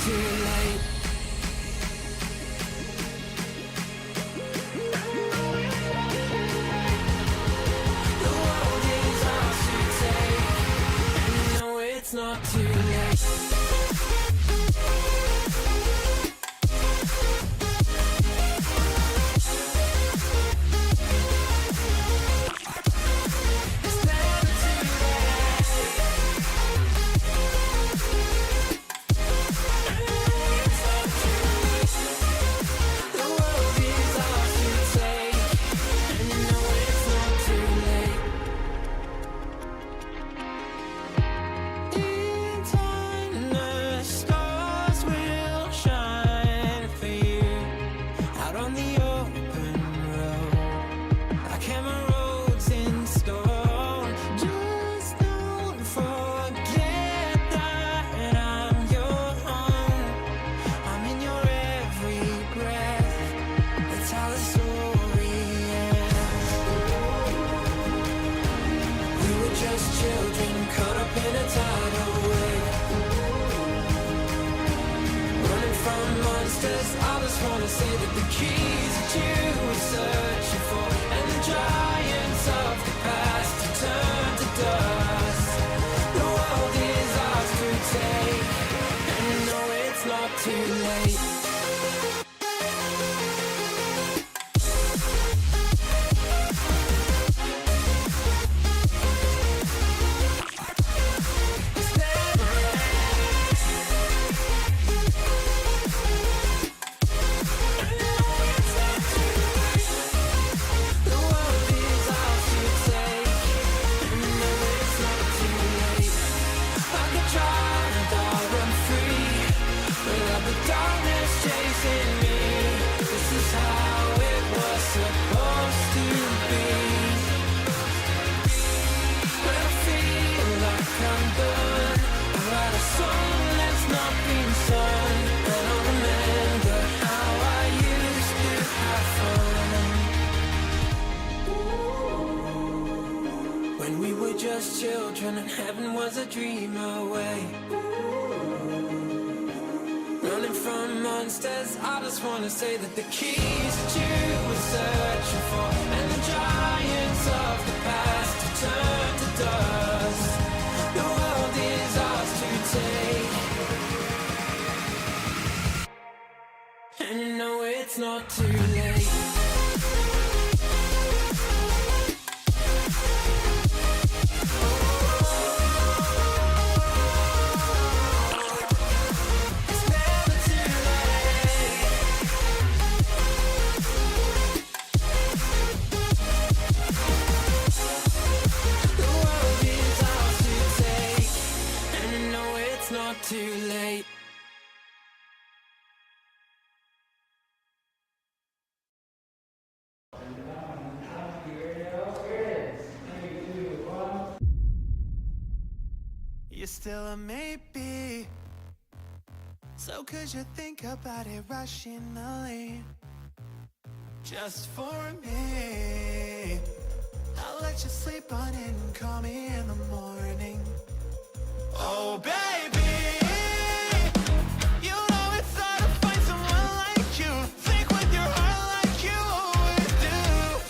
too late. The world is ours to take, and you know it's not too late. Children and heaven was a dream away. Running from monsters, I just wanna say that the keys that you were searching for, and the giants of the past have turned to dust. The world is ours to take, and you know it's not too late. Too late. You're still a maybe, so could you think about it rationally? Just for me, I'll let you sleep on it and call me in the morning. Oh baby, you know it's hard to find someone like you. Think with your heart like you always do.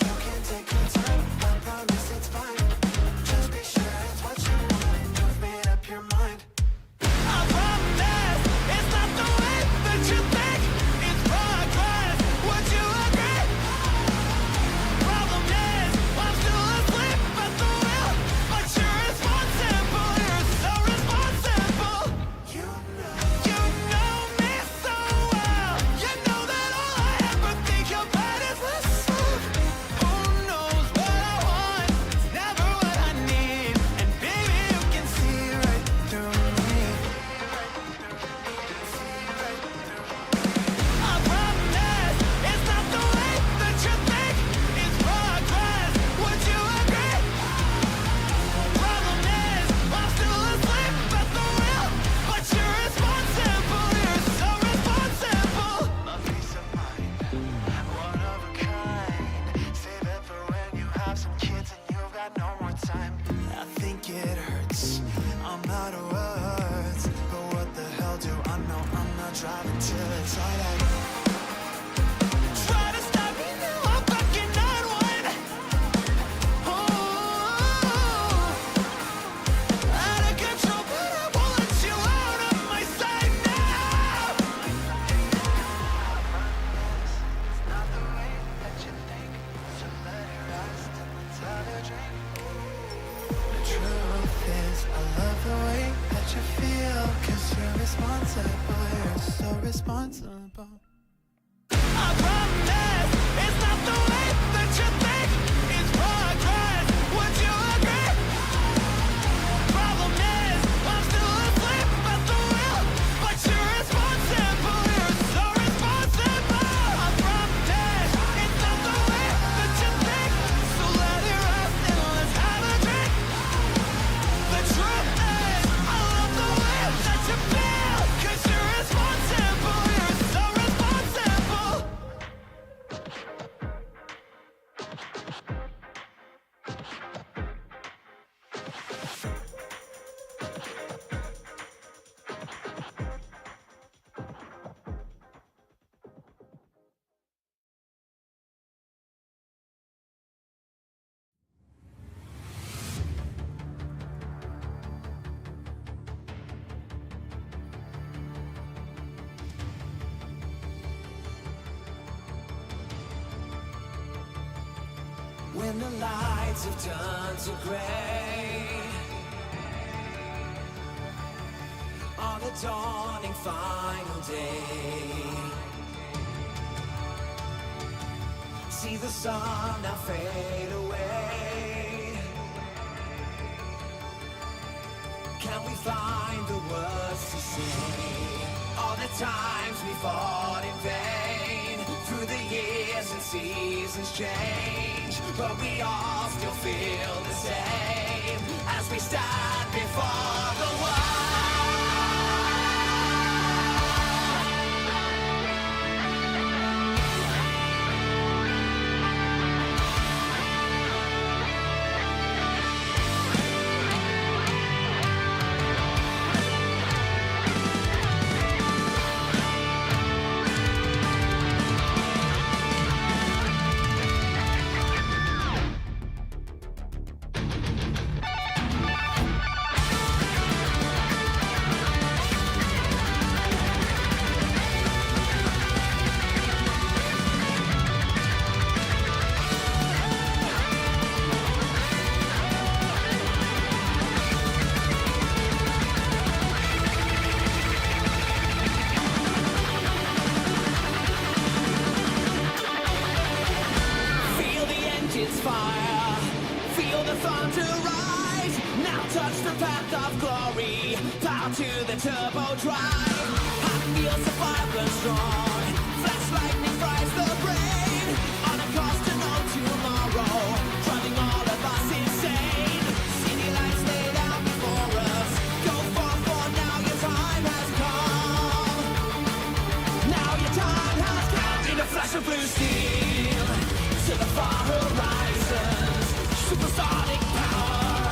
You can take your time, I promise it's fine. Just be sure it's what you want and you've made up your mind. I promise it's not the way that you think. It's progress, would you agree? Problem is, I'm still asleep at the wheel, but you're responsible, you're so responsible. till it's all I try to stop me now, I'm back in 9-1. Oh, out of control, but I won't let you out of my sight now. It's not the way that you think, so let it rest and let's have a drink. The truth is, I love the way that you feel, 'cause you're responsible, you're so responsible. I promise, it's not the way that you think, it's progress, would you agree? Problem is, I'm still asleep at the wheel, but you're responsible, you're so responsible. I promise, it's not the way that you think, so let it rest and let's have a drink. The truth is, I love the way that you feel, 'cause you're responsible, you're so responsible. When the lights have turned to grey on the dawning final day, see the sun now fade away. Can we find the words to say all the times we fought in vain? Through the years and seasons change, but we all still feel the same as we stand before the world. Fire, feel the thunder rise. Now touch the path of glory. Power to the turbo drive. Heart feels the fire strong. Flash lightning fries the brain. On a course to no tomorrow, driving all of us insane. City lights laid out before us. Go for now your time has come. Now your time has come. In a flash of blue steel, to the far horizons, supersonic power,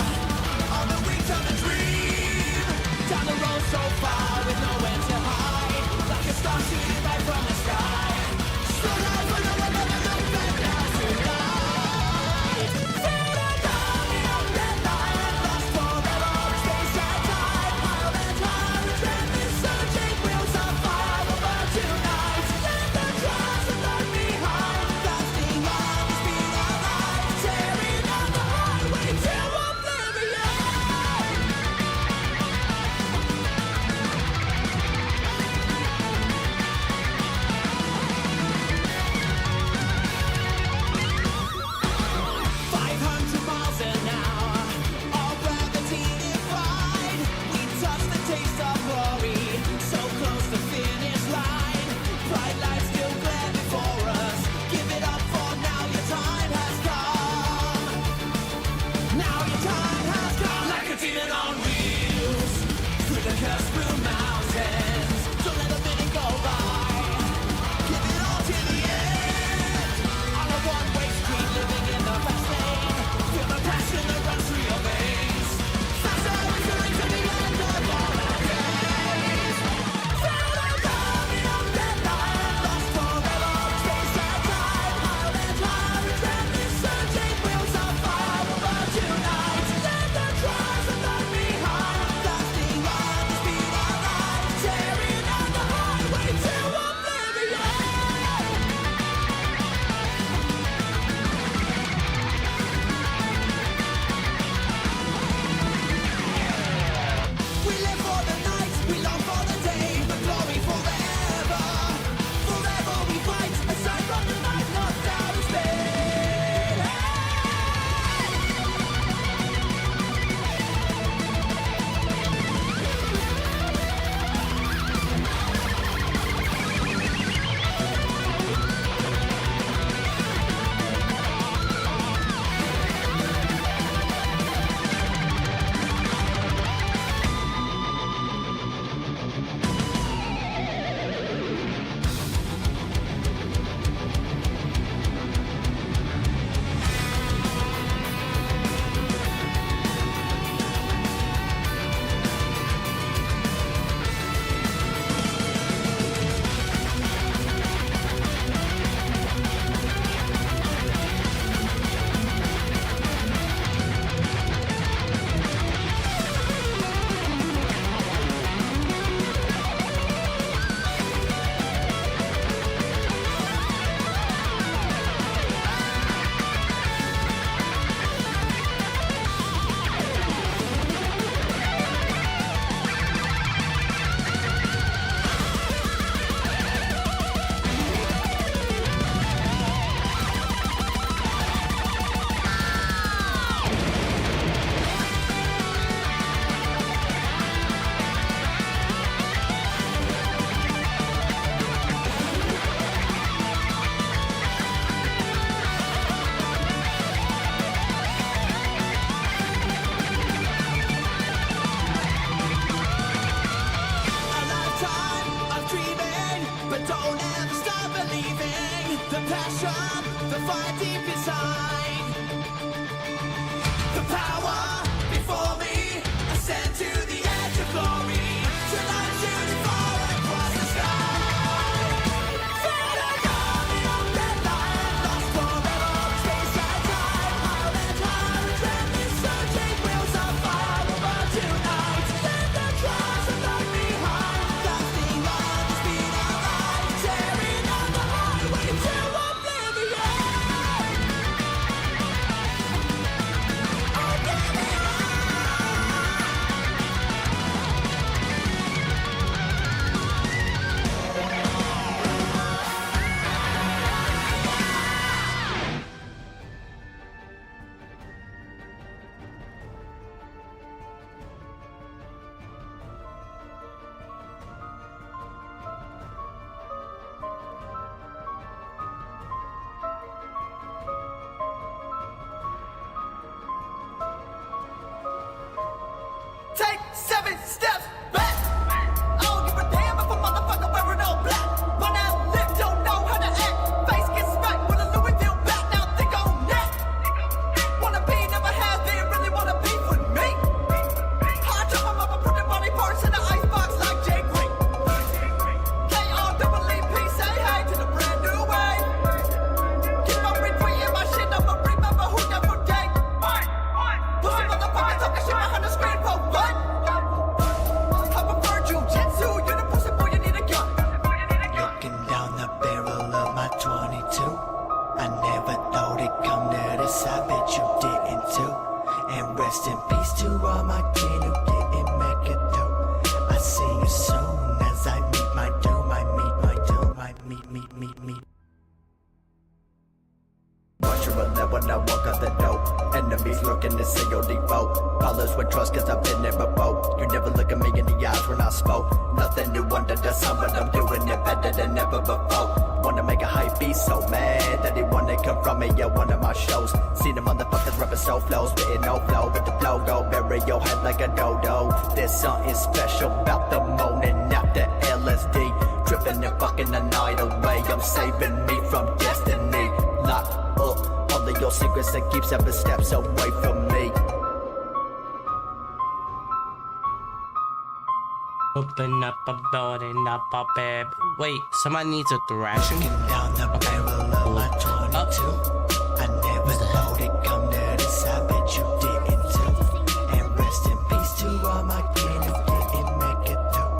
on the wings of a dream, down the road so far with nowhere to hide, like a star shooting right from the sky, so high for no one ever look back now tonight. Fade and down the open night, lost forever on space and time, wild and high, return searching wheels of fire will burn tonight, let the trust and learn behind. We long for the day, the glory forever. Forever we fight, aside from the night, lost out in space. A lifetime of dreaming, but don't ever stop believing. The passion, the fire deep inside. The power before me, ascend to the edge of glory. Tonight shooting far across the sky. For the army of that light, lost forever, space and time. Wild and high, adrenaline surging, wheels of fire over tonight. Let the clouds of light behind, blasting on the speed of light, tearing on the highway to oblivion. Take 7 steps back. I don't give a damn if a motherfucker wearing all black. Run out, live, don't know how to act. Face gets smacked with a Louisville bat. Now think on that. Wanna be, never have been. Really wanna be with me. Hard chop 'em up and put their body parts in the icebox like Jay Green. K-R-E-E-P, say hey to the brand new way. Keep on retweeting my shit, I'ma remember who that from day. Pussy motherfucker talking shit behind the screen for what? I prefer jujitsu, you're the pussy boy, you need a gun. Looking down the barrel of my 22, I never thought it'd come to this, I bet you didn't too. And rest in peace to all my kin who didn't make it through. I see you soon as I meet my doom, I meet my doom, I meet. Watch your 11 when I walk out the door. Enemies lurking to see your default. Followers with trust cause I've been there before. You never look at me in the eyes when I spoke. Nothing new under the sun, but I'm doing it better than ever before. Wanna make a hype beat so mad that he wanna come from me at one of my shows. See the motherfuckers rapping so flow, spitting no flow with the flow go bury your head like a dodo. There's something special about the morning after LSD. Tripping and fucking the night away. I'm saving me from destiny. Lock up all of your secrets and keep 7 steps away from me. Open up a building up a bed. Wait, somebody needs a thrashing? Looking down the barrel of my 22, I never thought it'd come to this, I bet you didn't too. And rest in peace to all my kin who didn't make it through.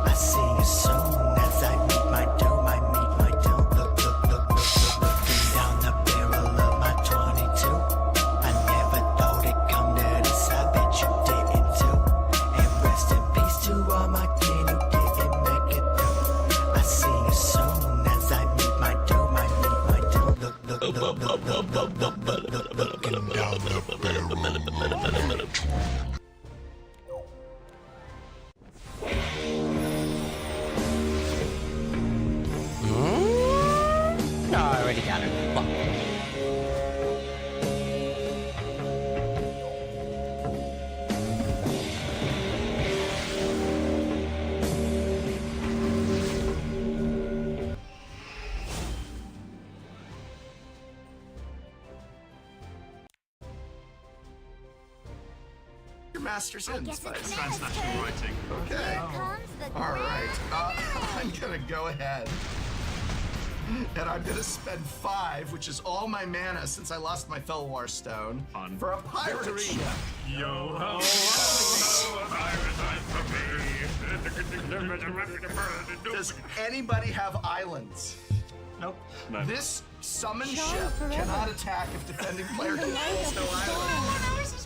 I see you soon as I meet my doom, I meet my doom. Looking down the barrel of my 22, I never thought it'd come to this, I bet you didn't too. And rest in peace to all my What can you get and make it through? I see you soon as I meet my dough. I meet my dough. Looking down the barrel. No, I already got it. Fuck. Your master's in, Spice. Transnational writing. Okay. Comes the All right. I'm gonna go ahead. And I'm gonna spend 5, which is all my mana since I lost my Felwar Stone, Fun. for a pirate ship. Yo ho, Does anybody have islands? Nope. No. This summon Show ship forever. cannot attack if defending player controls no island.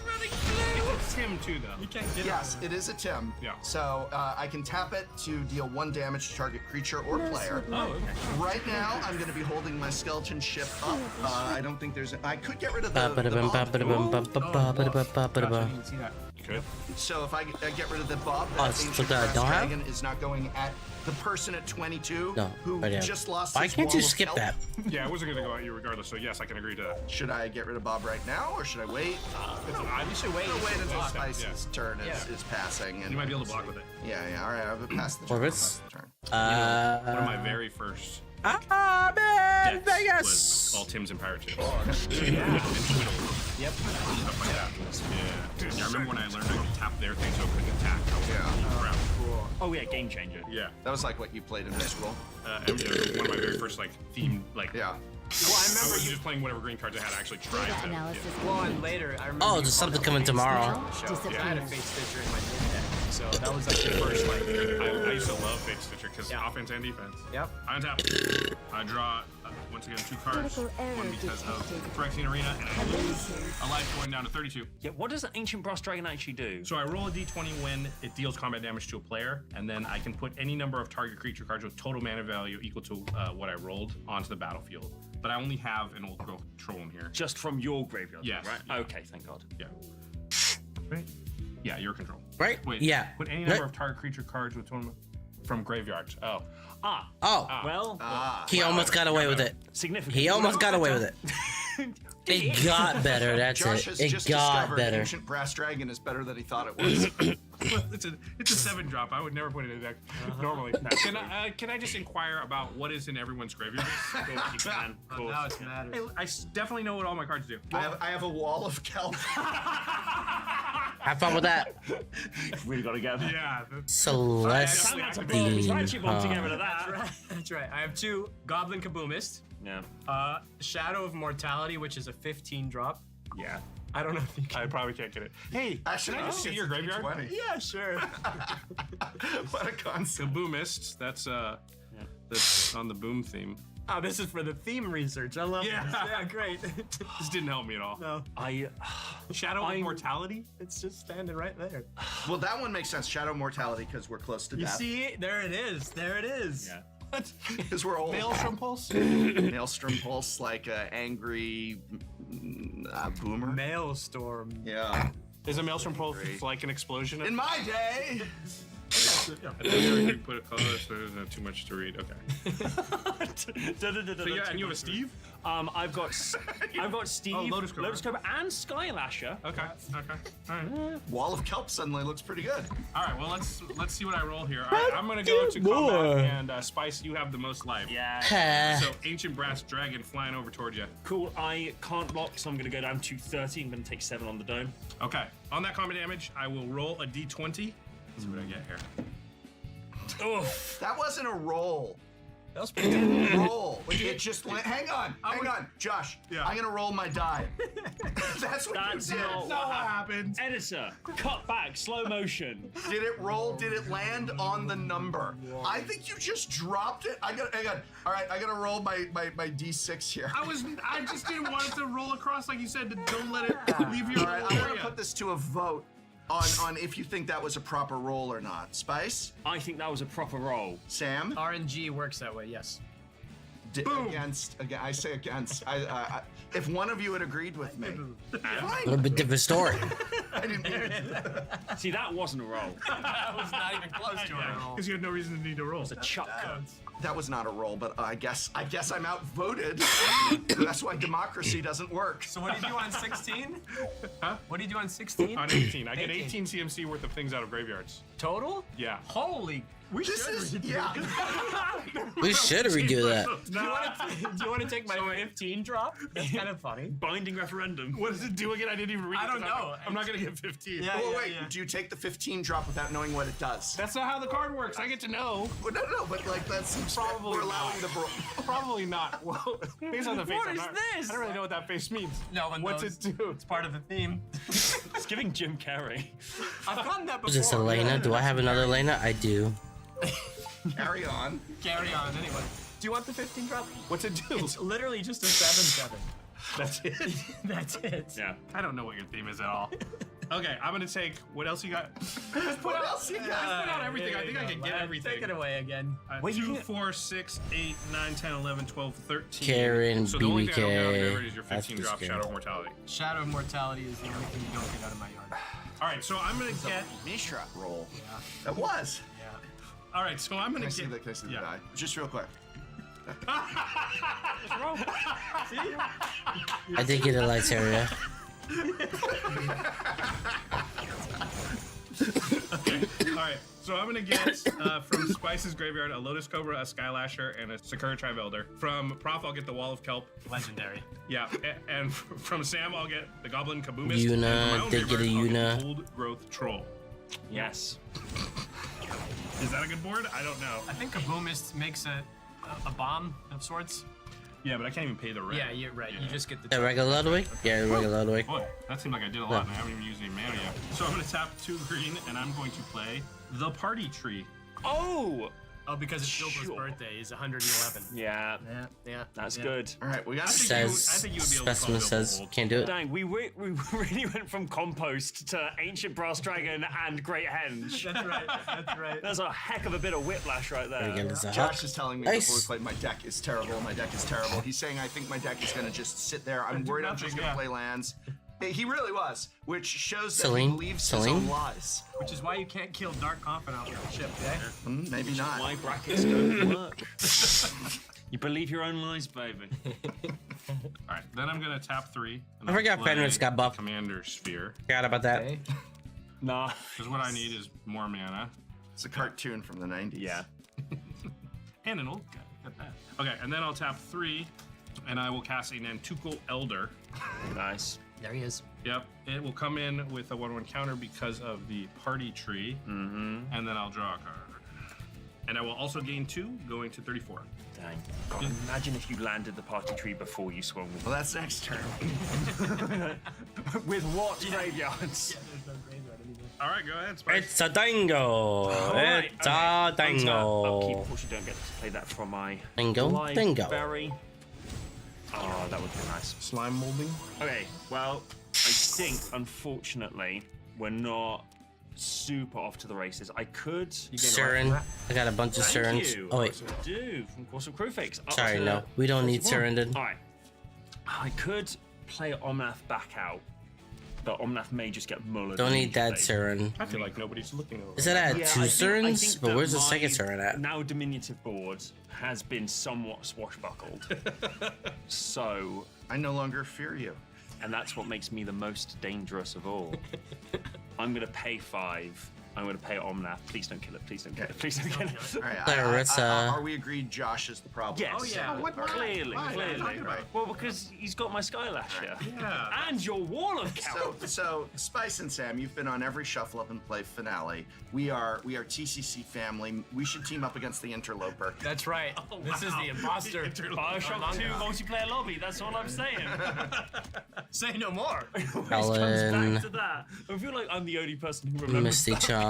It's Tim too, though. You can't get Yes, it is a Tim. Yeah. So I can tap it to deal 1 damage to target creature or player. Oh, okay. Right now, I'm going to be holding my skeleton ship up. I don't think there's. I could get rid of the. Ba-ba-da-bum, bob. ba-ba-da-bum, ba-ba-ba-ba-ba-ba-ba. Gotcha, I didn't see that. Okay. So if I get rid of the bob, Oh, that it's ancient the brass don't have? dragon is not going at the person at 22 No, who right here. just lost. Why his can't you wall of skip kelp. that? Yeah, I wasn't gonna go at you regardless, so yes, I can agree to that. Should I get rid of Bob right now, or should I wait? You should wait. I'll wait until Yeah. Spice's turn is passing. And You might be able to block with it. Yeah, all right. I'll pass the turn. Orbits? I'll pass the turn. One of my very first Man, decks Vegas! was all Tims and pirate ships. Yeah. Yep. Stuff like that. Yeah. I remember when I learned I could tap their thing so it couldn't attack. I was like, crap. Oh yeah, game changer. Yeah. That was like what you played in high school. It was one of my very first like themed like. Yeah. Well, I I remember wasn't you. just playing whatever green cards I had. I actually tried Data to. analysis. Well, and later, I remember. Oh, you there's called something it coming Fate tomorrow. Stitcher show. Disappear. I had a Fate Stitcher in my game deck, so that was like the first like. I used to love Fate Stitcher because Yeah. offense and defense. Yep. I untap. I draw once again 2 cards. Critical error One because of detected. Phyrexian Arena, and I lose a life going down to 32. Yeah, what does an ancient brass dragon actually do? So I roll a d20 when it deals combat damage to a player, and then I can put any number of target creature cards with total mana value equal to what I rolled onto the battlefield. But I only have an old girl control in here. Just from your graveyard, Yes. right? Yeah. Okay, thank God. Yeah. Right? Yeah, your control. Right? Wait. Yeah. Put any Right. number of target creature cards with total from graveyards. Oh. Ah, Oh, well, he almost got away with it. significant. He almost got away with it. It got better, that's Josh it. has It just got discovered better. Ancient Brass Dragon is better than he thought it was. it's a 7-drop. I would never put it in a deck normally. Can I just inquire about what is in everyone's graveyard? You can, of course. Now it matters. Definitely know what all my cards do. I have a wall of kelp. Have fun with that. Really got to go. Yeah. Celestine. That's a good. Try and want to get rid of that. That's right. I have 2 Goblin Kaboomist, Yeah. Shadow of Mortality, which is a 15 drop. Yeah. I don't know if you can. I probably can't get it. Hey, Actually, can I just see your graveyard? 20. Yeah, sure. What a concept. The Boomist. That's on the boom theme. Oh, this is for the theme research. I love Yeah. this. Yeah, great. This didn't help me at all. No, Shadow of Mortality? it's just standing right there. Well, that one makes sense. Shadow Mortality, because we're close to You death. see, there it is. There it is. Yeah. Because we're old. Maelstrom Pulse? Maelstrom Pulse, like an angry boomer. Maelstrom. Yeah. Is a Maelstrom Pulse Great. like an explosion? In my day. I think you put so there's not too much to read. Okay. So yeah, and you have a Steve? I've got Steve, Lotus Cobra. and Skylasher. Okay. All right. Wall of kelp suddenly looks pretty good. All right. Well, let's see what I roll here. All right, I'm gonna go to combat, and Spice, you have the most life. Yeah. So ancient brass dragon flying over towards you. Cool. I can't block, so I'm going to go down to 30. I'm going to take 7 on the dome. Okay. On that combat damage, I will roll a d20. Let's see what I get here. That wasn't a roll. That was pretty good. Roll. It just went. Hang on, Josh. Yeah. I'm gonna roll my die. That's what That's you did. not What happened? Editor, cut back, slow motion. Did it roll? Did it land on the number? I think you just dropped it. Hang on. All right, I gotta roll my d6 here. I just didn't want it to roll across like you said. Don't let it leave you. All right, I'm gonna put this to a vote. on if you think that was a proper roll or not. Spice? I think that was a proper roll. Sam? RNG works that way, yes. Against. I say against. If one of you had agreed with me. A little bit different story. I didn't mean See, that wasn't a roll. That was not even close to a roll. Because you had no reason to need to roll. It's a chuck cut. that was not a roll, but I guess I'm outvoted. That's why democracy doesn't work. So what do you do on 16? Huh? What do you do on 16? On 18. I get 18 CMC worth of things out of graveyards. Total? Yeah. Holy. We This is yeah. We should redo that. Do you want to take my 15 drop? That's kind of funny. Binding referendum. What does it do again? I didn't even read it. I don't 'cause know. I'm not going to get 15. Yeah. Well, wait. Do you take the 15 drop without knowing what it does? That's not how the card works. I get to know. Well, no, but like that seems Probably we're allowing not. the bro. Probably not. Well, based on the face, What I'm is not- this? I don't really know what that face means. No one What's knows. it do? It's part of the theme. It's giving Jim Carrey. I've gotten that before. Is this Elena? Do I have another Elena? I do. Carry on. Carry on anyway. Do you want the 15 drop? What's it do? It's literally just a 7/7. That's it. That's it. Yeah. I don't know what your theme is at all. Okay, I'm gonna take. What else you got? What else you Just got? put out everything. I think I can get everything. Take it away again. Wait, 2, you can- 4, 6, 8, 9, 10, 11, 12, 13. Karen, So the only thing I don't get out of BBK. your is your 15 That's drop just Shadow good. of Mortality. Shadow of Mortality is the only thing you don't get out of my yard. All right, so I'm gonna get. Mishra roll. That was. Yeah. All right, so I'm Can gonna I get. see the, can I see the yeah. die? Just real quick. I did get a lights area. All right, so I'm gonna get from Spice's graveyard a Lotus Cobra, a Skylasher, and a Sakura Trivelder. From Prof, I'll get the Wall of Kelp. Legendary. Yeah, and from Sam, I'll get the Goblin Kaboomist. Yuna, and from my own did get a graveyard, I'll Yuna. the Old Growth Troll. Yes. Is that a good board? I don't know. I think Kaboomist makes a bomb of sorts. Yeah, but I can't even pay the rent. Yeah, you're right. Yeah. You just get the. Yeah, regular Ludwig? Yeah, regular Ludwig. Boy, that seemed like I did a lot, and I haven't even used any mana yet. So I'm gonna tap 2 green, and I'm going to play the Party Tree. Oh! Oh, because it's Bilbo's Sure. birthday. He's 111. Yeah. Yeah. That's yeah. good. All right, we got. Says, I think you would be able to call specimen Bilbo says, old. can't do it. Dang, we really went from compost to ancient brass dragon and great henge. That's right. That's right. That's a heck of a bit of whiplash right there. Again, it's a Josh hawk. is telling me Nice. before we played, my deck is terrible. My deck is terrible. He's saying I think my deck is gonna just sit there. I'm worried I'm just gonna play lands. He really was, which shows that Celine? he believes his Celine? own lies. Which is why you can't kill Dark Confidant with the ship, eh? Maybe not. Why brackets don't work. You believe your own lies, baby. All right, then I'm gonna tap 3. And I I'll forgot play Fenris got buffed. Commander Sphere, Forgot about that. Okay. Nah. because what I need is more mana It's a cartoon from the 90s. Yeah. and an old guy. Got that. Okay, and then I'll tap 3, and I will cast a Nantuko Elder. Nice. There he is. Yep, it will come in with a 1/1 counter because of the Party Tree, and then I'll draw a card. And I will also gain 2, going to 34. Dang. God, imagine if you landed the party tree before you swung Well, that's next turn. with what graveyards? There's no graveyard anymore. All right, go ahead, Spice. It's a dingo. Alright, It's okay. a Upkeep, dingo. unfortunately, don't get to play that from my Dingo, dingo. library. Oh, that would be nice. Slime molding. Okay, well, I think, unfortunately, we're not super off to the races. I could. Surin. I got a bunch of Thank Surins. you. Oh, wait. I do, from Course of Crewfix. up Sorry, to no. We don't need 41. Surinded. Alright. I could play Omnath back out, but Omnath may just get mullered. Don't need that immediately. Surin. I feel like nobody's looking over. Is that at Yeah, 2 I Surins? think But that where's the my second Surin at? Now diminutive board has been somewhat swashbuckled. So, I no longer fear you. and that's what makes me the most dangerous of all. I'm gonna pay 5. I'm gonna pay Omnath. Please don't kill it. Please don't kill it. Please don't kill it. All right. Clarissa. Are we agreed Josh is the problem? Yes. Oh, yeah. What? Clearly, Why? clearly. Talking about it. Well, because he's got my Skylasher. Yeah. And your Wall of Kelp. So Spice and Sam, you've been on every Shuffle Up and Play finale. We are TCC family. We should team up against the Interloper. That's right. This is the imposter. Bioshock Among 2 Us. multiplayer lobby. That's all I'm saying. Say no more. Always comes Helen. back to that. I feel like I'm the only person who remembers Misty that Chan.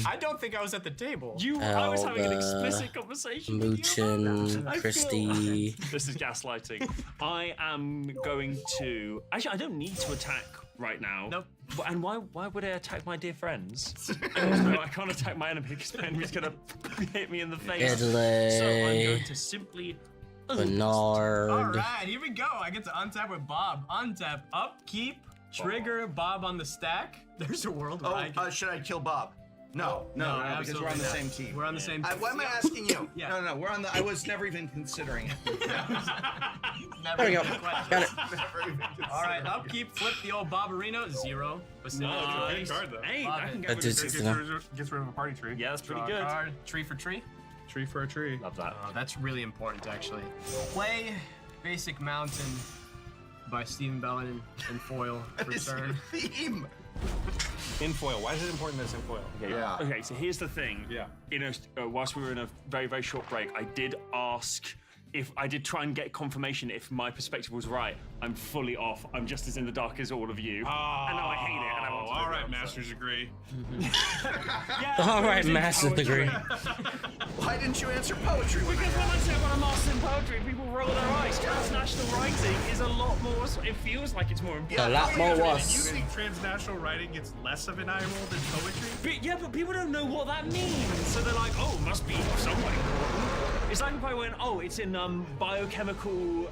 I don't think I was at the table. I was having an Elba, explicit conversation with you about Moochin, that. I feel- Christy. This is gaslighting. I am going to... Actually, I don't need to attack right now. Nope. And why would I attack my dear friends? No, I can't attack my enemy because my enemy's gonna hit me in the face. So I'm Italy. going to simply. Bernard. All right, here we go. I get to untap with Bob. Untap, upkeep, trigger Bob on the stack. There's a world where I Oh, can... should I kill Bob? No, because we're on the same team. We're on the same team. Why am I asking you? Yeah. No, we're on the. I was never even considering it. Never There we go. even questioned. Got it. Never even considering All right, it. upkeep, flip the old Bobberino, 0. Nice. Good card, though. Hey, Love that it. can That go dude's with just- Gets rid of a party tree. Yeah, that's pretty Draw a good. card, tree for tree. Tree for a tree. Love that. Oh, that's really important, actually. Play Basic Mountain by Stephen Bellin in foil for It's turn. your theme. In foil. Why is it important that it's in foil? Yeah. Okay, so here's the thing. Yeah. You know, whilst we were in a very, very short break, I did ask if I did try and get confirmation if my perspective was right. I'm fully off. I'm just as in the dark as all of you. I know I hate it, and I want to all move right, on, so- master's degree. Yeah, All right, it was in master's poetry. degree. Why didn't you answer poetry when Because I when I asked? said when I'm master in poetry, people roll their eyes. Transnational writing is a lot more. It feels like it's more important. A lot more You was. think transnational writing gets less of an eye roll than poetry? But, yeah, but people don't know what that means, so they're like, "Oh, must be somewhat important." It's like if I went, "Oh, it's in biochemical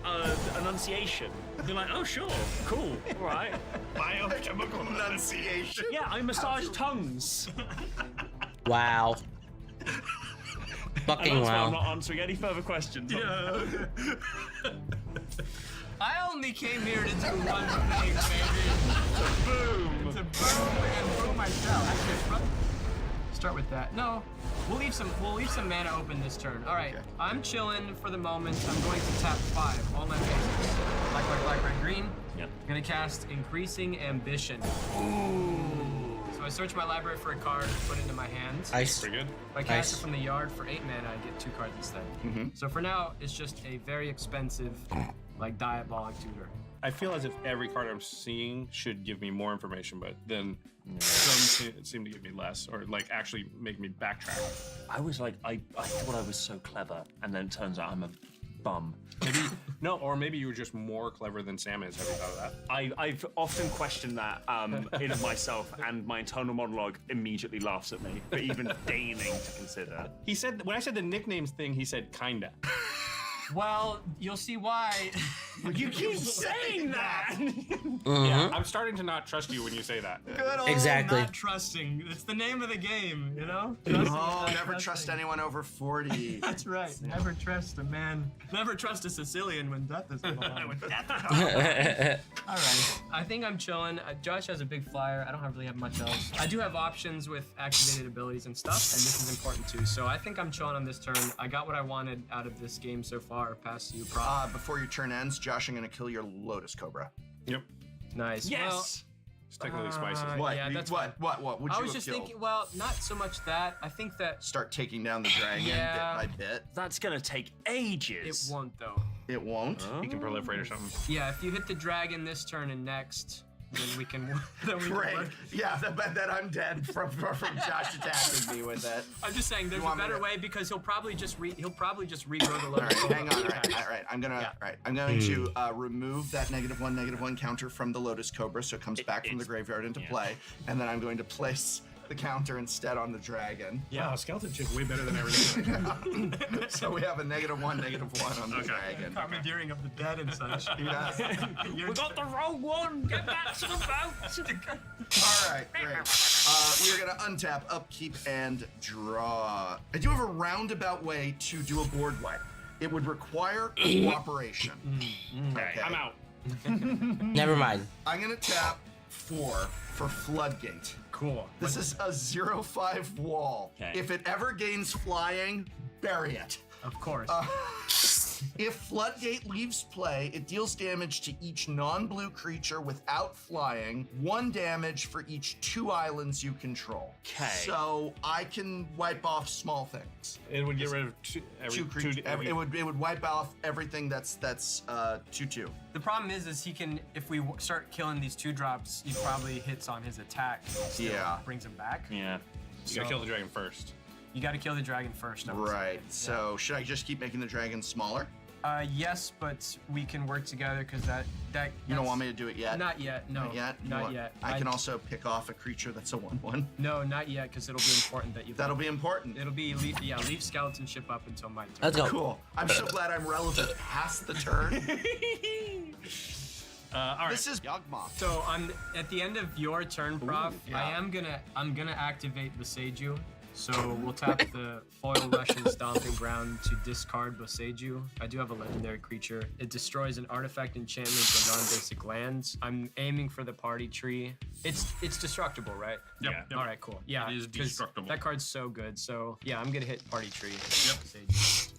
enunciation." You're like, "Oh, sure, cool, all right." Biochemical enunciation. Yeah, I massage tongues. Wow. And Fucking that's why I'm wow. not answering any further questions. I only came here to do one thing, baby. Boom. To boom and boom myself. Actually, start with that. No, we'll leave some mana open this turn. All right, I'm chilling for the moment. I'm going to tap 5, all my basics. Black, red, green. Yep. I'm gonna cast Increasing Ambition. Ooh. So I search my library for a card, put it into my hand. Ice. Pretty good. If I cast Nice. it from the yard for 8 mana, I get 2 cards instead. So for now, it's just a very expensive, like, diabolic tutor. I feel as if every card I'm seeing should give me more information, but then some seem to give me less, or like actually make me backtrack. I was like, I thought I was so clever, and then it turns out I'm a bum. Maybe no, or maybe you were just more clever than Sam is. Have you thought of that? I've often questioned that in myself, and my internal monologue immediately laughs at me for even deigning to consider. He said when I said the nicknames thing, he said kinda. Well, you'll see why. You keep saying that. Yeah, I'm starting to not trust you when you say that. Good old. Exactly. Not trusting. It's the name of the game, you know? Oh, never trust anyone over 40. That's right. Never trust a man. Never trust a Sicilian when death is involved. All right. I think I'm chilling. Josh has a big flyer. I don't really have much else. I do have options with activated abilities and stuff, and this is important too. So I think I'm chilling on this turn. I got what I wanted out of this game so far. Past you, Prop. Before your turn ends, Josh, I'm gonna kill your Lotus Cobra. Yep. Nice. Yes. It's technically spicy. What? Yeah, that's what? What would I you was have just killed? thinking. Well, not so much that. I think that Start taking down the dragon Yeah. bit by bit. That's gonna take it ages. won't though. It won't. You can proliferate or something. Yeah, if you hit the dragon this turn and next, then we can. Great. work. Yeah, that I'm dead from Josh attacking me with it. I'm just saying, there's a want me better to- way because he'll probably just regrow the All load. right, hang on. All right. I'm going to remove that -1/-1 counter from the Lotus Cobra, so it comes back from the graveyard into play, and then I'm going to place the counter instead on the dragon. Yeah, skeleton chip way better than everything. So we have a -1/-1 on the dragon. Commandeering of the dead and such. Yes. We got the wrong one. Get back to the boat. All right, great. We are going to untap, upkeep, and draw. I do have a roundabout way to do a board wipe. It would require cooperation. Okay, I'm out. Never mind. I'm going to tap 4 for Floodgate. Cool. This is a 0/5 wall. Okay. If it ever gains flying, bury it. Of course. If Floodgate leaves play, it deals damage to each non-blue creature without flying, 1 damage for each 2 islands you control. Okay. So I can wipe off small things. It would get rid of two Creatures. It would wipe off everything that's 2/2. The problem is he can. If we start killing these 2-drops, he probably hits on his attack. Still Yeah. Brings him back. Yeah. You gotta kill the dragon first. You got to kill the dragon first. I would say. Right. So should I just keep making the dragon smaller? Yes, but we can work together because that You don't want me to do it yet? Not yet. No. Not yet? You Not want- yet. I can also pick off a creature that's a 1/1. No, not yet, because it'll be important that you. That'll be important. It'll be leave skeleton ship up until my turn. Let's go. Cool. I'm so glad I'm relevant past the turn. All right. This is Yawgmoth. So at the end of your turn, Prof, I'm gonna activate Boseiju. So we'll tap the foil Russian stomping ground to discard Boseiju. I do have a legendary creature. It destroys an artifact, enchantment, or non-basic lands. I'm aiming for the party tree. It's destructible, right? Yep. All right, cool. Yeah, It is 'cause destructible. That card's so good. So yeah, I'm gonna hit party tree. Yep.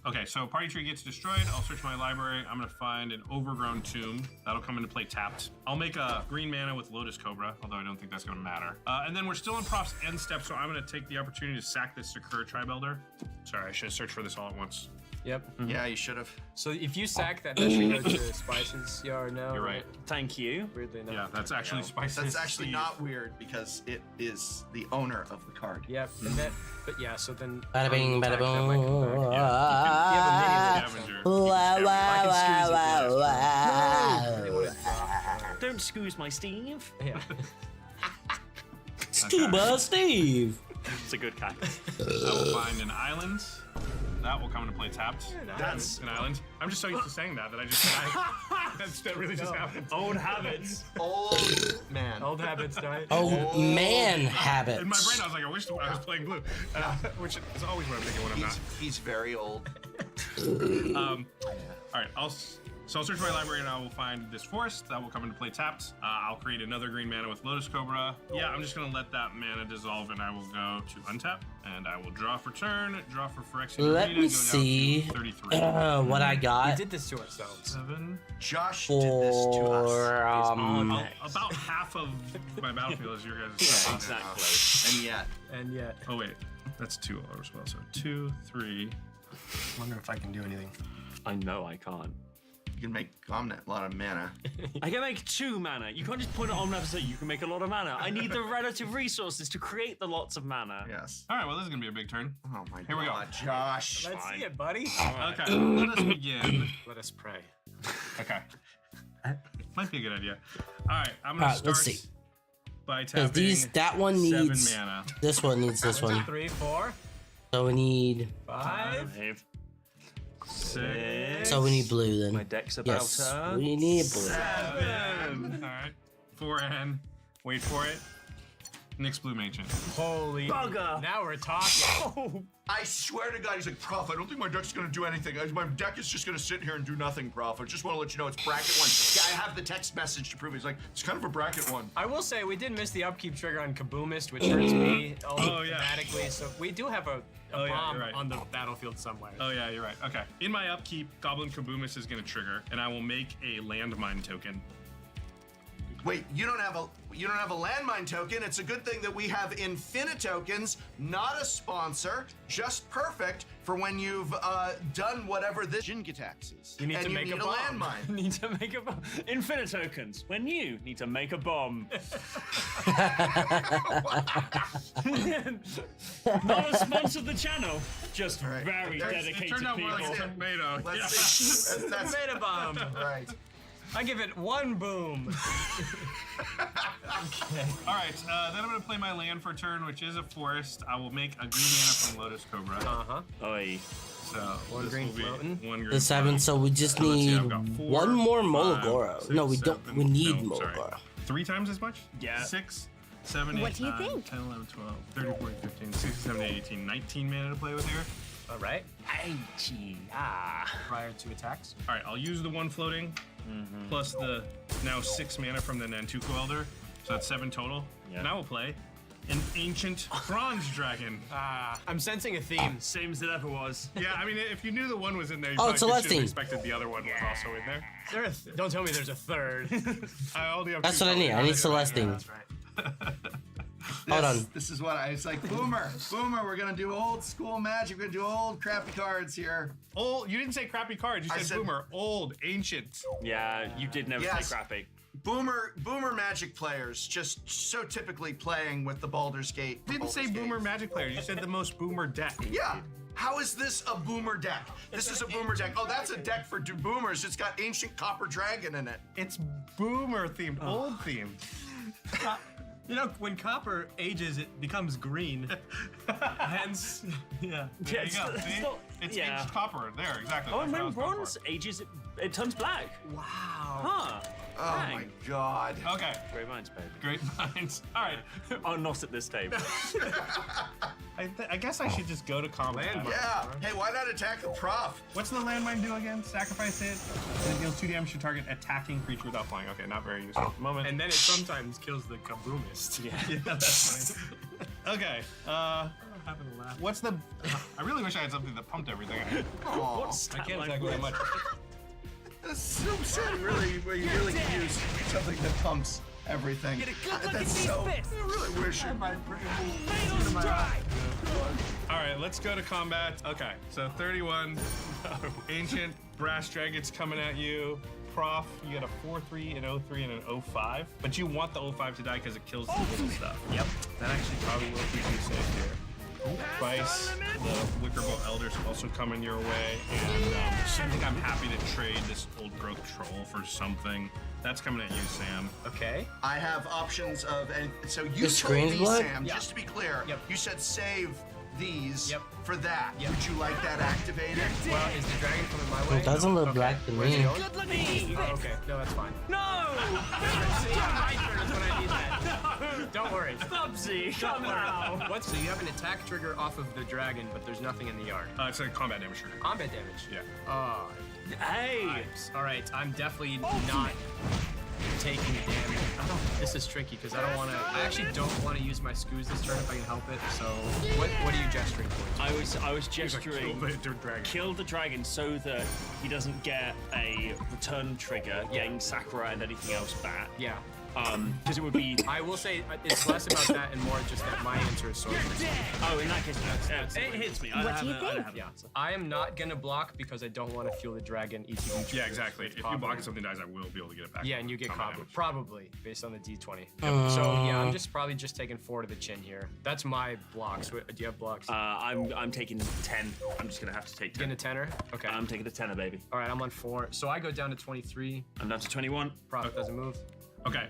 Okay, so party tree gets destroyed. I'll search my library. I'm gonna find an overgrown tomb. That'll come into play tapped. I'll make a green mana with Lotus Cobra, although I don't think that's gonna matter. And then we're still in Prof's end step, so I'm gonna take the opportunity to sack this Sakura Tribelder. Sorry, I should have searched for this all at once. Yep. Yeah, you should have. So if you sack that, that should go to Spice's yard now. You're right. Thank you. Weirdly enough. Yeah, that's actually Spice's That's actually sleeve. not weird because it is the owner of the card. Yep. And that. But yeah. So then. Bada bing, attack bada that might come boom. back. Yeah, You have a mini Scavenger. Don't excuse my Steve. Yeah. Scuba Steve. It's a good cactus. I will find an island. That will come into play tapped. That's an island. I'm just so used to saying that I just that really just happened. Old habits. Old man. Old habits die. Oh, man habits. In my brain, I was like, I wish I was playing blue, which is always what I'm thinking when I'm not. He's very old. All right, I'll search my library and I will find this forest. That will come into play tapped. I'll create another green mana with Lotus Cobra. Yeah, I'm just gonna let that mana dissolve and I will go to untap. And I will draw for turn, draw for Phyrexian Let Arena, me go down see to 33. what I We got did this to ourselves. 7. Josh did this to us. for About half of my battlefield is your guys' Yeah, stuff. exactly. And yet, And yet, Oh wait, that's 2 as well. So 2, 3. I wonder if I can do anything. I know I can't. you can make Omnet a lot of mana. I can make 2 mana. You can't just put it on and say you can make a lot of mana. I need the relative resources to create the lots of mana. Yes. All right, well this is gonna be a big turn. Oh my Here we go. God, Josh. Let's Fine. see it, buddy. Okay, let us begin. Let us pray. Okay. Might be a good idea. All right, I'm gonna Alright, start let's see. by Because tapping that one 7 needs mana. this one needs this one. 3, 4, So we need 5. 6. so we need blue then. My deck's about Yes, we need blue. 7. All right. 4N. Wait for it. Nyx Blue Ancient. Holy Bugger. Now we're talking. I swear to God, he's like, Prof, I don't think my deck's gonna do anything. My deck is just gonna sit here and do nothing, Prof. I just want to let you know it's bracket 1. Yeah, I have the text message to prove it. He's like, it's kind of a bracket 1. I will say we did miss the upkeep trigger on Kaboomist, which hurts me Oh, yeah. dramatically. So we do have a Oh, yeah, bomb you're right. on the battlefield somewhere. Oh yeah, you're right. Okay. In my upkeep, Goblin Kaboomus is gonna trigger, and I will make a landmine token. Wait, you don't have a landmine token. It's a good thing that we have Infinitokens, not a sponsor, just perfect for when you've done whatever this Jin-Gitax is. You need and to you make need a bomb. landmine. Need to make a bomb. Infinite tokens. When you need to make a bomb. Not a sponsor of the channel. Just right. very It dedicated It turned out more people. like a tomato. Let's Yeah. see. That's Made a bomb. right. I give it 1 boom. All right. Then I'm gonna play my land for turn, which is a forest. I will make a green mana from Lotus Cobra. Uh-huh. Oi. So One this green will be floating. 1 green. The 7, so we just So let's see, need I've got 4, one more 5, Mologoro. 6, No, we don't. 7, We need no, sorry. Mologoro. 3 times as much? Yeah. 6, 7, 8, What do you 9, think? 10, 11, 12, 13, 14, 15, 16, 17, 18, 19 mana to play with here. All right. Ah. Prior to attacks. All right, I'll use the 1 floating plus the now 6 mana from the Nantuko Elder. So that's 7 total. Yeah. And I will play an ancient bronze dragon. I'm sensing a theme. Same as it ever was. Yeah, I mean, if you knew the 1 was in there, you Oh, probably should have Celestine. expected the other one was also in there. Don't tell me there's a third. I only have That's 2 what I need. I need floating. Celestine. That's right. Hold on. This is what it's like. Boomer, we're gonna do old school Magic. We're gonna do old crappy cards here. Old, you didn't say crappy cards. You I said, said- boomer. Old, ancient. Yeah, you did never Yes. say crappy. Boomer Magic players just so typically playing with the Baldur's Gate. You didn't say boomer magic players. You said the most boomer deck. Yeah, How is this a boomer deck? This is a boomer deck. Oh, that's a deck for boomers. It's got ancient copper dragon in it. It's boomer themed, old themed. You know, when copper ages, it becomes green. Hence, yeah. There you go. See? It's aged copper. There, exactly. Oh, and That's what I when was going bronze ages, it turns black. Wow. Huh. Oh my god. for. Okay. Great minds, baby. Great minds. All right. Oh, not at this table. I guess I should just go to combat. Yeah. Hey, why not attack the prof? What's the landmine do again? Sacrifice it. It deals 2 damage to target attacking creature without flying. Okay, not very useful at the moment. And then it sometimes kills the kaboomist. Yeah. That's fine. Okay. Having a laugh. What's the? I really wish I had something that pumped everything. Aw, I can't attack very much. that's so sad. Really, where you really could use something that pumps everything. That's so. I really wish it might bring All right, let's go to combat. Okay, so 31. Ancient brass dragons coming at you. Prof, you get a 4-3, an 0-3, and an 0-5. But you want the 0-5 to die because it kills the little stuff. Yep. That actually probably will keep you safe here. Spice, the Wickerbow Elders also coming your way, and I think I'm happy to trade this old growth troll for something. That's coming at you, Sam. Okay. I have options of, and so you The told screen's me, blood? Sam, Yeah. just to be clear, Yep. you said save these Yep. for that. Yep. Would you like that activated? Well, is the dragon coming my way? It doesn't look black to Where's me. it going? Oh, okay. No, that's fine. No! My turn is when I need that. Don't worry. Bubsy, come now. What? So you have an attack trigger off of the dragon, but there's nothing in the yard. It's a combat damage trigger. Combat damage. Yeah. Oh. Hey! All right. I'm definitely not taking damage. This is tricky because I don't want to. I actually don't want to use my scoos this turn if I can help it. So, what are you gesturing towards? I was gesturing. Dragon. Kill the dragon so that he doesn't get a return trigger, getting Sakura and anything else back. Yeah. Because it would be. I will say it's less about that and more just that my answer is sorcery. Oh, in that case, it hits me. I don't have an Yeah. answer. I am not gonna block because I don't want to fuel the dragon ETB. Yeah, exactly. If you block and something dies, I will be able to get it back. Yeah, and you get Combat combo. damage. Probably based on the D20. So yeah, I'm probably just taking 4 to the chin here. That's my blocks. Do you have blocks? I'm taking 10. I'm just gonna have to take 10. Getting a tenner. Okay. I'm taking a 10er, baby. All right, I'm on 4. So I go down to 23. I'm down to 21. Profit doesn't move. Okay.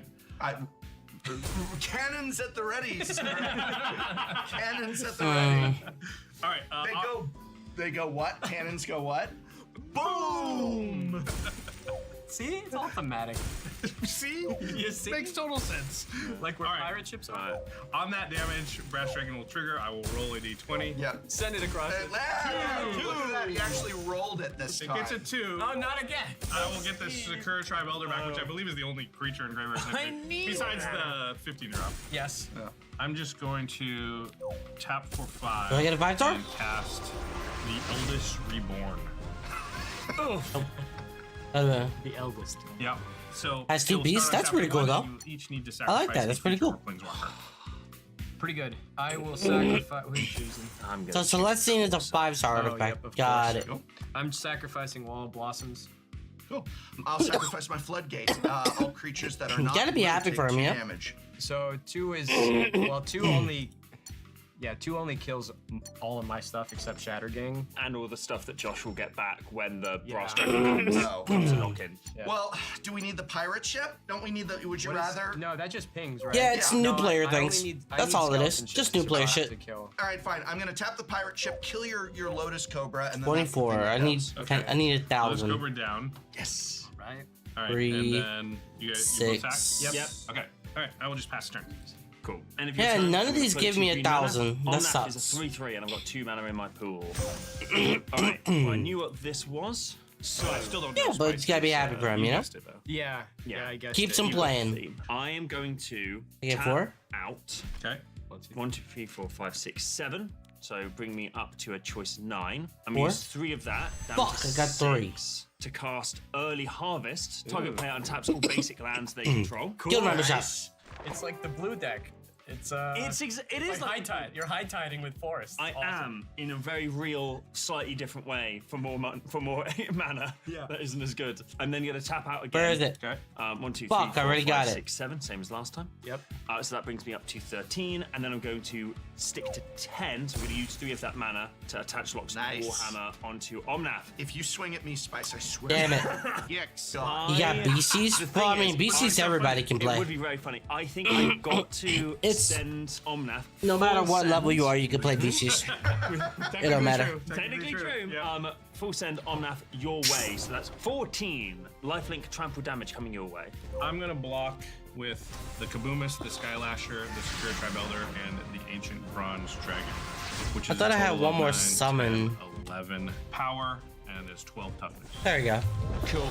Cannons at the ready, sir. Cannons at the ready. All right. They go what? Cannons go what? Boom! See, it's all thematic. See? You see? Makes total sense. Like where All right. pirate ships are. On that damage, Brass Dragon will trigger. I will roll a d20. Yep. Send it across. Look at that. He actually rolled it this It time. gets a 2. Oh, not again. I will get the Sakura Tribe Elder back, which I believe is the only creature in Graveyard Symphony. Besides the 15 drop. Yes. I'm just going to tap for 5. Do I get a 5-star? And cast the Eldest Reborn. The eldest. Yep. So Has 2 you'll beasts? start on That's tap pretty cool, 1, though. and you each need to I like sacrifice that. That's a pretty creature cool. or Planeswalker. Pretty good. I will sacrifice. Who's choosing? I'm gonna So Celestine is a 5-star Oh, artifact. yep, of Got course. it. Cool. I'm sacrificing Wall of Blossoms. Cool. I'll sacrifice my floodgate. All creatures that are You not gotta be blue happy take for him, 2 yeah? damage. So 2 is well, 2 only. Yeah, 2 only kills all of my stuff except Shatter Gang. and all the stuff that Josh will get back when the Yeah. brass dragon comes Oh. to knock in. Yeah. Well, do we need the pirate ship? Don't we need the? Would you What is- rather? No, that just pings, right? Yeah, it's new No, player I only things. need- I That's need all it is. skeleton Just ships new to player buy- shit. to kill. All right, fine. I'm gonna tap the pirate ship, kill your Lotus Cobra, and then 24. That's the I thing it need does. Okay. I need Let's 1,000. Cobra down. Yes. Right? All right. 3, and then you guys you both 6. attack? Yep. Okay. All right. I will just pass the turn. Cool. And if Yeah, you're none of these put give 2 me green mana, 1,000. On That that sucks. is a 3/3, and I've got 2 mana in my pool. Alright, I knew what this was. So I still don't know. Yeah, but you gotta be happy for him, you know? guessed it, though. Yeah. Yeah. I guess. Keeps him playing. Theme. I am going to I get tap 4? out Okay. 1, 2, 3, 4, 5, 6, 7. So bring me up to a choice 9. I'm 4? gonna use 3 of that. Down Fuck, to I got 3. 6 to cast Early Harvest. Target player untaps all basic lands they control. Guild member shop. It's like the blue deck. It's it is high tide. You're high tiding with forests. I am in a very real, slightly different way for more mana. Yeah. That isn't as good. I'm then gonna tap out again. Where is it? Okay. 1, 2, 3, Fuck, I 4, already 5, got it. 6, 7, same as last time. Yep. So that brings me up to 13, and then I'm going to stick to 10. So I'm going to use 3 of that mana to attach Lock's Nice. Warhammer onto Omnath. If you swing at me, Spice, I swear. Damn it. Yikes. You got BCs? The Well, I thing mean, is, BCs everybody can It play. would be very funny. I think I've got to It's- send Omnath. No matter full what send. level you are, you can play BCs. It don't matter. Technically true. Full send Omnath your way. So that's 14 lifelink trample damage coming your way. I'm gonna block with the Kaboomus, the Skylasher, the Secure Tribe Elder, and the Ancient Bronze Dragon, which is I thought a I had total one of more 9, summon. 10, 11 power, and there's 12 toughness. There you go. Cool.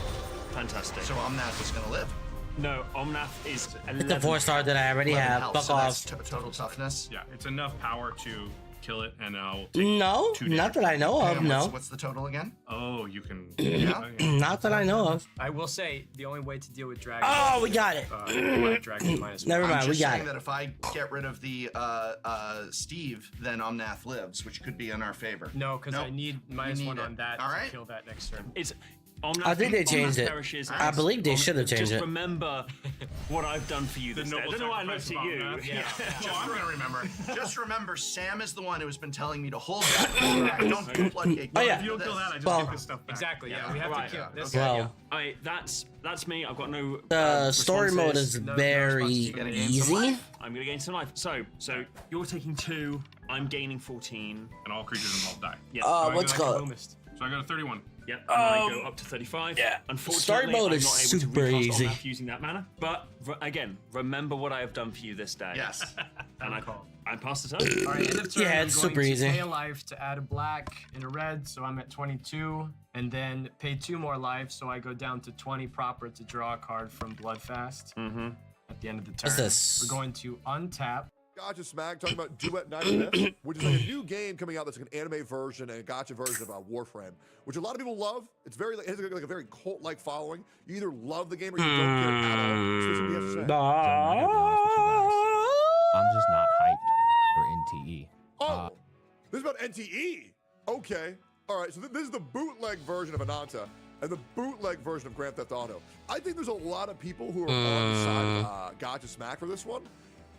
Fantastic. So Omnath is gonna live. No, Omnath is 11. The 4-star that I already 11 have. health, Fuck so that's off. total toughness. Yeah, it's enough power to kill it, and I'll take No, 2 not damage. that I know of. And No, What's the total again? Oh, you can. Yeah. not that I know of. I will say the only way to deal with dragons. Oh, we got it. Dragon minus Never one. mind, I'm we just got saying it. that if I get rid of the Steve, then Omnath lives, which could be in our favor. No, because Nope. I need minus You need 1 it. on that All to right. kill that next turn. It's Omnath, I think they Omnath changed it. perishes I as- believe they should have changed Just it. remember what I've done for you this day. I noble don't know why I looked sacrifice at of you. Omnath. Well, I'm gonna remember. Just remember, Sam is the one who has been telling me to hold that. Don't do floodgate. Oh, yeah. If you don't kill that, I just Well- get this stuff back. Exactly. Yeah, we have Right. to kill this. Well, Alright, that's me. I've got no. the story mode responses. is No very responses. Gonna gain some easy. life. I'm gonna gain some life. So you're taking 2. I'm gaining 14. And all creatures involved die. Yeah. What's Like a called? boomist. So I got a 31. Yep, and I go up to 35. yeah. Unfortunately, Story mode I'm is not able super to recast easy. Omnath using that mana. But again, remember what I have done for you this day. Yes. And I passed the turn. All right, end of turn. Yeah, I'm it's going super to easy. pay a life to add a black and a red, so I'm at 22, and then pay 2 more life, so I go down to 20 proper to draw a card from Bloodfast. Mm-hmm. At the end of the turn, What's this? we're going to untap. Gacha Smack talking about Duet Night of Myth, which is like a new game coming out that's like an anime version and a Gacha version of Warframe, which a lot of people love. It's very it has like a very cult-like following. You either love the game or you don't get it at all. So this is what we have to say. I'm gonna be honest with you guys. I'm just not hyped for NTE. Oh, this is about NTE. Okay, all right. So this is the bootleg version of Ananta and the bootleg version of Grand Theft Auto. I think there's a lot of people who are on the side of Gacha Smack for this one.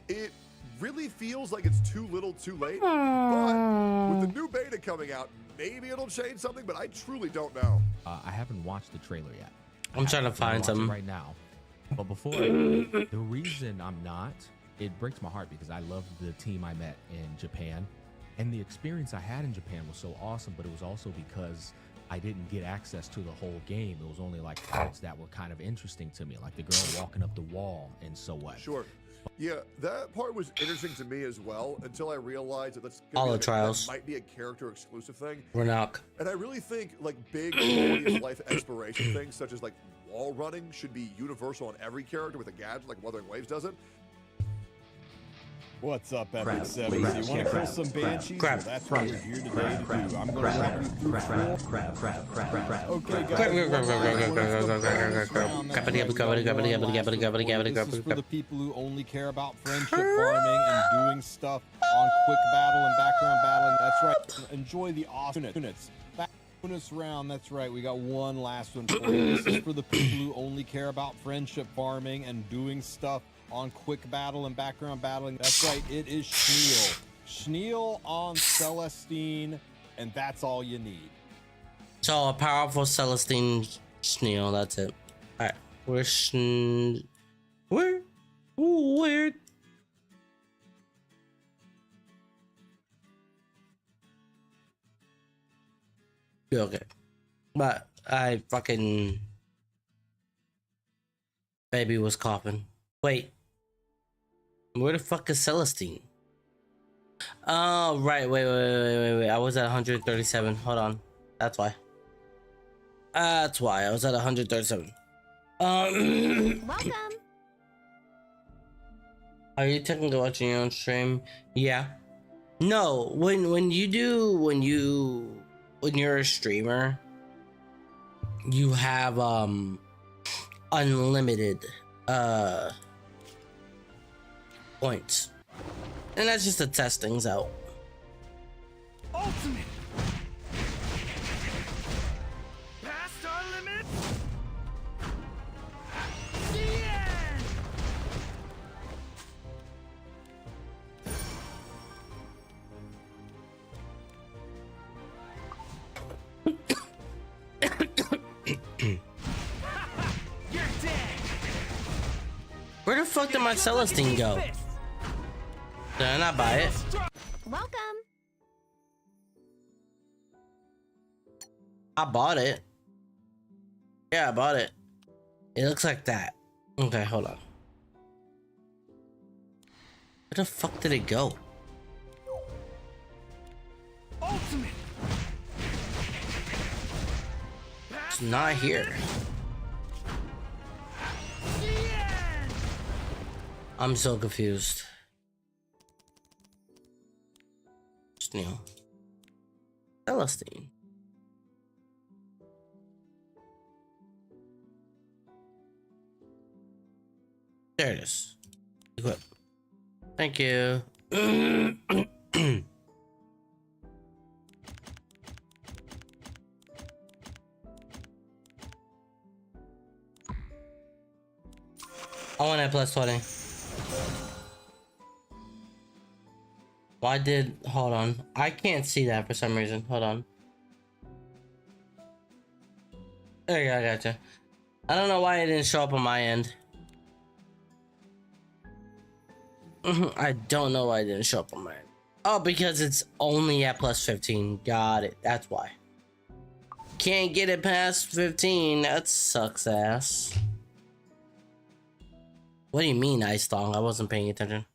It really feels like it's too little too late, but with the new beta coming out, maybe it'll change something, but I truly don't know. I haven't watched the trailer yet. I'm trying to I'm gonna find watch it some. right now. But before, the reason I'm not, it breaks my heart because I love the team I met in Japan, and the experience I had in Japan was so awesome. But it was also because I didn't get access to the whole game. It was only like parts that were kind of interesting to me, like the girl walking up the wall and so what. Sure. Yeah, that part was interesting to me as well until I realized that that's All gonna the be trials. that might be a character exclusive thing. Renok. And I really think like big quality of life exploration things such as like wall running should be universal on every character with a gadget like Wuthering Waves does it. What's up, Epic Sevens? You want to kill some Banshees? Crap. Well, that's what we're here today to do. I'm going to walk you through Okay, guys. This is for the people who only care about friendship farming and doing stuff on quick battle and background battling. That's right. Enjoy the awesome units. Bonus round. That's right. We got one last one for you. This is for the people who only care about friendship farming and doing stuff on quick battle and background battling. That's right, it is Schneel. Schneel on Celestine, and that's all you need. So a powerful Celestine Schneel, that's it. Alright. Where? Ooh, weird. Okay. But I fucking baby was coughing. Wait. Where the fuck is Celestine? Oh, right. Wait. I was at 137. Hold on. That's why. That's why I was at 137. Welcome. Are you technically watching your own stream? Yeah. No. When you're a streamer, you have unlimited points. And that's just to test things out. Ultimate. Past our limits. The end. You're dead. Where the fuck did my Celestine go? Did I not buy it? Welcome. I bought it. Yeah, I bought it. It looks like that. Okay, hold on. Where the fuck did it go? Ultimate. It's not here. The end. I'm so confused. It's new. Celestine. There it is. Equip. Thank you. I want that plus 20. Why did... Hold on. I can't see that for some reason. Hold on. There you go, I gotcha. I don't know why it didn't show up on my end. I don't know why it didn't show up on my end. Oh, because it's only at plus 15. Got it. That's why. Can't get it past 15. That sucks ass. What do you mean, Ice Thong? I wasn't paying attention.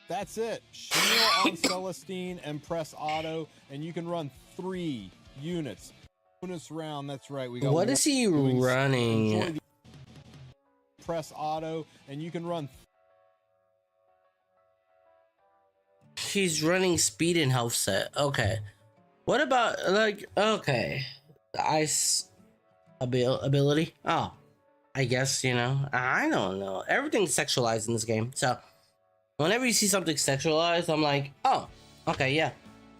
That's it. Shield on Celestine and press auto, and you can run 3 units. Bonus round, that's right. We got What is he running? Press auto, and you can run. He's running speed and health set. Okay. What about, like, okay. The ice ability? Oh. I guess, you know. I don't know. Everything's sexualized in this game. So, whenever you see something sexualized, I'm like, oh, okay, yeah.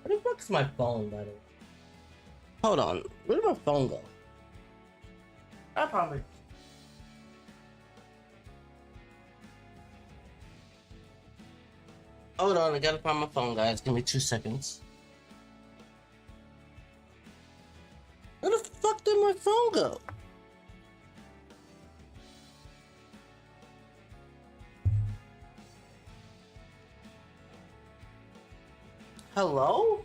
Where the fuck is my phone, by the way? Hold on. Where did my phone go? I probably... Hold on, I gotta find my phone, guys. Give me 2 seconds. Where the fuck did my phone go? Hello?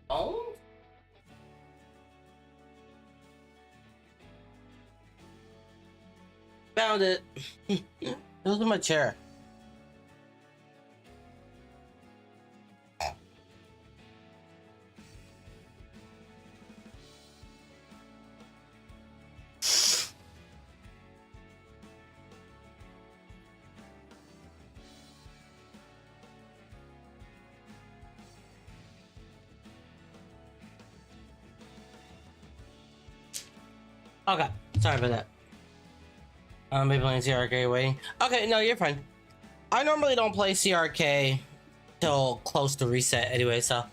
Oh? Found it. It was in my chair. Okay, sorry about that. Be playing CRK waiting. Okay, no, you're fine. I normally don't play CRK till close to reset anyway, so.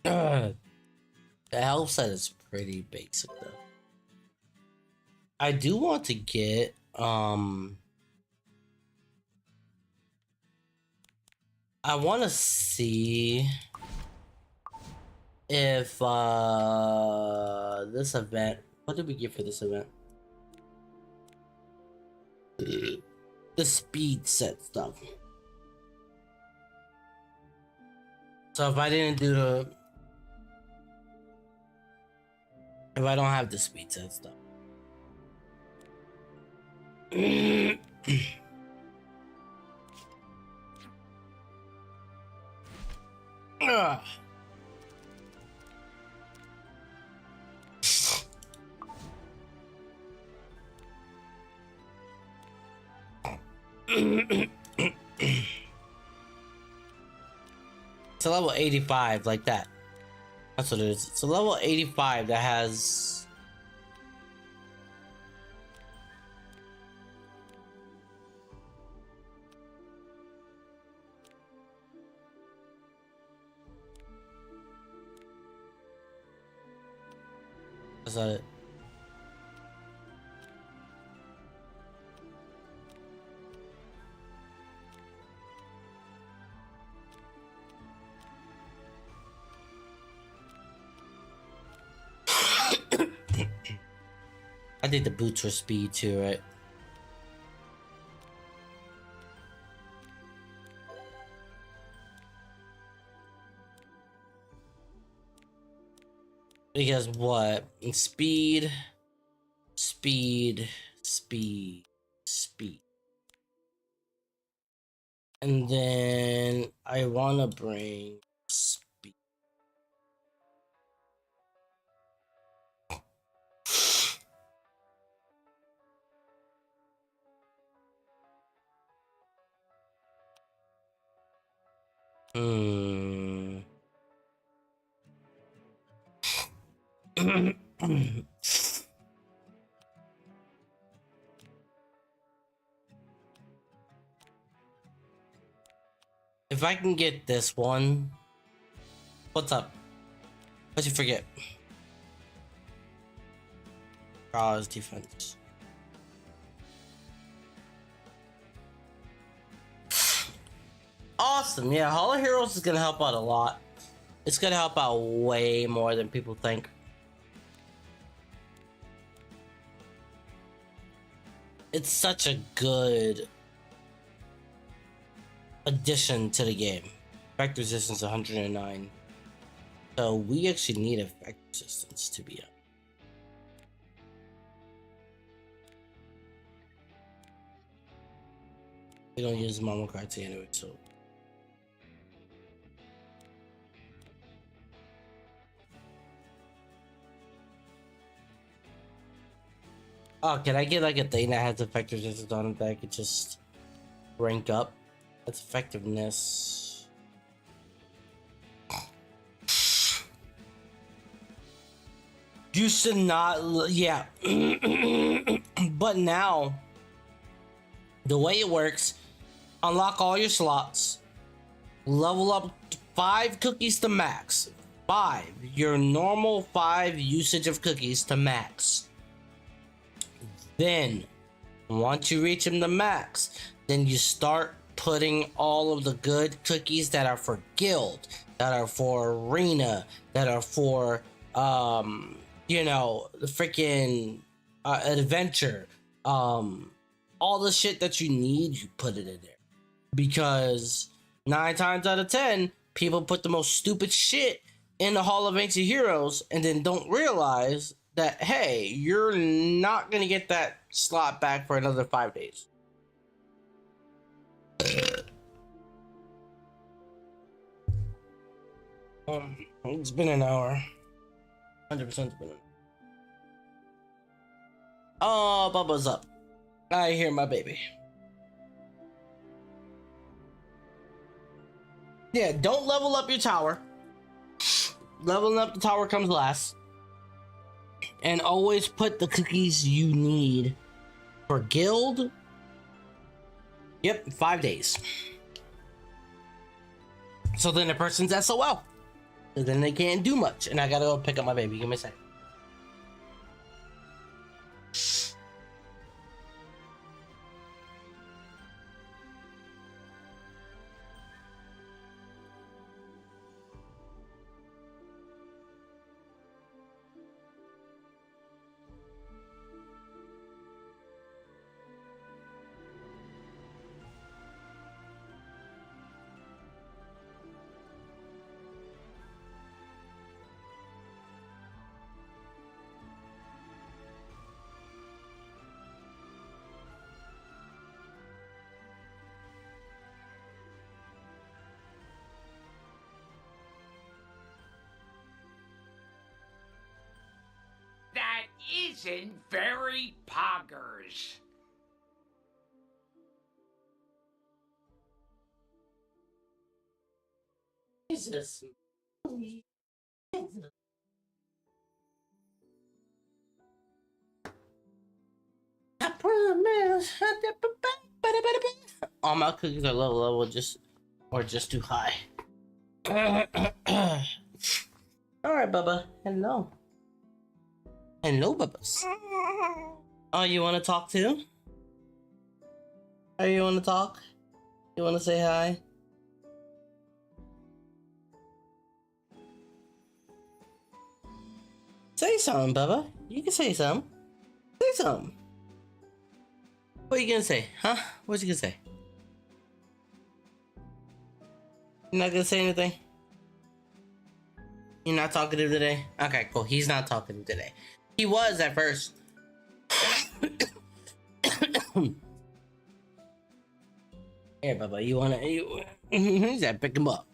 The health set is pretty basic though. I do want to get I want to see if this event, what did we get for this event? The speed set stuff. So if I didn't do if I don't have the speed set stuff. Ugh. It's a level 85 like that. That's what it is. It's a level 85 that has... Is that it? I think the boots were speed too, right? Because what? Speed, speed, speed, speed. And then I want to bring speed. If I can get this one, what's up? What'd you forget? Raw's defense. Awesome, yeah, Hall of Heroes is gonna help out a lot. It's gonna help out way more than people think. It's such a good addition to the game. Effect resistance 109. So we actually need effect resistance to be up. We don't use Mama cards anyway, so. Oh, can I get like a thing that has effect resistance on it that I could just rank up? That's effectiveness. You should not, yeah. But now, the way it works, unlock all your slots, level up 5 cookies to max. 5, your normal 5 usage of cookies to max. Then, once you reach them to max, then you start putting all of the good cookies that are for guild, that are for arena, that are for, you know, the freaking adventure, all the shit that you need, you put it in there. Because 9 times out of 10, people put the most stupid shit in the Hall of Ancient Heroes and then don't realize that, hey, you're not gonna get that slot back for another 5 days. It's been an hour. 100% been an hour. Oh, Bubba's up. I hear my baby. Yeah, don't level up your tower. Leveling up the tower comes last. And always put the cookies you need for guild. Yep, 5 days. So then the person's SOL. And then they can't do much. And I gotta go pick up my baby. Give me a second. That isn't very poggers. Jesus. I promise. All my cookies are low level, or just too high. All right, Bubba. Hello. Hello, Bubbas. Oh, you want to talk too? Oh, you want to talk? You want to say hi? Say something, Bubba. You can say something. Say something. What are you gonna say, huh? What you gonna say? You're not gonna say anything? You're not talkative today? Okay, cool. He's not talkative today. He was at first. Here, Bubba, you wanna... He's at pick him up.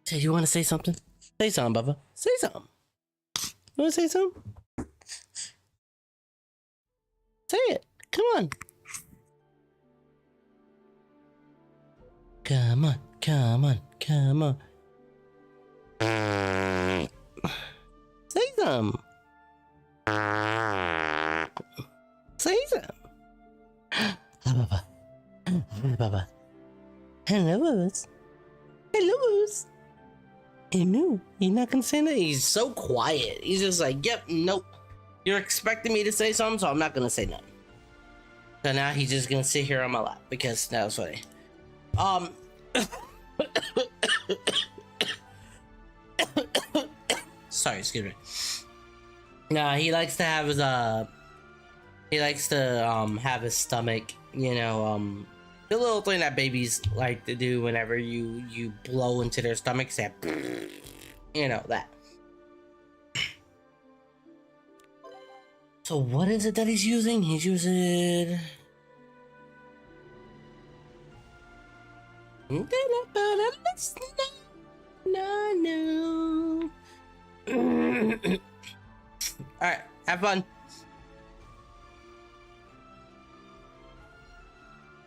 Say, you wanna say something? Say something, Bubba. Say something. You wanna say something? Say it. Come on. Come on, come on, come on. Say something. Say something. Hello, Bubba. Hello, Bubba. Hello, Bubba. Hello, Bubba. Hello. He's not gonna say that. He's so quiet. He's just like, yep, nope. You're expecting me to say something, so I'm not gonna say nothing. So now he's just gonna sit here on my lap because that was funny. Sorry, excuse me. Nah, he likes to have his have his stomach, you know, the little thing that babies like to do whenever you blow into their stomachs, that, you know, that. So what is it that he's using? He's using... No. Alright, have fun.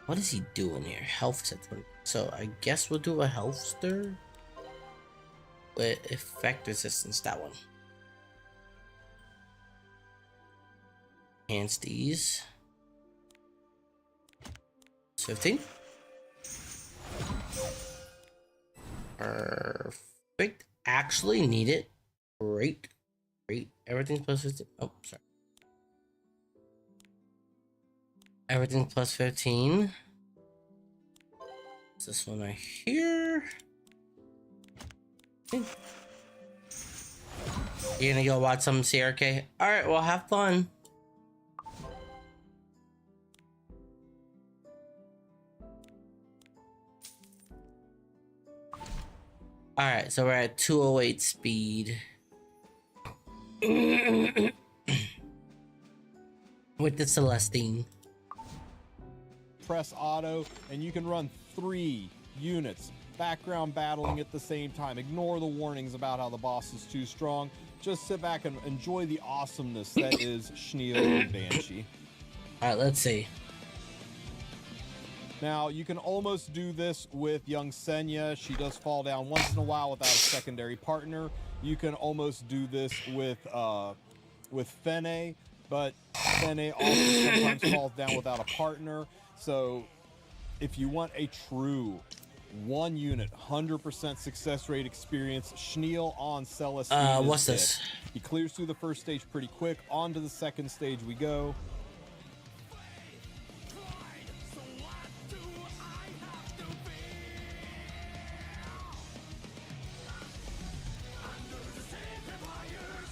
What is he doing here? Health set 20. So I guess we'll do a health stir with effect resistance, that one. Enhance these. 15. Perfect. Actually need it. Great. Everything's plus 15. Oh, sorry. Everything's plus 15. This one right here. You're gonna go watch some CRK? Alright, well, have fun. Alright, so we're at 208 speed. With the Celestine. Press auto, and you can run 3 units. Background battling at the same time. Ignore the warnings about how the boss is too strong. Just sit back and enjoy the awesomeness that is Schneel and Banshee. Alright, let's see. Now, you can almost do this with young Senya. She does fall down once in a while without a secondary partner. You can almost do this with Fene, but Fene also sometimes falls down without a partner. So, if you want a true 1 unit, 100% success rate experience, Schneel on Celestine. What's this? He clears through the first stage pretty quick. On to the second stage we go.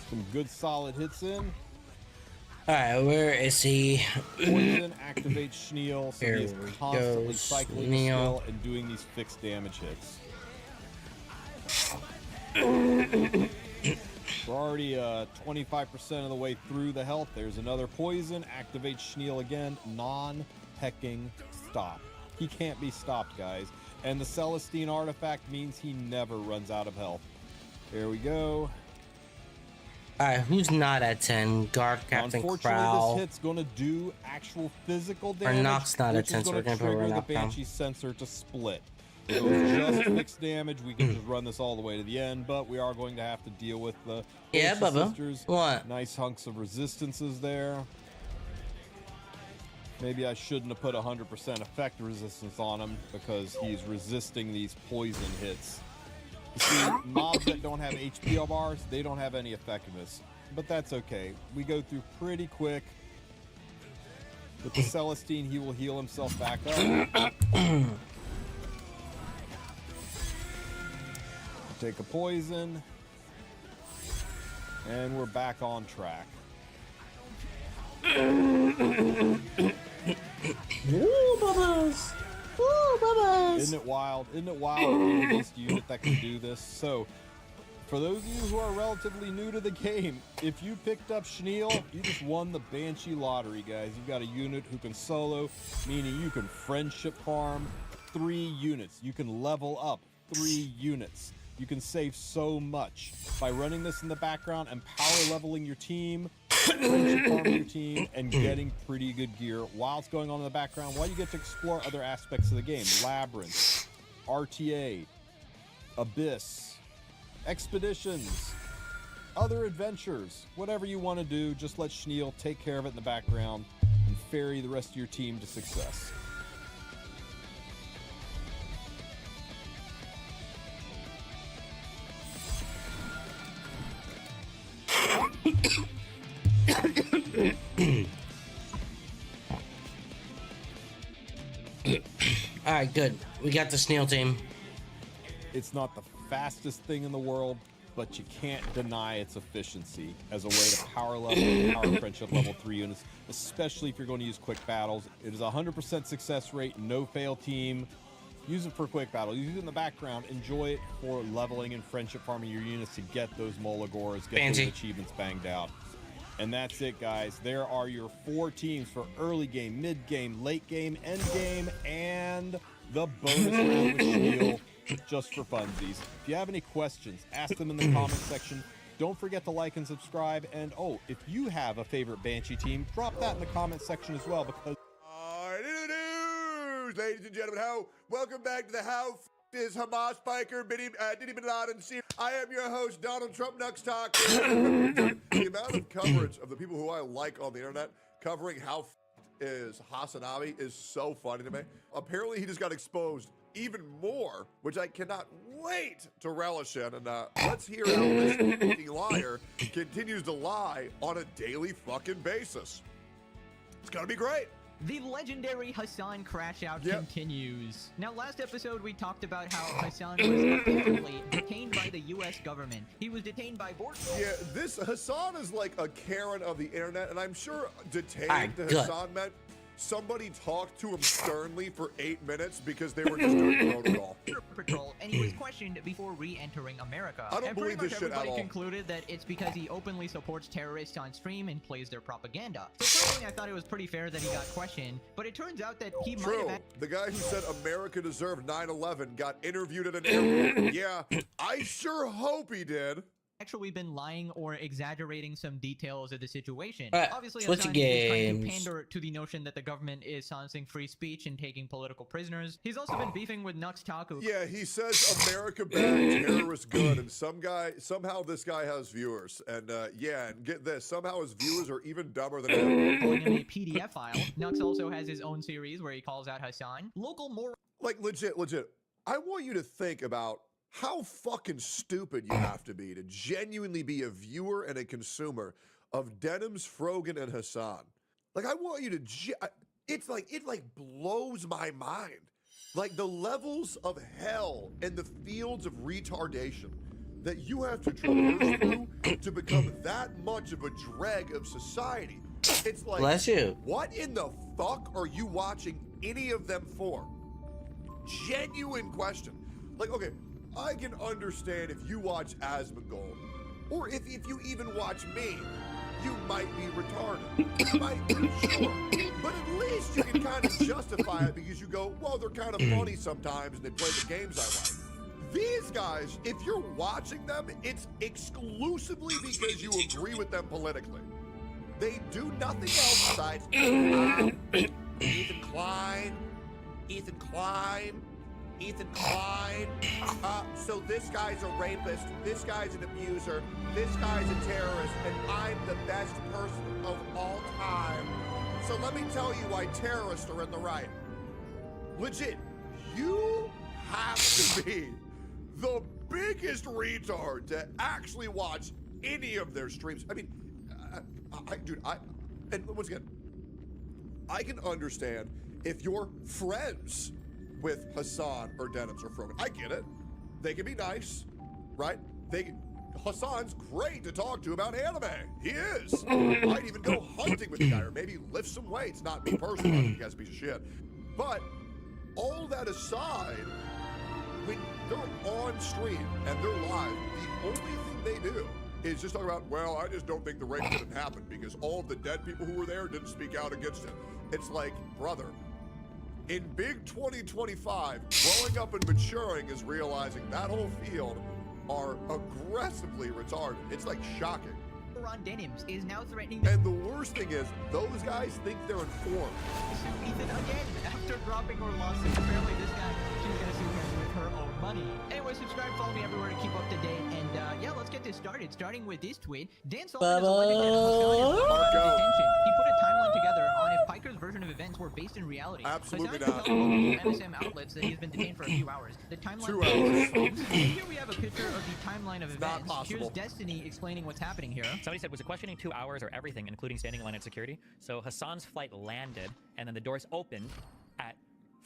Some good solid hits in. Alright, where is he? Poison activates Schneel, so he is constantly cycling the skill and doing these fixed damage hits. We're already 25% of the way through the health. There's another poison. Activates Schneel again. Non-hecking stop. He can't be stopped, guys. And the Celestine artifact means he never runs out of health. There we go. Alright, who's not at 10? Guard Captain Unfortunately, Crowl. this hit's going to do actual physical damage. Or Nox not at 10, so we're going to put trigger the Knock down. Banshee sensor to split. If it was just fixed damage, we could just run this all the way to the end, but we are going to have to deal with the Yeah, Gacha Bubba. sisters. What? Nice hunks of resistances there. Maybe I shouldn't have put 100% effect resistance on him because he's resisting these poison hits. You see, mobs that don't have HP bars, they don't have any effectiveness. But that's okay. We go through pretty quick. With the Celestine, he will heal himself back up. Take a poison. And we're back on track. Ooh, bubbles. Ooh, bubbles. Isn't it wild? Isn't it wild being this unit that can do this? So, for those of you who are relatively new to the game, if you picked up Schneel, you just won the Banshee lottery, guys. You've got a unit who can solo, meaning you can friendship farm 3 units. You can level up 3 units. You can save so much by running this in the background and power leveling your team, friendship farming your team, and getting pretty good gear while it's going on in the background, while you get to explore other aspects of the game. Labyrinth, RTA, Abyss, expeditions, other adventures, whatever you want to do, just let Schneel take care of it in the background and ferry the rest of your team to success. All right, good. We got the Schneel team. It's not the fastest thing in the world, but you can't deny its efficiency as a way to power level and power friendship level 3 units, especially if you're going to use quick battles. It is a 100% success rate, no fail team. Use it for quick battle. Use it in the background. Enjoy it for leveling and friendship farming your units to get those Molagors, get Fancy. those achievements banged out. And that's it, guys. There are your 4 teams for early game, mid game, late game, end game, and the bonus round with Schneel, just for funsies. If you have any questions, ask them in the comment section. Don't forget to like and subscribe. And oh, if you have a favorite Banshee team, drop that in the comment section as well, because News, ladies and gentlemen, welcome back to the How is Hamas biker Diddy Bin Laden series. I am your host, Donald Trump Nux Talk. The amount of coverage of the people who I like on the internet covering how is Hasanabi is so funny to me. Apparently, he just got exposed even more, which I cannot wait to relish in. And let's hear how this fucking liar continues to lie on a daily fucking basis. It's gonna be great. The legendary Hassan crash out continues. Now, last episode we talked about how Hassan was apparently detained by the US government. He was detained by border. Yeah, this Hassan is like a Karen of the internet, and I'm sure detained to good. Hassan meant somebody talked to him sternly for 8 minutes because they were just doing protocol. Patrol, and he was questioned before re-entering America. I don't and believe pretty this much shit at everybody all. concluded that it's because he openly supports terrorists on stream and plays their propaganda. So personally, I thought it was pretty fair that he got questioned, but it turns out that he might True. have had The guy who said America deserved 9/11 got interviewed at an airport. Yeah, I sure hope he did. actually been lying or exaggerating some details of the situation. Alright, Obviously, switch Hassan is trying to games. pander to the notion that the government is silencing free speech and taking political prisoners. He's also been beefing with Nux Taku. Yeah, he says America bad, terrorists good, and somehow this guy has viewers. And yeah, and get this, somehow his viewers are even dumber than him. Calling him a PDF file. Nux also has his own series where he calls out Hassan. Local more. Like, legit. I want you to think about how fucking stupid you have to be to genuinely be a viewer and a consumer of Denims, Frogan, and Hassan. Like, I want you to, it blows my mind. Like, the levels of hell and the fields of retardation that you have to traverse through to become that much of a dreg of society. It's like, Bless you. What in the fuck are you watching any of them for? Genuine question. Like, okay, I can understand if you watch Asmongold, or if you even watch me, you might be retarded. You might be, sure. But at least you can kind of justify it because you go, well, they're kind of funny sometimes and they play the games I like. These guys, if you're watching them, it's exclusively because you agree with them politically. They do nothing else besides Ethan Klein, Ethan Klein. So this guy's a rapist, this guy's an abuser, this guy's a terrorist, and I'm the best person of all time. So let me tell you why terrorists are in the right. Legit, you have to be the biggest retard to actually watch any of their streams. I mean, and once again, I can understand if you're friends with Hassan or Denims or Frogan. I get it. They can be nice, right? Hassan's great to talk to about anime. He is. I'd even go hunting with the guy, or maybe lift some weights. Not me personally, I think he has a piece of shit. But all that aside, when they're on stream and they're live, the only thing they do is just talk about, well, I just don't think the rape didn't happen because all of the dead people who were there didn't speak out against it. It's like, brother, in big 2025, growing up and maturing is realizing that whole field are aggressively retarded. It's like shocking. Ron Denims is now threatening. And the worst thing is, those guys think they're informed. Sue Ethan again after dropping her lawsuit. Apparently, this guy, she's gonna sue him with her own money. Anyway, subscribe, follow me everywhere to keep up to date. And yeah, let's get this started. Starting with this tweet, Dan Sullivan has alleged that Hassan is under detention. He put a timeline together on if Piker's version of events were based in reality. Absolutely Hassan not. told multiple MSM outlets that he's been detained for a few hours. The timeline. 2 hours. Here we have a picture of the timeline of It's not events. possible. Here's Destiny explaining what's happening here. Somebody said, was it questioning 2 hours or everything, including standing in line at security? So Hassan's flight landed, and then the doors opened at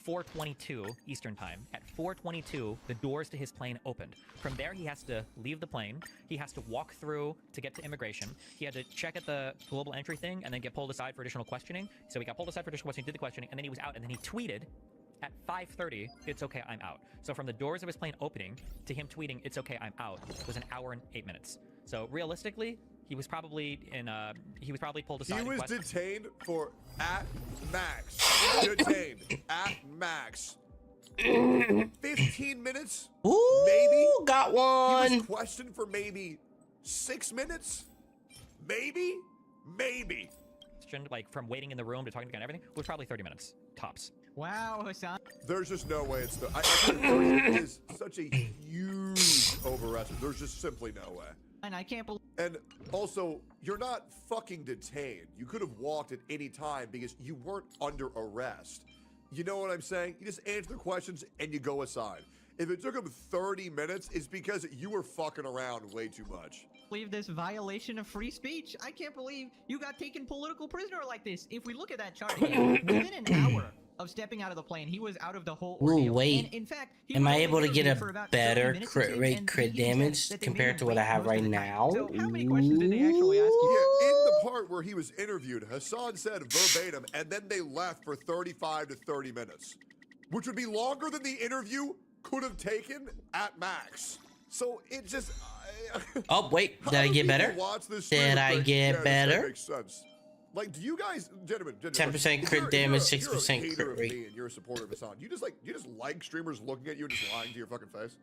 4:22 Eastern time. At 4:22, the doors to his plane opened. From there, he has to leave the plane. He has to walk through to get to immigration. He had to check at the global entry thing and then get pulled aside for additional questioning. So he got pulled aside for additional questioning, did the questioning, and then he was out, and then he tweeted at 5:30, it's okay, I'm out. So from the doors of his plane opening to him tweeting, it's okay, I'm out, was an hour and 8 minutes. So realistically, he was probably pulled aside. He was detained for at max. Detained at max. 15 minutes? Ooh, maybe? Got He one. was questioned for maybe 6 minutes? Maybe? Maybe. Like from waiting in the room to talking to the guy and everything, was probably 30 minutes, tops. Wow, Hassan. There's just no way it's I think it is such a huge overestimate. There's just simply no way. And I can't believe. And also, you're not fucking detained. You could have walked at any time because you weren't under arrest. You know what I'm saying? You just answer the questions and you go aside. If it took him 30 minutes, it's because you were fucking around way too much. Believe this violation of free speech. I can't believe you got taken political prisoner like this. If we look at that chart again, within an hour of stepping out of the plane, he was out of the whole ordeal. Ooh, wait. And in fact, he Am was I only able to get interviewed for a about better 30 minutes crit or so, rate, and crit he even said damage that they compared made to him what I wait have most of right the time. now? So how many questions did they actually ask you? Yeah, in the part where he was interviewed, Hassan said verbatim, and then they left for 35 to 30 minutes, which would be longer than the interview could have taken at max. So it just... Oh, wait. Did I get better? Did I get better? Makes sense. Like, do you guys, gentlemen, 10% crit damage, 6% hater crit of rate. me and you're a supporter of Hassan. You just like streamers looking at you and just lying to your fucking face.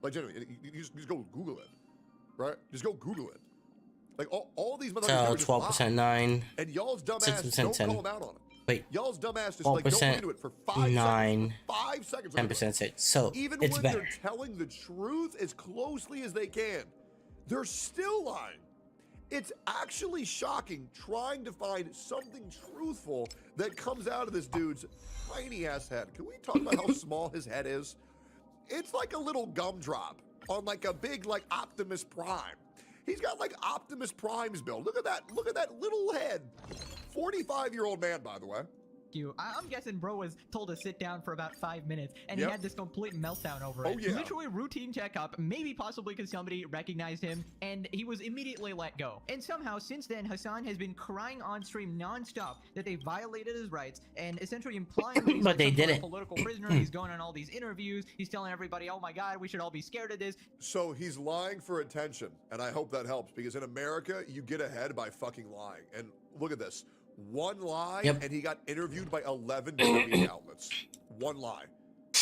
Like, genuinely, you just go Google it, right? Just go Google it. Like all these motherfuckers. So 12% 9. And y'all's dumbass 6% don't 10. call them out on it. Wait. Y'all's dumbass just like don't into it for 5 9. seconds. 5 seconds. 10% 6. So even it's when better. they're telling the truth as closely as they can, they're still lying. It's actually shocking trying to find something truthful that comes out of this dude's tiny ass head. Can we talk about how small his head is? It's like a little gumdrop on like a big like Optimus Prime. He's got like Optimus Prime's build. Look at that little head. 45-year-old man, by the way. I'm guessing bro was told to sit down for about 5 minutes, and Yep. he had this complete meltdown over Oh, it. yeah. Literally routine checkup, maybe possibly because somebody recognized him, and he was immediately let go. And somehow, since then, Hassan has been crying on stream non-stop that they violated his rights, and essentially implying that he's But like they some sort of didn't. political prisoner. He's going on all these interviews. He's telling everybody, oh my god, we should all be scared of this. So he's lying for attention, and I hope that helps because in America, you get ahead by fucking lying. And look at this. One lie, Yep. and he got interviewed by 11 different media outlets. One lie.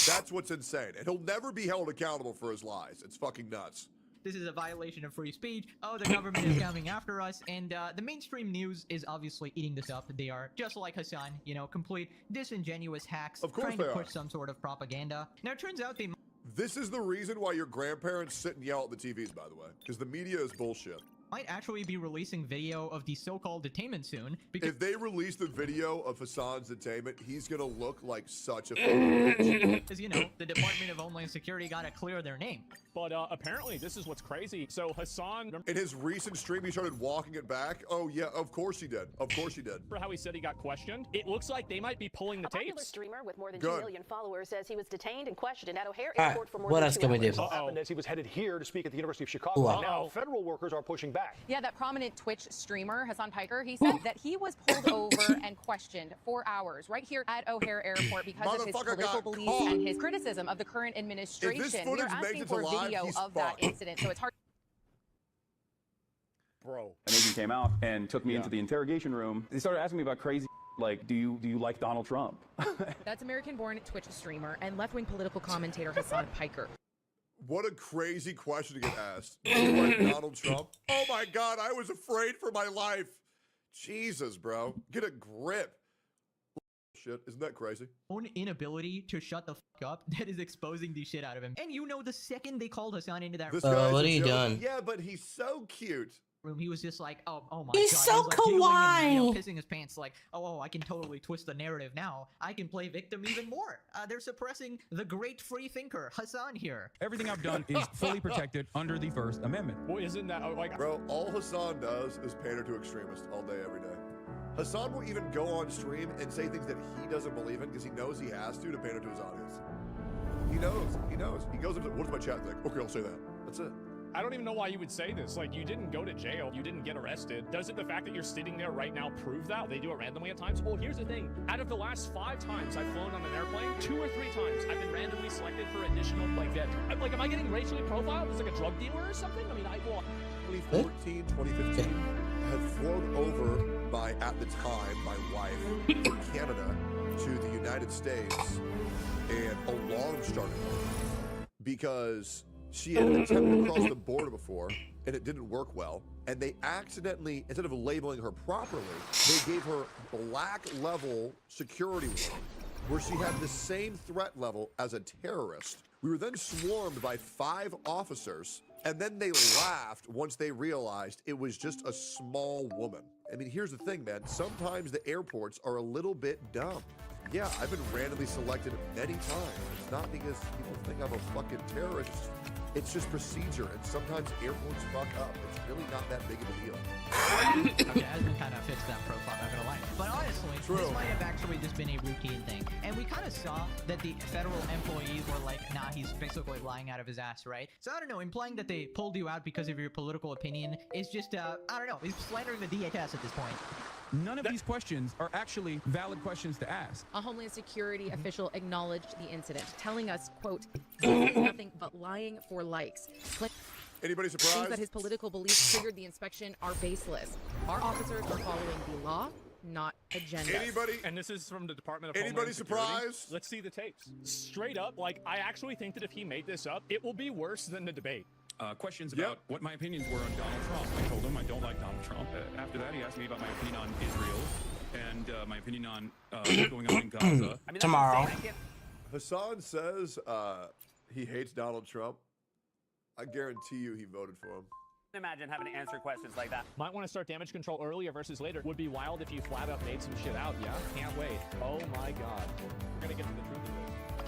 That's what's insane. And he'll never be held accountable for his lies. It's fucking nuts. this is a violation of free speech. Oh, the government is coming after us. And the mainstream news is obviously eating this up. They are, just like Hassan, you know, complete disingenuous hacks Of course trying to they are. push some sort of propaganda. Now, it turns out they This is the reason why your grandparents sit and yell at the TVs, by the way, because the media is bullshit. might actually be releasing video of the so-called detainment soon. Because If they release the video of Hassan's detainment, he's gonna look like such a fucking bitch. Because, you know, the Department of Homeland Security gotta clear their name. But apparently, this is what's crazy. So Hassan, In his recent stream, he started walking it back. Oh yeah, of course he did. Of course he did. remember how he said he got questioned? It looks like they might be pulling the A popular tapes. streamer with more than Good. 2 million followers says he was detained and questioned at O'Hare Alright, Airport for more what than else 2 can we do? hours. Uh-oh. happened is he was headed here to speak at the University of Chicago. Ooh. Now, federal workers are pushing back. Yeah, that prominent Twitch streamer, Hassan Piker, he said that he was pulled over and questioned for hours right here at O'Hare Airport because of his Motherfucker political got beliefs caught. and his criticism of the current administration. We footage are makes asking it to for live, video he's of that fucked. incident, so it's hard. Bro. An agent came out and took me into the interrogation room. They started asking me about crazy, like, do you like Donald Trump? That's American-born Twitch streamer and left-wing political commentator Hassan Piker. What a crazy question to get asked. Do you like Donald Trump? Oh my God, I was afraid for my life. Jesus, bro. Get a grip. Shit, isn't that crazy? Own inability to shut the fuck up that is exposing the shit out of him. And you know, the second they called Hassan into that This room, guy's what a are you joke. doing? Yeah, but he's so cute. he was just like, oh my He's god. so he was, like, giggling and, you know, kawaii. pissing his pants like, oh, I can totally twist the narrative now. I can play victim even more. They're suppressing the great free thinker, Hassan here. Everything I've done is fully protected under the First Amendment. Well, isn't that like? Bro, all Hassan does is pander to extremists all day, every day. Hassan will even go on stream and say things that he doesn't believe in because he knows he has to pander to his audience. He knows. He knows. He goes up to, what does my chat think? Okay, I'll say that. That's it. I don't even know why you would say this. Like, you didn't go to jail. You didn't get arrested. Doesn't the fact that you're sitting there right now prove that? They do it randomly at times. Well, here's the thing. Out of the last 5 times I've flown on an airplane, 2 or 3 times I've been randomly selected for additional, like, I'm like, am I getting racially profiled as, like, a drug dealer or something? I mean, 2014, 2015, had flown over at the time, my wife from Canada to the United States, and alarm started because she had attempted to cross the border before, and it didn't work well. And they accidentally, instead of labeling her properly, they gave her black level security warning, where she had the same threat level as a terrorist. We were then swarmed by 5 officers, and then they laughed once they realized it was just a small woman. I mean, here's the thing, man. Sometimes the airports are a little bit dumb. Yeah, I've been randomly selected many times. It's not because people think I'm a fucking terrorist. It's just procedure, and sometimes airports fuck up. It's really not that big of a deal. Okay, Asmund kind of fits that profile, not gonna lie. But honestly, this might have actually just been a routine thing. And we kind of saw that the federal employees were like, nah, he's basically lying out of his ass, right? So I don't know, implying that they pulled you out because of your political opinion is just, I don't know, he's slandering the DHS at this point. None of these questions are actually valid questions to ask. A Homeland Security official acknowledged the incident, telling us, quote, "This is nothing but lying for likes." Anybody Claims surprised? that his political beliefs triggered the inspection are baseless. Our officers are following the law, not agenda. Anybody? And this is from the Department of Anybody Homeland Security. surprised? Let's see the tapes. Straight up, like, I actually think that if he made this up, it will be worse than the debate. Questions about what my opinions were on Donald Trump. I told him I don't like Donald Trump. After that, he asked me about my opinion on Israel and my opinion on what's going on in Gaza. Tomorrow. Hassan says he hates Donald Trump. I guarantee you he voted for him. Imagine having to answer questions like that. Might want to start damage control earlier versus later. Would be wild if you flat out made some shit out, yeah? Can't wait. Oh my god. We're gonna get to the truth of this.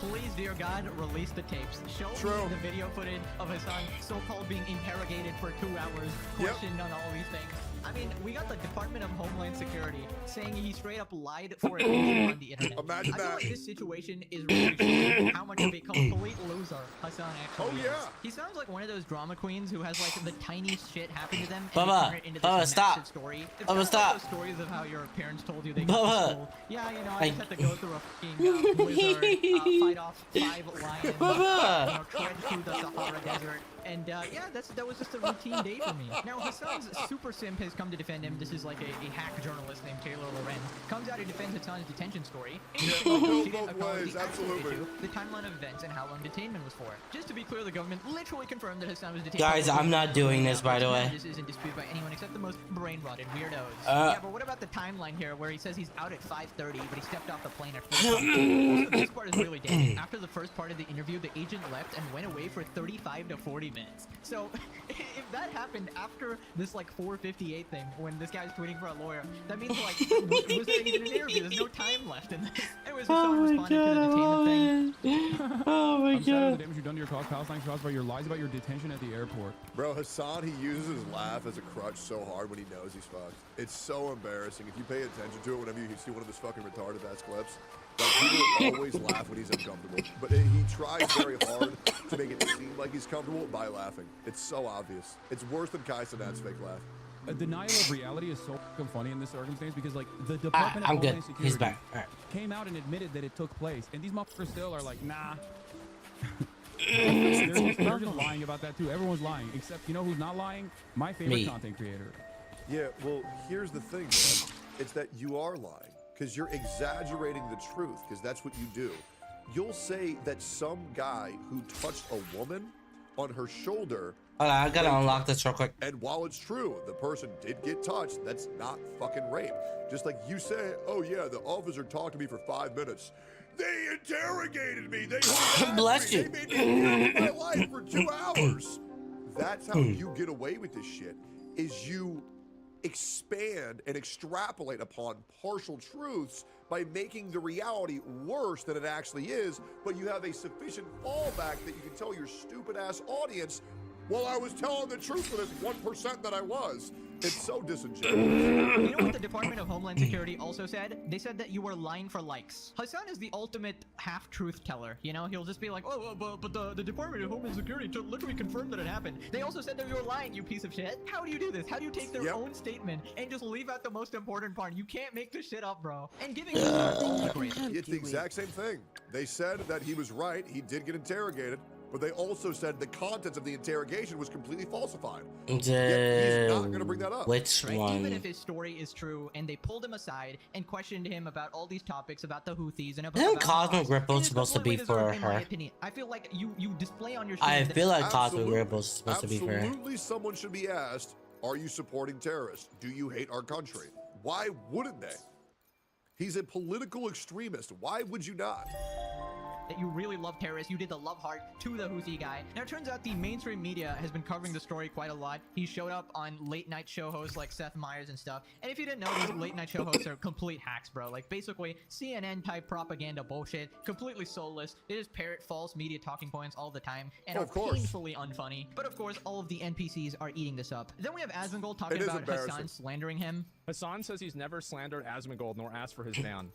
Please, dear God, release the tapes. Show me the video footage of Hassan so-called being interrogated for 2 hours, questioned on all these things. I mean, we got the Department of Homeland Security saying he straight up lied for attention on the internet. Imagine I feel that. like this situation is really showing how much of a complete loser Hassan actually is. yeah. He sounds like one of those drama queens who has like the tiniest shit happen to them and Bubba, they turn it into this Bubba, massive stop. story. It's Bubba, kinda stop. like those stories of how your parents told you they got to Bubba. school. Yeah, you know, I just had to go through a fucking blizzard, fight off 5 lions, Bubba. trek through the Sahara Desert. And yeah, that was just a routine day for me. Now Hassan's super simp has come to defend him. This is like a hack journalist named Taylor Loren. Comes out to defend Hassan's detention story. Go both ways, absolutely. The timeline of events and how long detainment was for. Just to be clear, the government literally confirmed that Hassan was detained. Guys, I'm not doing this, by the way. This isn't disputed by anyone except the most brain-rotted weirdos. Yeah, but what about the timeline here where he says he's out at 5:30, but he stepped off the plane at 4:20? Also, this part is really damning. After the first part of the interview, the agent left and went away for 35 to 40 minutes. So, if that happened after this like 4:58 thing, when this guy's tweeting for a lawyer, that means like, was there even an interview? There's no time left in this. Anyways, Hassan responded to the detainment thing. Oh my I'm sad of the damage you've done to your cause. Palestine shots about your lies about your detention at the airport. Bro, Hassan, he uses his laugh as a crutch so hard when he knows he's fucked. It's so embarrassing. If you pay attention to it whenever you see one of his fucking retarded ass clips, like, he will always laugh when he's uncomfortable. But he tries very hard to make it seem like he's comfortable by laughing. It's so obvious. It's worse than Kai Cenat's fake laugh. A denial of reality is so fucking funny in this circumstance because, like, the Department of I'm Homeland good. Security He's back. All right. came out and admitted that it took place, and these motherfuckers still are like, nah. they're just lying about that too. Everyone's lying, except you know who's not lying? My favorite content creator. Yeah, well, here's the thing, man. It's that you are lying because you're exaggerating the truth because that's what you do. You'll say that some guy who touched a woman on her shoulder. Hold on, I gotta unlock this real quick. And while it's true, the person did get touched, that's not fucking rape. Just like you say, oh yeah, the officer talked to me for 5 minutes. They interrogated me. They bless you. They made me live my life for 2 hours. That's how you get away with this shit. Is you expand and extrapolate upon partial truths by making the reality worse than it actually is, but you have a sufficient fallback that you can tell your stupid ass audience, well, I was telling the truth for this 1% that I was. It's so disingenuous. You know what the Department of Homeland Security also said? They said that you were lying for likes. Hassan is the ultimate half-truth teller. You know, he'll just be like, oh, but the Department of Homeland Security literally confirmed that it happened. They also said that you were lying, you piece of shit. How do you do this? How do you take their own statement and just leave out the most important part? You can't make this shit up, bro. And giving It's the exact same thing. They said that he was right. He did get interrogated. But they also said the contents of the interrogation was completely falsified. Yet he's not going to bring that up. Which one? Even if his story is true, and they pulled him aside and questioned him about all these topics about the Houthis and about. Isn't Cosmic Ripple supposed to be for in my her? opinion, I feel like you display on your. I feel like Cosmic Ripple is supposed to be for her. Absolutely, someone should be asked: are you supporting terrorists? Do you hate our country? Why wouldn't they? He's a political extremist. Why would you not? That you really love terrorists, you did the love heart to the Houthi guy. Now it turns out the mainstream media has been covering the story quite a lot. He showed up on late night show hosts like Seth Meyers and stuff. And if you didn't know, these late night show hosts are complete hacks, bro. Like basically CNN type propaganda bullshit, completely soulless. They just parrot false media talking points all the time and are painfully unfunny. But of course, all of the NPCs are eating this up. Then we have Asmongold talking about Hassan slandering him. Hassan says he's never slandered Asmongold nor asked for his ban.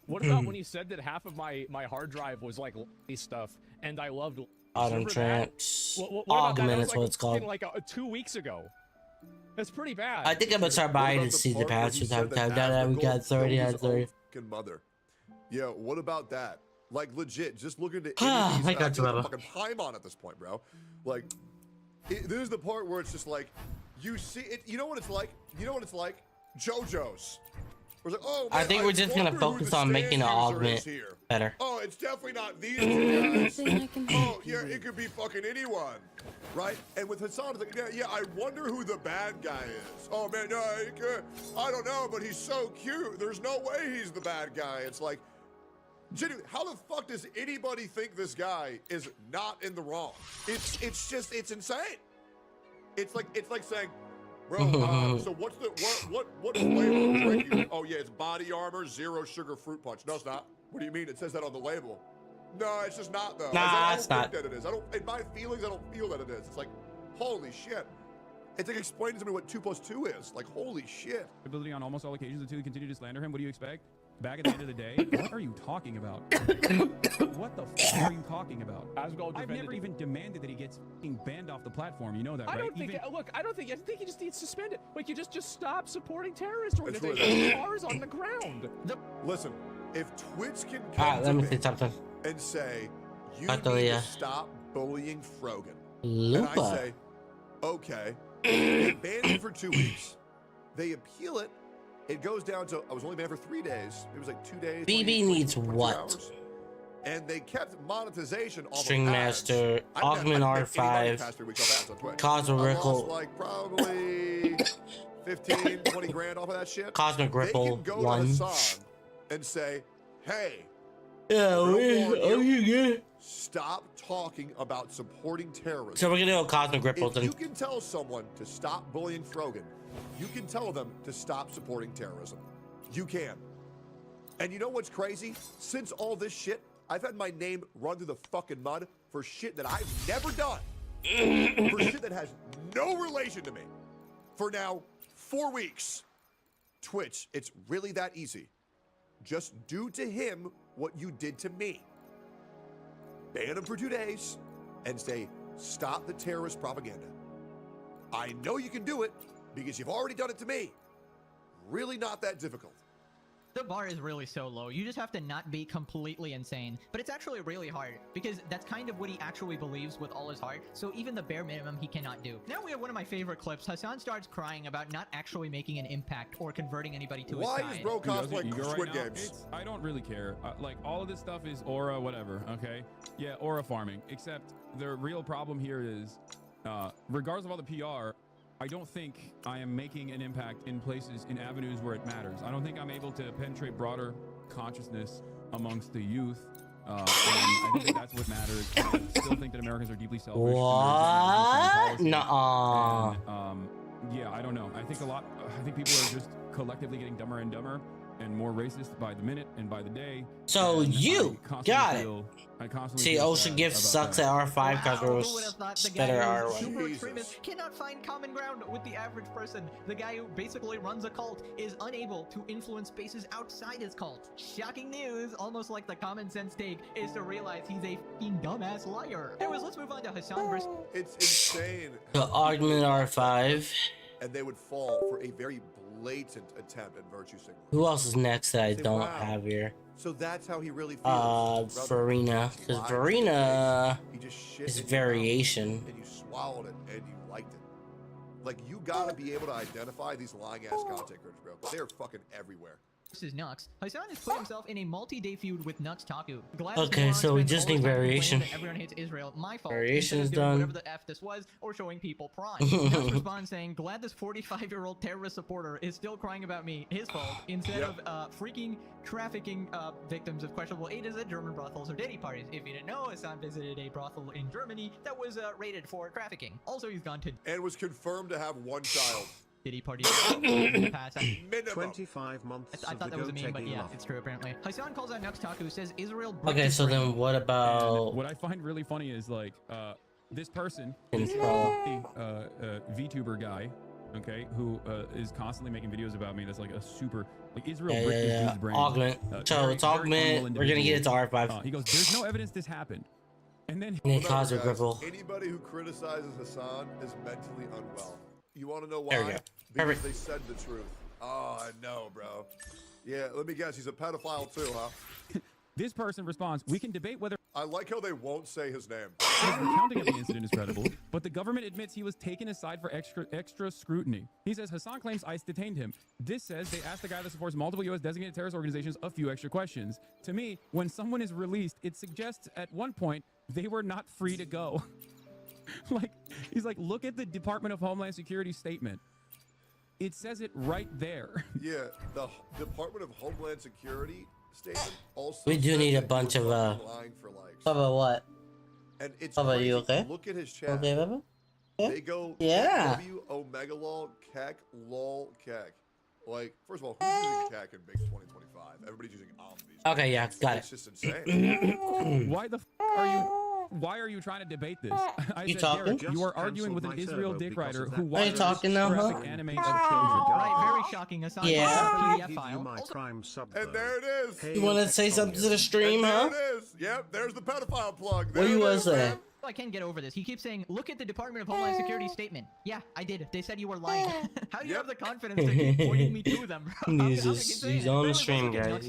What about when he said that half of my hard drive was like stuff and I loved Autumn Trance. Augment is what it's called. Like 2 weeks ago. That's pretty bad. I think I'm gonna start buying to see the patch time. We got 30. Mother. Yeah, what about that? Like legit, just look into I got you, fucking Paimon at this point, bro. Like, this is the part where it's just like, you see it. You know what it's like? You know what it's like? JoJo's. Like, oh, man, I think we're just gonna focus on making the augment better. Oh, it's definitely not these two guys. Oh, yeah, it could be fucking anyone, right? And with Hassan, it's like, yeah, I wonder who the bad guy is. Oh man, no, I don't know, but he's so cute. There's no way he's the bad guy. It's like, genuinely, how the fuck does anybody think this guy is not in the wrong? It's insane. It's like saying, bro, so what's the what flavor of drink you? Oh yeah, it's body armor, 0 sugar fruit punch. No, it's not. What do you mean? It says that on the label. No, it's just not though. Nah, it's not. That it is. I don't. In my feelings, I don't feel that it is. It's like, holy shit. It's like explaining to me what 2 + 2 is. Like, holy shit. Ability on almost all occasions to continue to slander him. What do you expect? Back at the end of the day, what are you talking about? What the fuck are you talking about? I've never even demanded that he gets banned off the platform. You know that, right? I don't think. I think he just needs suspended. Like, you just stop supporting terrorist organizations. Cars on the ground. Listen, if Twitch can let me say something. and say you need to stop bullying Frogan. Lupa. And I say, okay. They banned him for 2 weeks. They appeal it. It goes down to, I was only banned for 3 days. It was like 2 days. BB needs 22 what? hours. And they kept monetization off String of ads. Master, Augment R5, Cosmic Ripple, Like probably 15, 20 grand off of that shit. Cosmic Ripple, They can go 1. to Hassan and say, hey, Yeah, stop talking about supporting terrorism. So we're gonna go Cosmic Ripples If then. you can tell someone to stop bullying Frogan, you can tell them to stop supporting terrorism. You can. And you know what's crazy? Since all this shit, I've had my name run through the fucking mud for shit that I've never done. For shit that has no relation to me. For now, 4 weeks. Twitch, it's really that easy. Just do to him what you did to me. Ban him for 2 days and say, stop the terrorist propaganda. I know you can do it because you've already done it to me. Really not that difficult. The bar is really so low. You just have to not be completely insane. But it's actually really hard because that's kind of what he actually believes with all his heart. So even the bare minimum he cannot do. Now we have one of my favorite clips. Hassan starts crying about not actually making an impact or converting anybody to his side. Why is bro cosplaying Squid Games? I don't really care. Like, all of this stuff is aura, whatever, okay? Yeah, aura farming. Except the real problem here is, regardless of all the PR, I don't think I am making an impact in places, in avenues where it matters. I don't think I'm able to penetrate broader consciousness amongst the youth. And I think that's what matters. I still think that Americans are deeply selfish. What? Nuh-uh. Yeah, I don't know. I think people are just collectively getting dumber and dumber and more racist by the minute and by the day. So you got it. See, Ocean Gift about sucks that. at R5 because Who we're would have thought the better guy who's R1. super extremist cannot find common ground with the average person? The guy who basically runs a cult is unable to influence spaces outside his cult. Shocking news, almost like the common sense take is to realize he's a f***ing dumbass liar. Anyways, let's move on to Hassan versus... It's insane. The Augment R5. And they would fall for a very blatant attempt at virtue signaling. Who else is next that I Say, don't wow. have here? So that's how he really feels. Farina. Because Farina He just shit is in your mouth, variation. and you swallowed it and you liked it. Like, you gotta be able to identify these lying ass content creators, bro. They're fucking everywhere. versus Nux. Hassan has put himself in a multi-day feud with Nux Taku. Okay, so we just need variation. Everyone hates Israel. My fault. Variation Instead is of doing done. Whatever the F this was, or showing people prime. Nux responds saying, glad this 45-year-old terrorist supporter is still crying about me. His fault. Instead of freaking trafficking victims of questionable ages at German brothels or dating parties. If you didn't know, Hassan visited a brothel in Germany that was rated for trafficking. Also, he's gone to... And was confirmed to have one child. Diddy party in the past. 25 months. I thought that was a meme, but yeah, it's true apparently. Hassan calls out Nux Taku, says Israel. Okay, so then what about... And what I find really funny is like this person, Control. VTuber guy, okay, who is constantly making videos about me. That's like a super like Israel Yeah, bricked yeah, this yeah. dude's brain. Augment. So it's Augment. We're gonna get it to R5. He goes, "There's no evidence this happened," and then Nick Remember, Cosmic guys, Ripple. anybody who criticizes Hassan is mentally unwell. You want to know There we why? go. Because Perfect. they said the truth. Oh, I know, bro. Yeah, let me guess. He's a pedophile too, huh? This person responds, "We can debate whether." I like how they won't say his name. His recounting of the incident is credible, but the government admits he was taken aside for extra scrutiny. He says Hassan claims ICE detained him. This says they asked the guy that supports multiple U.S. designated terrorist organizations a few extra questions. To me, when someone is released, it suggests at one point they were not free to go. Like, he's like, look at the Department of Homeland Security statement. It says it right there. Yeah, the Department of Homeland Security statement also. We do said need a that he bunch was of lying for likes. Bubba, what? And it's Bubba, crazy. you okay? Look at his chat. Okay, Bubba? Yeah. They go Yeah. W Omega lol kek lol kek. Like, first of all, who's using kek in Big 2025? Everybody's using these Okay, yeah, got It's it. just insane. Why the f are you? Why are you trying to debate this? I You said, talking? Derek, you are arguing with an Israel dick rider who Are you watches talking now, huh? graphic anime of children. Right, very shocking. Hassan Yeah. PDF file. And there it is. You want to say something to the stream, And huh? there it is. Yep, there's the pedophile plug. What There you it want is, to say? man. I can't get over this. He keeps saying, look at the Department of Homeland Security statement. Yeah, I did. They said you were lying. How do you have the confidence to keep pointing me to them, bro? He's on the stream, guys.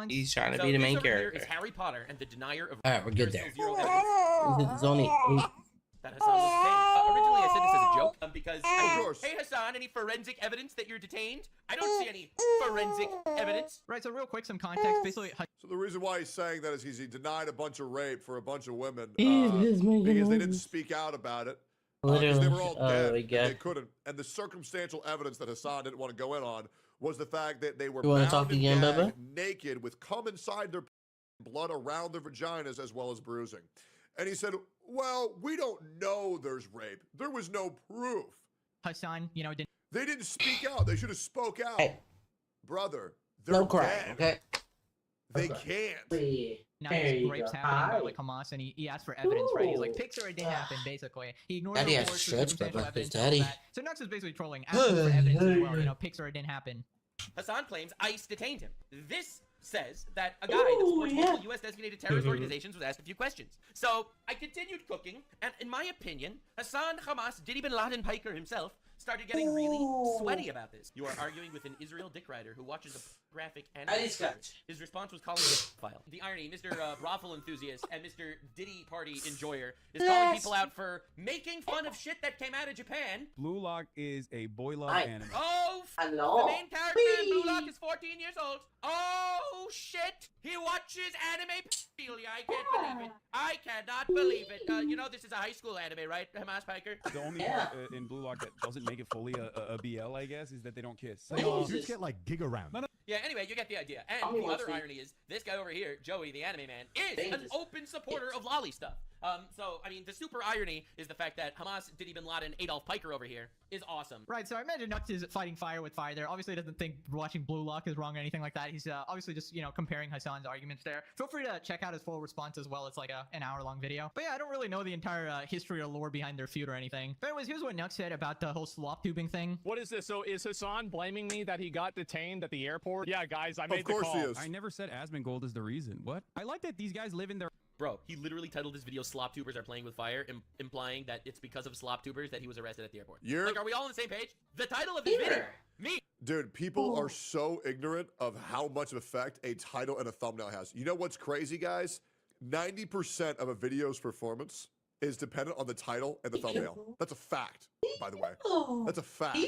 He's trying to be the main character. Is Harry Potter and the denier of Alright, we're good there. zero evidence. There's only 8. That Hassan was detained. Originally, I said this as a joke because, course. hey Hassan, any forensic evidence that you're detained? I don't see any forensic evidence. Right, so real quick, some context. Basically, So the reason why he's saying that is he denied a bunch of rape for a bunch of women He's making because they didn't noises. speak out about it. Literally. They were all dead. we And got. they couldn't. And the circumstantial evidence that Hassan didn't want to go in on was the fact that they were You wanna bound talk and again, gagged, Bubba? naked with cum inside their blood around their vaginas as well as bruising. And he said, well, we don't know there's rape. There was no proof. Hassan, you know, They didn't speak out. They should have spoke out. Hey. Brother, they're No crying, dead. okay? They can't. now There his you rapes go. happening by like Hamas, and he asked for evidence, right? He's like, picture it didn't happen, basically. He ignored Daddy has reports, stretch, circumstantial Bubba. evidence, His and all daddy. that. So Nux is basically trolling, asking for evidence as well. You know, picture it didn't happen. Hassan claims ICE detained him. This says that a guy that supports multiple U.S. designated terrorist organizations was asked a few questions. So I continued cooking, and in my opinion, Hassan Hamas Diddy bin Laden Piker himself started getting really sweaty about this. You are arguing with an Israel dick rider who watches a graphic anime. His response was calling it a file. The irony, Mr. Brothel enthusiast and Mr. Diddy party enjoyer is calling people out for making fun of shit that came out of Japan. Blue Lock is a boy love anime. Oh, Hello. the main character in Blue Lock is 14 years old. Oh, shit. He watches anime. I can't believe it. I cannot believe it. You know, this is a high school anime, right, Hamas Piker? The only part in Blue Lock that doesn't make it fully a BL, I guess, is that they don't kiss. Dudes get like gig around. Yeah, anyway, you get the idea. And the other irony is, this guy over here, Joey, the anime man, is an open supporter of lolly stuff. So, I mean, the super irony is the fact that Hamas Diddy bin Laden Adolf Piker over here is awesome. Right, so I imagine Nux is fighting fire with fire there. Obviously, doesn't think watching Blue Lock is wrong or anything like that. He's obviously just, you know, comparing Hassan's arguments there. Feel free to check out his full response as well. It's like an hour-long video. But yeah, I don't really know the entire history or lore behind their feud or anything. But anyways, here's what Nux said about the whole slop tubing thing. What is this? So is Hassan blaming me that he got detained at the airport? Yeah, guys, I made the call. Of course he is. I never said Asmongold is the reason. What? I like that these guys live in their... Bro, he literally titled his video "Slop Tubers Are Playing with Fire," implying that it's because of slop tubers that he was arrested at the airport. Like, are we all on the same page? The title of this video, me. Dude, people are so ignorant of how much effect a title and a thumbnail has. You know what's crazy, guys? 90% of a video's performance is dependent on the title and the thumbnail. That's a fact, by the way. That's a fact.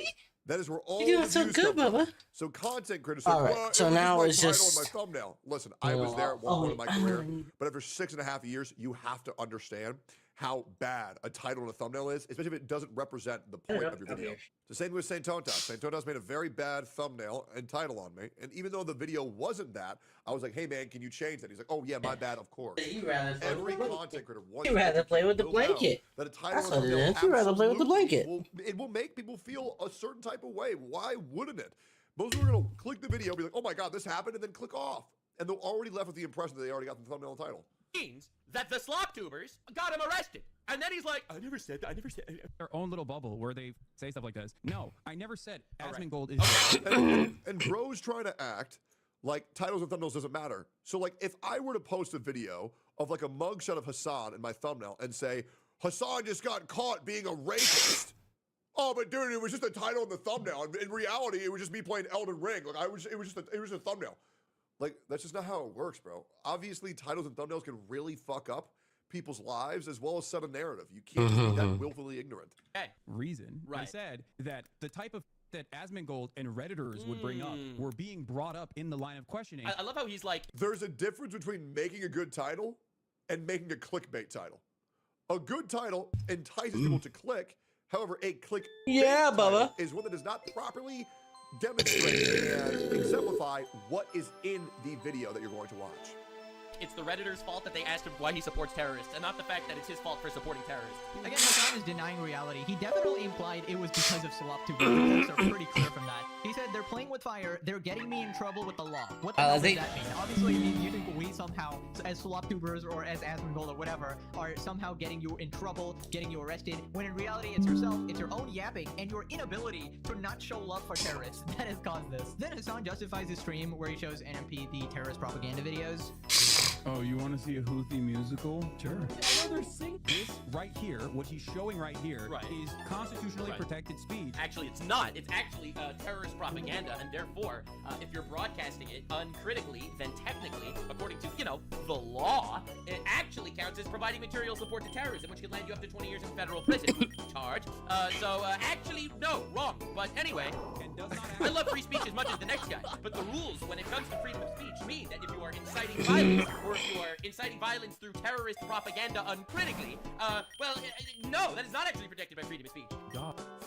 That is where all You're doing the so views good, come from. Bubba. So content critics say, All right, well, so it was now my it's title just- and my thumbnail. Listen, I was there at one point in my career, but after 6.5 years, you have to understand how bad a title and a thumbnail is, especially if it doesn't represent the point of your video. The same with Saint Tontas. Saint Tontas made a very bad thumbnail and title on me, and even though the video wasn't that, I was like, hey man, can you change that? He's like, oh yeah, my bad, of course. You rather play Every with the content creator wants You rather play with the will know blanket. that a title That's and what it thumbnail is. You rather play with the absolutely blanket. it will make people feel a certain type of way. Why wouldn't it? Most people are gonna click the video, be like, oh my god, this happened, and then click off. And they're already left with the impression that they already got the thumbnail and title. Means that the slop tubers got him arrested. And then he's like, I never said that. I never said their own little bubble where they say stuff like this. No, I never said Asmongold is... and bro's trying to act like titles and thumbnails doesn't matter. So like if I were to post a video of like a mugshot of Hassan in my thumbnail and say, Hassan just got caught being a racist. Oh, but dude, it was just a title in the thumbnail. In reality, it was just me playing Elden Ring. Like it was just a thumbnail. Like that's just not how it works, bro. Obviously, titles and thumbnails can really fuck up people's lives as well as set a narrative. You can't just be that willfully ignorant. Reason. I Right. said that the type of that Asmongold and Redditors would bring up were being brought up in the line of questioning. I love how he's like, there's a difference between making a good title and making a clickbait title. A good title entices people to click. However, a clickbait title is one that does not properly demonstrate and exemplify what is in the video that you're going to watch. it's the Redditor's fault that they asked him why he supports terrorists, and not the fact that it's his fault for supporting terrorists. Again, Hassan is denying reality. He definitely implied it was because of slop tubers. The clips are pretty clear from that. He said, they're playing with fire, they're getting me in trouble with the law. What the hell does that mean? Obviously, you think we somehow, as slop tubers or as Asmongold or whatever, are somehow getting you in trouble, getting you arrested, when in reality it's yourself, it's your own yapping, and your inability to not show love for terrorists that has caused this. Then Hassan justifies his stream where he shows NMP the terrorist propaganda videos. Oh, you want to see a Houthi musical? Sure. I know they're singing this right here. What he's showing right here is constitutionally protected speech. Actually, it's not. It's actually terrorist propaganda, and therefore, if you're broadcasting it uncritically, then technically, according to, you know, the law, it actually counts as providing material support to terrorism, which could land you up to 20 years in federal prison charge. Actually, no, wrong. But anyway, I love free speech as much as the next guy, but the rules when it comes to freedom of speech mean that if you are inciting violence, or if you are inciting violence through terrorist propaganda uncritically, no, that is not actually protected by freedom of speech.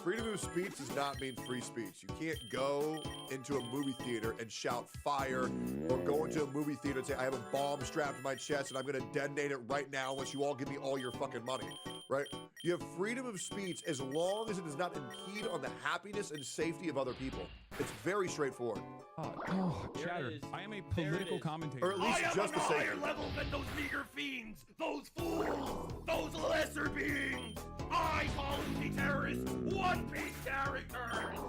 Freedom of speech does not mean free speech. You can't go into a movie theater and shout fire, or go into a movie theater and say, I have a bomb strapped to my chest and I'm gonna detonate it right now unless you all give me all your fucking money, right? You have freedom of speech as long as it does not impede on the happiness and safety of other people. It's very straightforward. Chatter. I am a political commentator. Or at least just the safety. Level than those meager fiends, those fools, those lesser beings. I call the terrorists One Piece characters.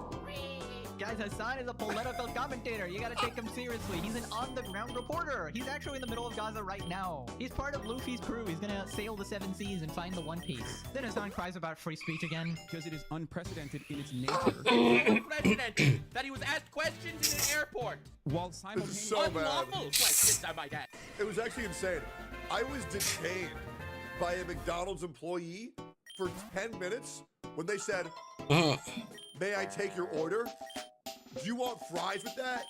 Guys, Hassan is a political commentator. You gotta take him seriously. He's an on-the-ground reporter. He's actually in the middle of Gaza right now. He's part of Luffy's crew. He's gonna sail the 7 seas and find the One Piece. Then Hassan cries about free speech again. Because it is unprecedented in its nature. Unprecedented that he was asked questions in an airport. While This is simultaneously so bad. Unlawful questions, I might add. It was actually insane. I was detained by a McDonald's employee for 10 minutes when they said, may I take your order? Do you want fries with that?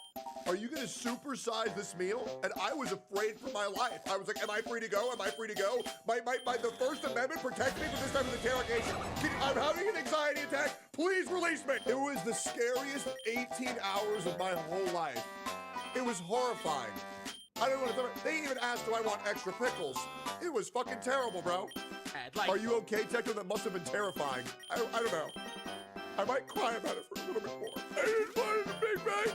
Are you gonna supersize this meal? And I was afraid for my life. I was like, am I free to go? Am I free to go? The First Amendment protects me from this type of interrogation. I'm having an anxiety attack. Please release me. It was the scariest 18 hours of my whole life. It was horrifying. I don't know. They even asked, do I want extra pickles? It was fucking terrible, bro. Are you okay, Techno? That must have been terrifying. I don't know. I might cry about it for a little bit more. I just wanted a Big Bang.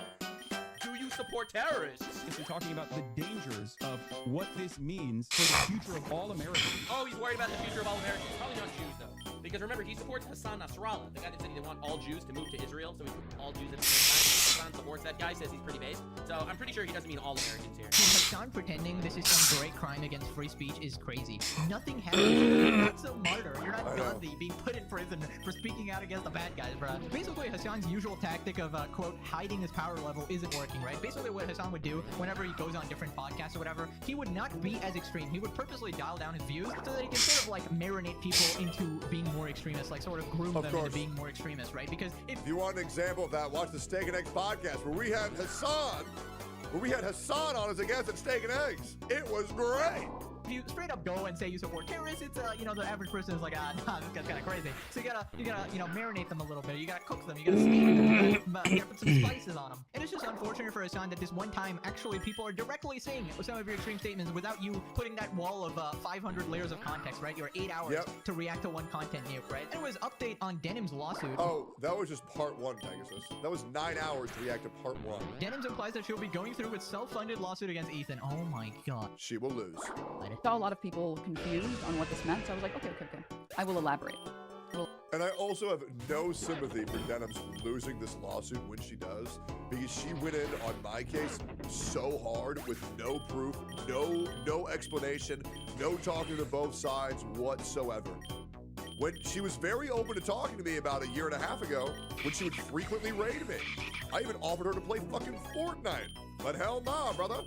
Do you support terrorists? We're talking about the dangers of what this means for the future of all Americans. Oh, he's worried about the future of all Americans. Probably not Jews, though. Because remember, he supports Hassan Nasrallah, the guy that said he didn't want all Jews to move to Israel, so he put all Jews at the same time. Hassan supports that guy, says he's pretty based. So I'm pretty sure he doesn't mean all Americans here. Hassan pretending this is some great crime against free speech is crazy. Nothing happens. You're not some martyr. You're not Gandhi being put in prison for speaking out against the bad guys, bro. Basically, Hassan's usual tactic of, quote, hiding his power level isn't working, right? Basically, what Hassan would do whenever he goes on different podcasts or whatever, he would not be as extreme. He would purposely dial down his views so that he can sort of, like, marinate people into being more extremist, like, sort of groom them into being more extremist, right? Because if if you straight up go and say you support terrorists, it's you know, the average person is like, nah, this guy's kind of crazy. So you gotta you know, marinate them a little bit. You gotta cook them. You gotta steam them. You gotta put some spices on them. And it's just unfortunate for Hassan that this one time actually people are directly saying some of your extreme statements without you putting that wall of 500 layers of context, right? Your 8 hours to react to one content nuke, right? Anyways, update on Denim's lawsuit. Oh, that was just part one, Pegasus. That was 9 hours to react to part one. Denims implies that she'll be going through with self-funded lawsuit against Ethan. Oh my god. She will lose. I saw a lot of people confused on what this meant, so I was like, okay. I will elaborate. And I also have no sympathy for Denims losing this lawsuit when she does, because she went in on my case so hard with no proof, no explanation, no talking to both sides whatsoever. When she was very open to talking to me about a year and a half ago, when she would frequently raid me. I even offered her to play fucking Fortnite, but hell nah, brother.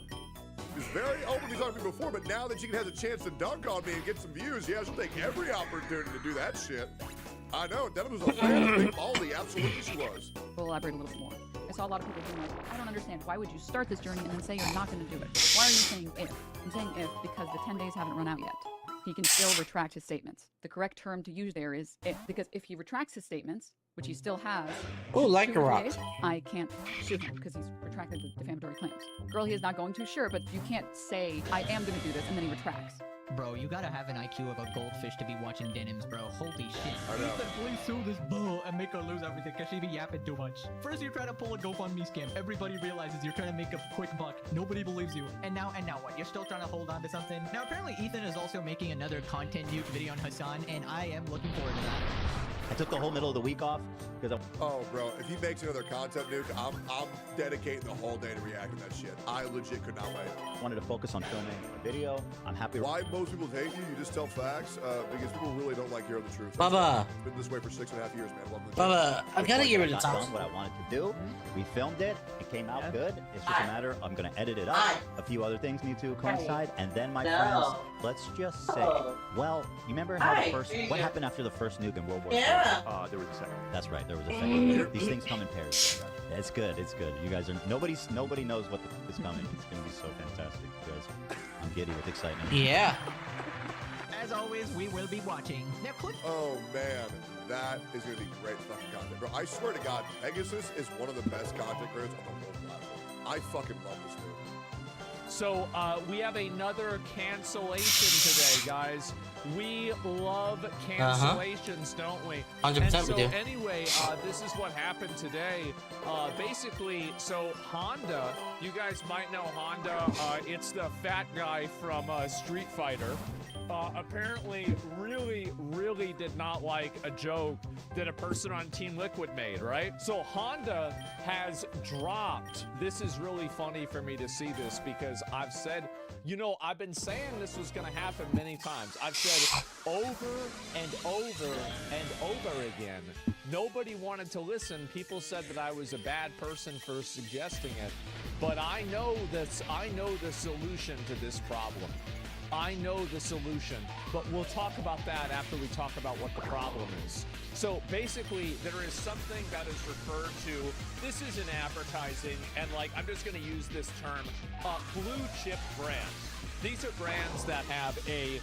She was very openly talking to me before, but now that she has a chance to dunk on me and get some views, yeah, she'll take every opportunity to do that shit. I know, Devin was a fan of Big Baldy, absolutely she was. We'll elaborate a little bit more. I saw a lot of people being like, I don't understand. Why would you start this journey and then say you're not going to do it? Why are you saying if? I'm saying if because the 10 days haven't run out yet. He can still retract his statements. The correct term to use there is if, because if he retracts his statements, which he still has, like a rock. I can't sue him because he's retracted the defamatory claims. Girl, he is not going to, sure, but you can't say, I am going to do this, and then he retracts. Bro, you gotta have an IQ of a goldfish to be watching Denims, bro. Holy shit. I know. Ethan, please sue this bull and make her lose everything because she be yapping too much. First, you're trying to pull a GoFundMe scam. Everybody realizes you're trying to make a quick buck. Nobody believes you. And now what? You're still trying to hold on to something? Now, apparently, Ethan is also making another content nuke video on Hassan, and I am looking forward to that. I took the whole middle of the week off because Oh, bro, if he makes another content nuke, I'm dedicating the whole day to react to that shit. I legit could not wait. I wanted to focus on filming a video. I'm happy. Why most people hate you? You just tell facts. Because people really don't like hearing the truth. Bubba. It's been this way for 6.5 years, man. Welcome to Bubba, I gotta get rid of Got Tom. done what I wanted to do. We filmed it. It came out good. It's just a matter. I'm gonna edit it up. A few other things need to coincide, and then my friends. Let's just say. Well, you remember how the first? What happened after the first nuke in World War II? There was a second. That's right. There was a second. These things come in pairs. It's good. It's good. You guys are nobody knows what is coming. It's gonna be so fantastic, you guys. I'm giddy with excitement. Yeah. As always, we will be watching. Now, click. Oh man, that is gonna be great fucking content, bro. I swear to God, Pegasus is one of the best content creators on the whole platform. I fucking love this dude. So we have another cancellation today, guys. We love cancellations, don't we? 100% and so we do. anyway, this is what happened today. Basically, so Honda, you guys might know Honda. It's the fat guy from Street Fighter. Apparently really did not like a joke that a person on Team Liquid made, right? So Honda has dropped. This is really funny for me to see this because I've said, I've been saying this was gonna happen many times. I've said over and over and over again. Nobody wanted to listen. People said that I was a bad person for suggesting it. But I know the solution to this problem. I know the solution, but we'll talk about that after we talk about what the problem is. So basically, there is something that is referred to, this is in advertising, and I'm just gonna use this term, blue chip brands. These are brands that have a,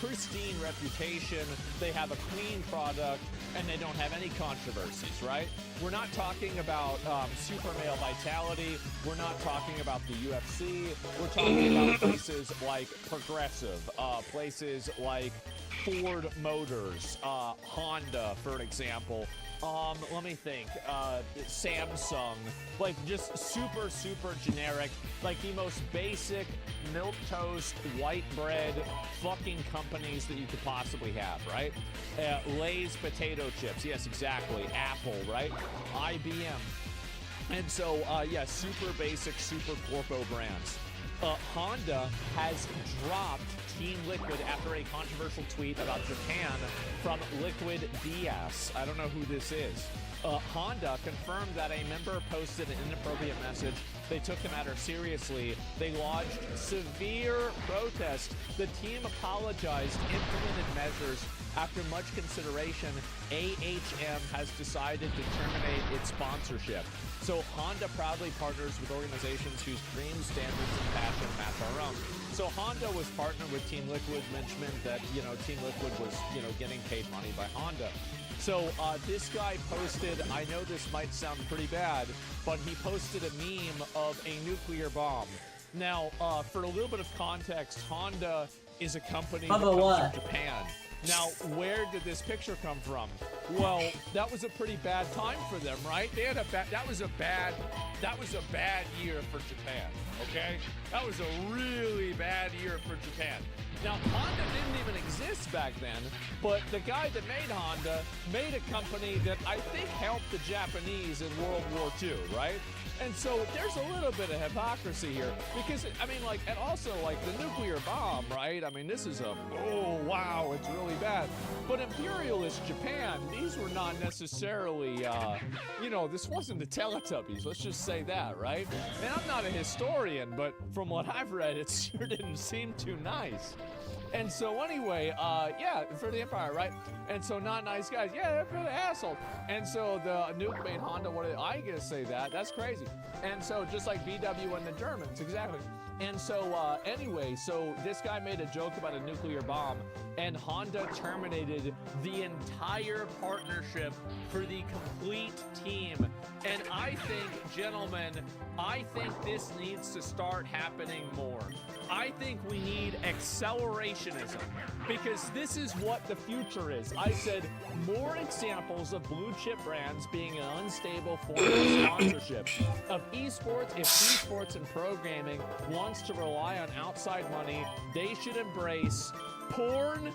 pristine reputation, they have a clean product, and they don't have any controversies, right? We're not talking about Super Male Vitality, we're not talking about the UFC, we're talking about places like Progressive, places like Ford Motors, Honda, for example. Let me think. Samsung, just super generic, the most basic milquetoast, white bread fucking companies that you could possibly have, right? Lay's potato chips, yes, exactly. Apple, right? IBM. And so, super basic, super corpo brands. Honda has dropped Team Liquid after a controversial tweet about Japan from Liquid DS. I don't know who this is. Honda confirmed that a member posted an inappropriate message. They took the matter seriously. They lodged severe protest. The team apologized, implemented measures. After much consideration, AHM has decided to terminate its sponsorship. So Honda proudly partners with organizations whose dreams, standards, and passion match our own. So Honda was partnered with Team Liquid, mentioned that, Team Liquid was, getting paid money by Honda. So this guy posted, I know this might sound pretty bad, but he posted a meme of a nuclear bomb. Now, for a little bit of context, Honda is a company that comes from Japan. Now, where did this picture come from? Well, that was a pretty bad time for them, right? They had that was a bad year for Japan, okay? That was a really bad year for Japan. Now, Honda didn't even exist back then, but the guy that made Honda made a company that I think helped the Japanese in World War II, right? And so there's a little bit of hypocrisy here because, and also the nuclear bomb, right? This is oh, wow, it's really bad. But imperialist Japan, these were not necessarily, this wasn't the Teletubbies, let's just say that, right? And I'm not a historian, but from what I've read, it sure didn't seem too nice. And so anyway, for the Empire, right? And so not nice guys. Yeah, they're the assholes. And so the nuke made Honda, I guess say that. That's crazy. And so just like VW and the Germans, exactly. And so anyway, so this guy made a joke about a nuclear bomb, and Honda terminated the entire partnership for the complete team. And I think, gentlemen, this needs to start happening more. I think we need accelerationism because this is what the future is. I said more examples of blue chip brands being an unstable form of sponsorship of esports. If esports and programming wants to rely on outside money, they should embrace porn,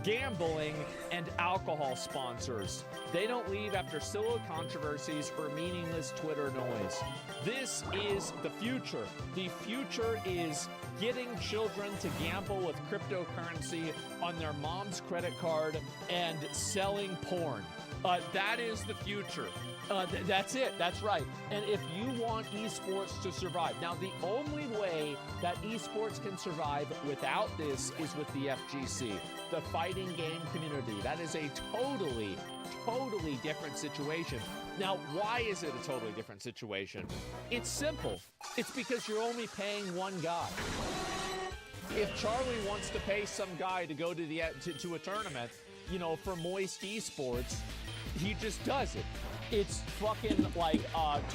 gambling, and alcohol sponsors. They don't leave after silly controversies or meaningless Twitter noise. This is the future. The future is getting children to gamble with cryptocurrency on their mom's credit card and selling porn. That is the future. That's it. That's right. And if you want esports to survive, now the only way that esports can survive without this is with the FGC, the fighting game community. That is a totally different situation. Now, why is it a totally different situation? It's simple. It's because you're only paying one guy. If Charlie wants to pay some guy to go to a tournament, you know, for Moist Esports, he just does it. It's fucking like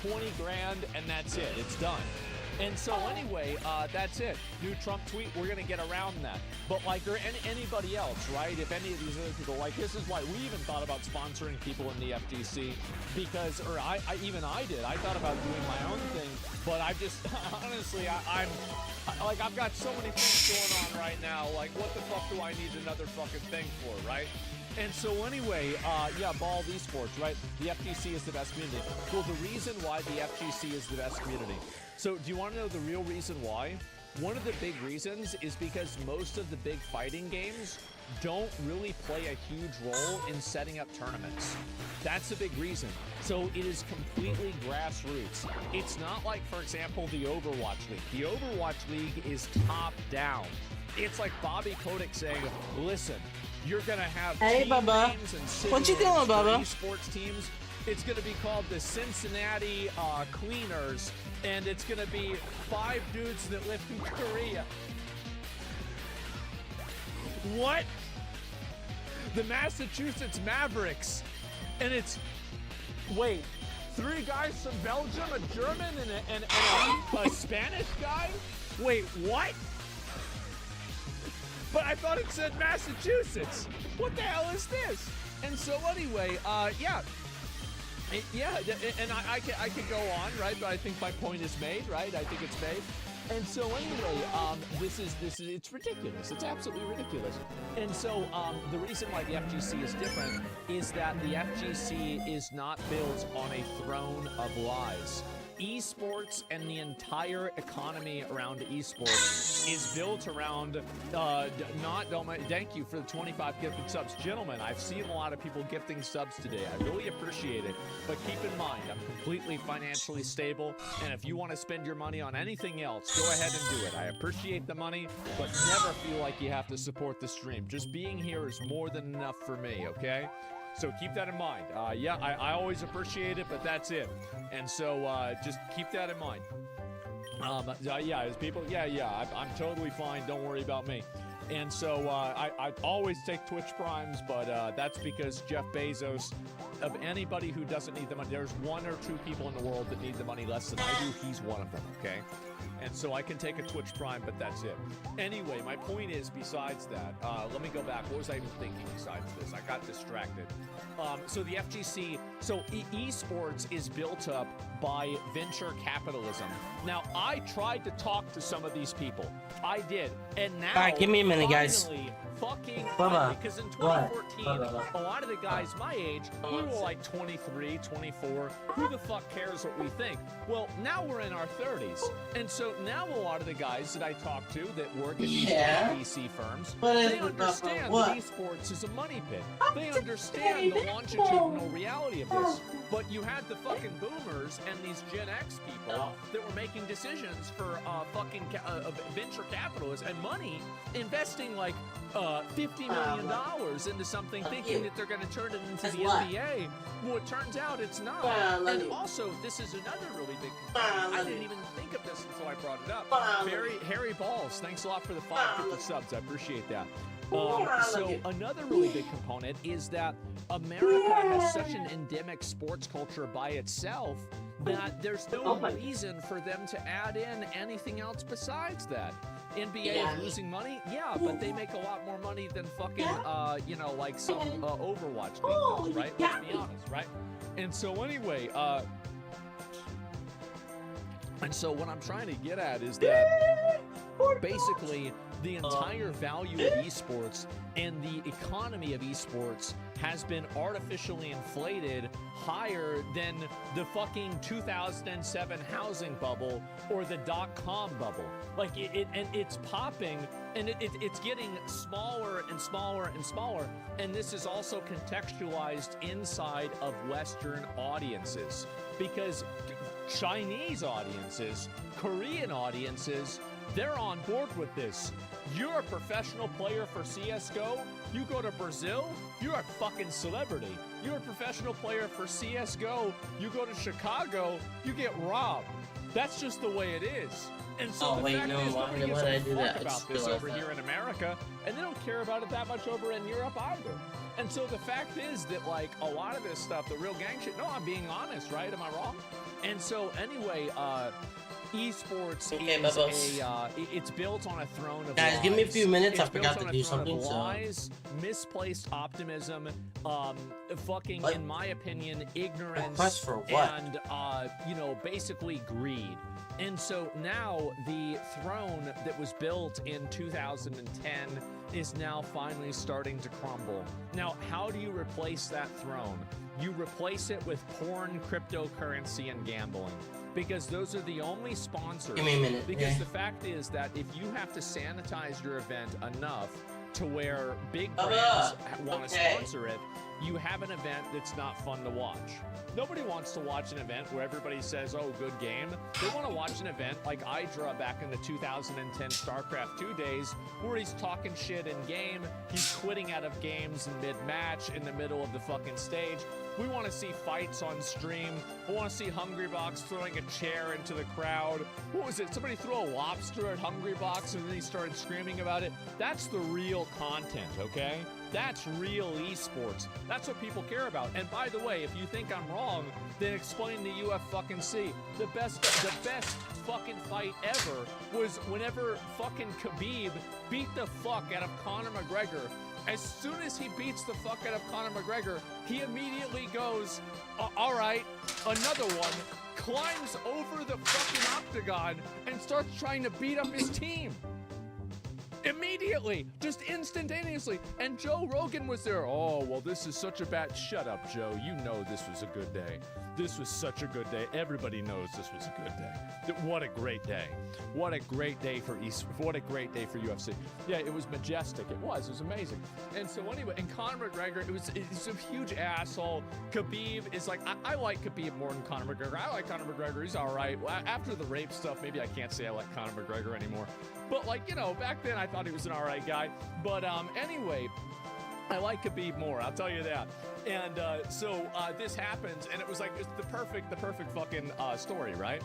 20 grand and that's it. It's done. And so anyway, that's it. New Trump tweet, we're going to get around that. But like, or anybody else, right? If any of these other people, like, this is why we even thought about sponsoring people in the FGC because, or I did. I thought about doing my own thing, but I just, honestly, I've got so many things going on right now. Like, what the fuck do I need another fucking thing for, right? And so anyway, yeah, Bald Esports, right? The FGC is the best community. Well, the reason why the FGC is the best community. So do you want to know the real reason why? One of the big reasons is because most of the big fighting games don't really play a huge role in setting up tournaments. That's a big reason. So it is completely grassroots. It's not like, for example, the Overwatch League. The Overwatch League is top down. It's like Bobby Kotick saying, listen, you're gonna have hey, team Bubba. names and city What you doing, names for Bubba? esports teams. It's gonna be called the Cincinnati Cleaners, and it's gonna be 5 dudes that live in Korea. What? The Massachusetts Mavericks, and it's wait, 3 guys from Belgium, a German, and a Spanish guy. Wait, what? But I thought it said Massachusetts. What the hell is this? And so anyway, yeah. Yeah, and I could go on, right? But I think my point is made, right? I think it's made. And so anyway, this is it's ridiculous. It's absolutely ridiculous. And so the reason why the FGC is different is that the FGC is not built on a throne of lies. Esports and the entire economy around esports is built around thank you for the 25 gifted subs. Gentlemen, I've seen a lot of people gifting subs today. I really appreciate it. But keep in mind, I'm completely financially stable, and if you want to spend your money on anything else, go ahead and do it. I appreciate the money, but never feel like you have to support the stream. Just being here is more than enough for me, okay? So keep that in mind. Yeah, I always appreciate it, but that's it. And so just keep that in mind. Yeah, as people, yeah, I'm totally fine. Don't worry about me. And so I always take Twitch Primes, but that's because Jeff Bezos, of anybody who doesn't need the money, there's 1 or 2 people in the world that need the money less than I do. He's one of them, okay? And so I can take a Twitch Prime, but that's it. Anyway, my point is, besides that, let me go back. What was I even thinking besides this? I got distracted. So the FGC, so esports is built up by venture capitalism. Now, I tried to talk to some of these people. I did. And now, all right, give me a minute, guys. Fucking Bubba, because in 2014, a lot of the guys my age, we were like 23, 24. Who the fuck cares what we think? Well, now we're in our 30s. And so now a lot of the guys that I talk to that work at these VC firms, they understand that esports is a money pit. They understand the longitudinal reality of this. But you had the fucking boomers and these Gen X people that were making decisions for fucking venture capitalists and money, investing like $50 million into something, thinking that they're going to turn it into the NBA. Well, it turns out it's not. And also, this is another really big component. I didn't even think of this until I brought it up. Harry Balls, thanks a lot for the 5 subs. I appreciate that. So another really big component is that America has such an endemic sports culture by itself that there's no reason for them to add in anything else besides that. NBA is losing money, yeah, but they make a lot more money than fucking, you know, like some Overwatch league does, right? Let's be honest, right? And so anyway, and so what I'm trying to get at is that basically the entire value of esports and the economy of esports has been artificially inflated higher than the fucking 2007 housing bubble or the dot-com bubble. Like it's popping, and it's getting smaller and smaller and smaller. And this is also contextualized inside of Western audiences, because Chinese audiences, Korean audiences, they're on board with this. You're a professional player for CSGO, you go to Brazil, you're a fucking celebrity. You're a professional player for CSGO, you go to Chicago, you get robbed. That's just the way it is. And so the fact is, nobody gives a fuck about this over here in America, and they don't care about it that much over in Europe either. And so the fact is that, like, a lot of this stuff, the real gang shit, no, I'm being honest, right? Am I wrong? And so anyway, esports is it's built on a throne of guys, lies. give me a few minutes. It's I forgot to do something. Lies, misplaced optimism, fucking, in my opinion, ignorance, for what? and you know, basically greed. And so now the throne that was built in 2010 is now finally starting to crumble. Now, how do you replace that throne? You replace it with porn, cryptocurrency, and gambling, because those are the only sponsors. Give me a minute. Because the fact is that if you have to sanitize your event enough to where big brands want to sponsor it, you have an event that's not fun to watch. Nobody wants to watch an event where everybody says, oh, good game. They want to watch an event like Hydra back in the 2010 StarCraft 2 days, where he's talking shit in game, he's quitting out of games in mid-match, in the middle of the fucking stage. We want to see fights on stream. We want to see Hungrybox throwing a chair into the crowd. What was it? Somebody threw a lobster at Hungrybox and then he started screaming about it. That's the real content, okay? That's real esports. That's what people care about. And by the way, if you think I'm wrong, then explain the UFC. The best fucking fight ever was whenever fucking Khabib beat the fuck out of Conor McGregor. As soon as he beats the fuck out of Conor McGregor, he immediately goes, all right, another one, climbs over the fucking octagon and starts trying to beat up his team. Immediately, just instantaneously. And Joe Rogan was there. Oh, well, this is such a bad... Shut up, Joe. You know this was a good day. This was such a good day. Everybody knows this was a good day. What a great day. What a great day for What a great day for UFC. Yeah, it was majestic. It was amazing. And so anyway, and Conor McGregor, he's a huge asshole. Khabib is like, I like Khabib more than Conor McGregor. I like Conor McGregor. He's all right. After the rape stuff, maybe I can't say I like Conor McGregor anymore. But, like, you know, back then I thought he was an all right guy. But anyway, I like Khabib more, I'll tell you that. And so this happens, and it was like, it's the perfect fucking story, right?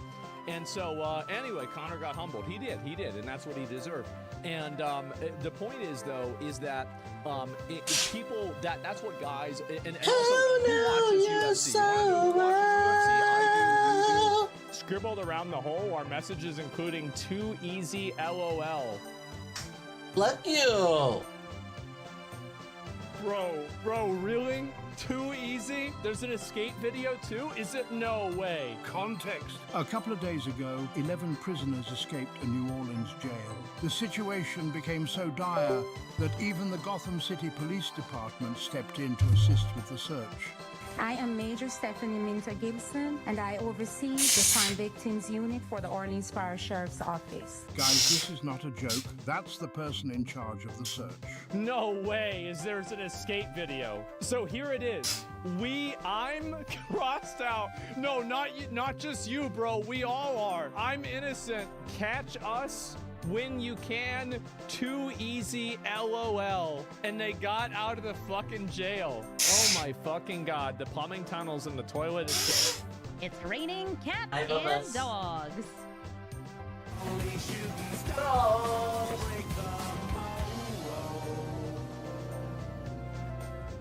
And so anyway, Conor got humbled. He did, and that's what he deserved. And the point is, though, is that people, that's what guys, and also, who watches UFC? Who watches UFC? I do. Scribbled around the hole are messages including too easy LOL. Fuck you. Bro, really? Too easy? There's an escape video too? Is it? No way. Context. A couple of days ago, 11 prisoners escaped a New Orleans jail. The situation became so dire that even the Gotham City Police Department stepped in to assist with the search. I am Major Stephanie Minter Gibson, and I oversee the crime victims unit for the Orleans Parish Sheriff's Office. Guys, this is not a joke. That's the person in charge of the search. No way is there's an escape video. So here it is. I'm crossed out. No, not just you, bro. We all are. I'm innocent. Catch us when you can. Too easy LOL. And they got out of the fucking jail. Oh my fucking god. The plumbing tunnels and the toilet is... It's raining cats I and love us. dogs.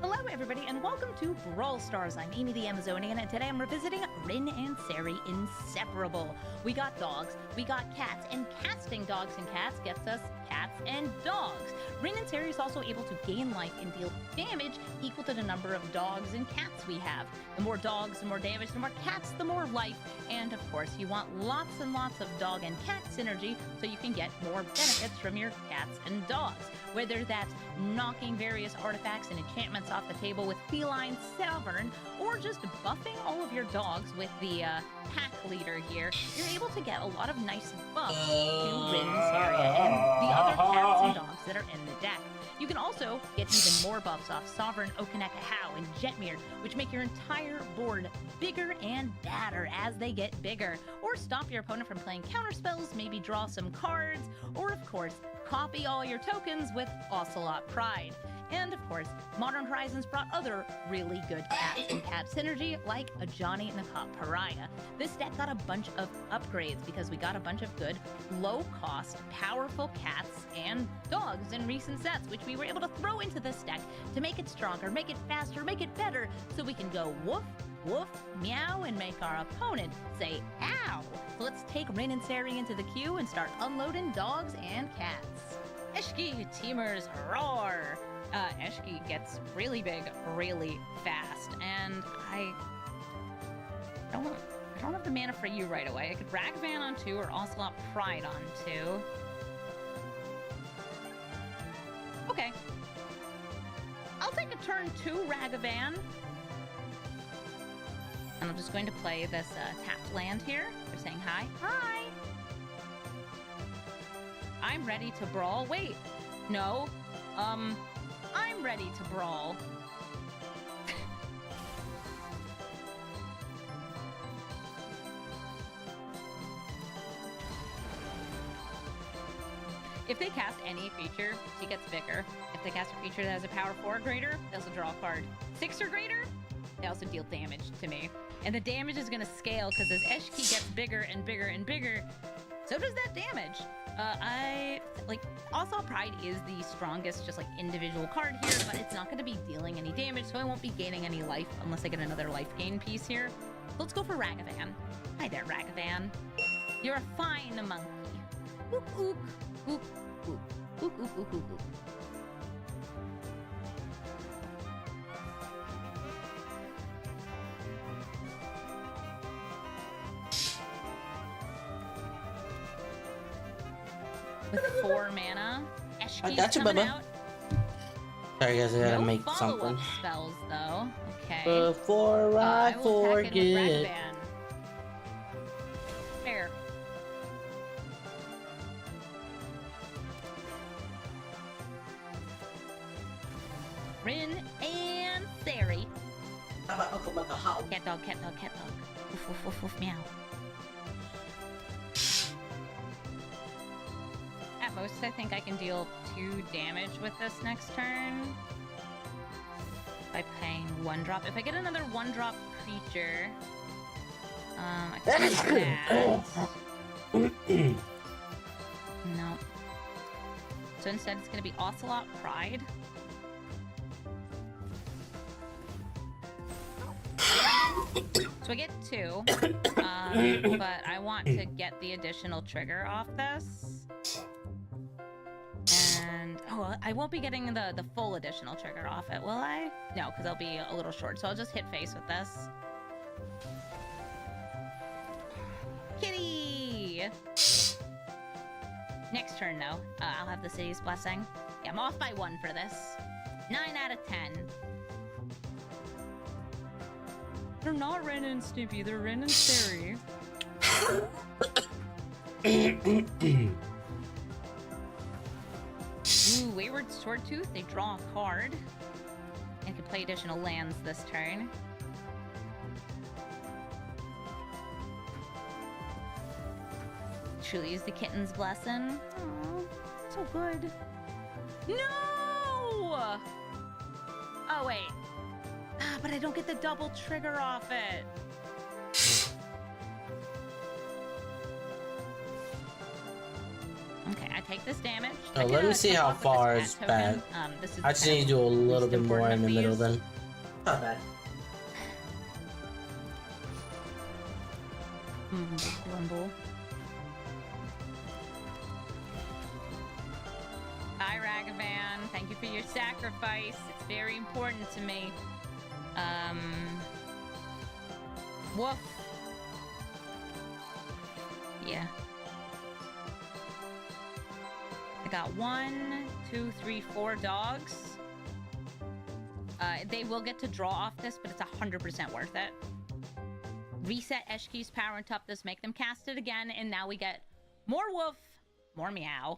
Hello everybody and welcome to Brawl Stars. I'm Amy the Amazonian and today I'm revisiting Rin and Seri Inseparable. We got dogs, we got cats, and casting dogs and cats gets us cats, and dogs. Rin and Seri is also able to gain life and deal damage equal to the number of dogs and cats we have. The more dogs, the more damage, the more cats, the more life. And of course, you want lots and lots of dog and cat synergy so you can get more benefits from your cats and dogs. Whether that's knocking various artifacts and enchantments off the table with Feline Sovereign, or just buffing all of your dogs with the pack leader here, you're able to get a lot of nice buffs to Rin's area and the other cats and dogs that are in the deck. You can also get even more buffs off Sovereign, Okaneka How, and Jetmir, which make your entire board bigger and badder as they get bigger. Or stop your opponent from playing counterspells, maybe draw some cards, or of course, copy all your tokens with Ocelot Pride. And of course, Modern Horizons brought other really good cats and cat synergy, like a Johnny and the Cop Pariah. This deck got a bunch of upgrades because we got a bunch of good, low-cost, powerful cats and dogs in recent sets, which we were able to throw into this deck to make it stronger, make it faster, make it better, so we can go woof, woof, meow, and make our opponent say ow. So let's take Rin and Seri into the queue and start unloading dogs and cats. Eshki Teamers Roar! Eshki gets really big really fast, and I don't have the mana for you right away. I could Ragavan on 2 or Ocelot Pride on 2. Okay. I'll take a turn 2 Ragavan. And I'm just going to play this tapped land here. They're saying hi. Hi! I'm ready to brawl. Wait. No. I'm ready to brawl. If they cast any creature, she gets bigger. If they cast a creature that has a power 4 or greater, they also draw a card. 6 or greater, they also deal damage to me. And the damage is gonna scale because as Eshki gets bigger and bigger and bigger, so does that damage. Also Pride is the strongest, just like individual card here, but it's not gonna be dealing any damage, so I won't be gaining any life unless I get another life gain piece here. Let's go for Ragavan. Hi there, Ragavan. You're a fine monkey. Ook, ook, ook, ook, ook, ook, ook, ook. With 4 mana, Eshki's got you, coming Bubba. out. Sorry guys, I gotta No make follow-up something. spells though. Okay. Before I will attack in with forget. Ragavan. Fair. Rin and Seri. Cat dog, cat dog, cat dog. Woof, woof, woof, woof, meow. At most, I think I can deal 2 damage with this next turn. By paying 1-drop. If I get another 1-drop creature, I can do that. No. So instead, it's going to be Ocelot Pride. So I get 2, but I want to get the additional trigger off this. And, I won't be getting the full additional trigger off it, will I? No, because I'll be a little short, so I'll just hit face with this. Kitty! Next turn, though, I'll have the City's Blessing. Yeah, I'm off by 1 for this. 9 out of 10. They're not Ren and Snippy, they're Ren and Seri. Ooh, Wayward Swordtooth, they draw a card. And can play additional lands this turn. Truly use the Kitten's Blessing. Aww, so good. No! Oh, wait. But I don't get the double trigger off it. Okay, I take this damage. Oh, let me see how far it's bad. This is I just need to do a little bit more in the middle then. Not bad. Grumble. Thank you for your sacrifice. It's very important to me. Woof. Yeah. I got 1, 2, 3, 4 dogs. They will get to draw off this, but it's 100% worth it. Reset Eshki's power and toughness, make them cast it again, and now we get more woof, more meow,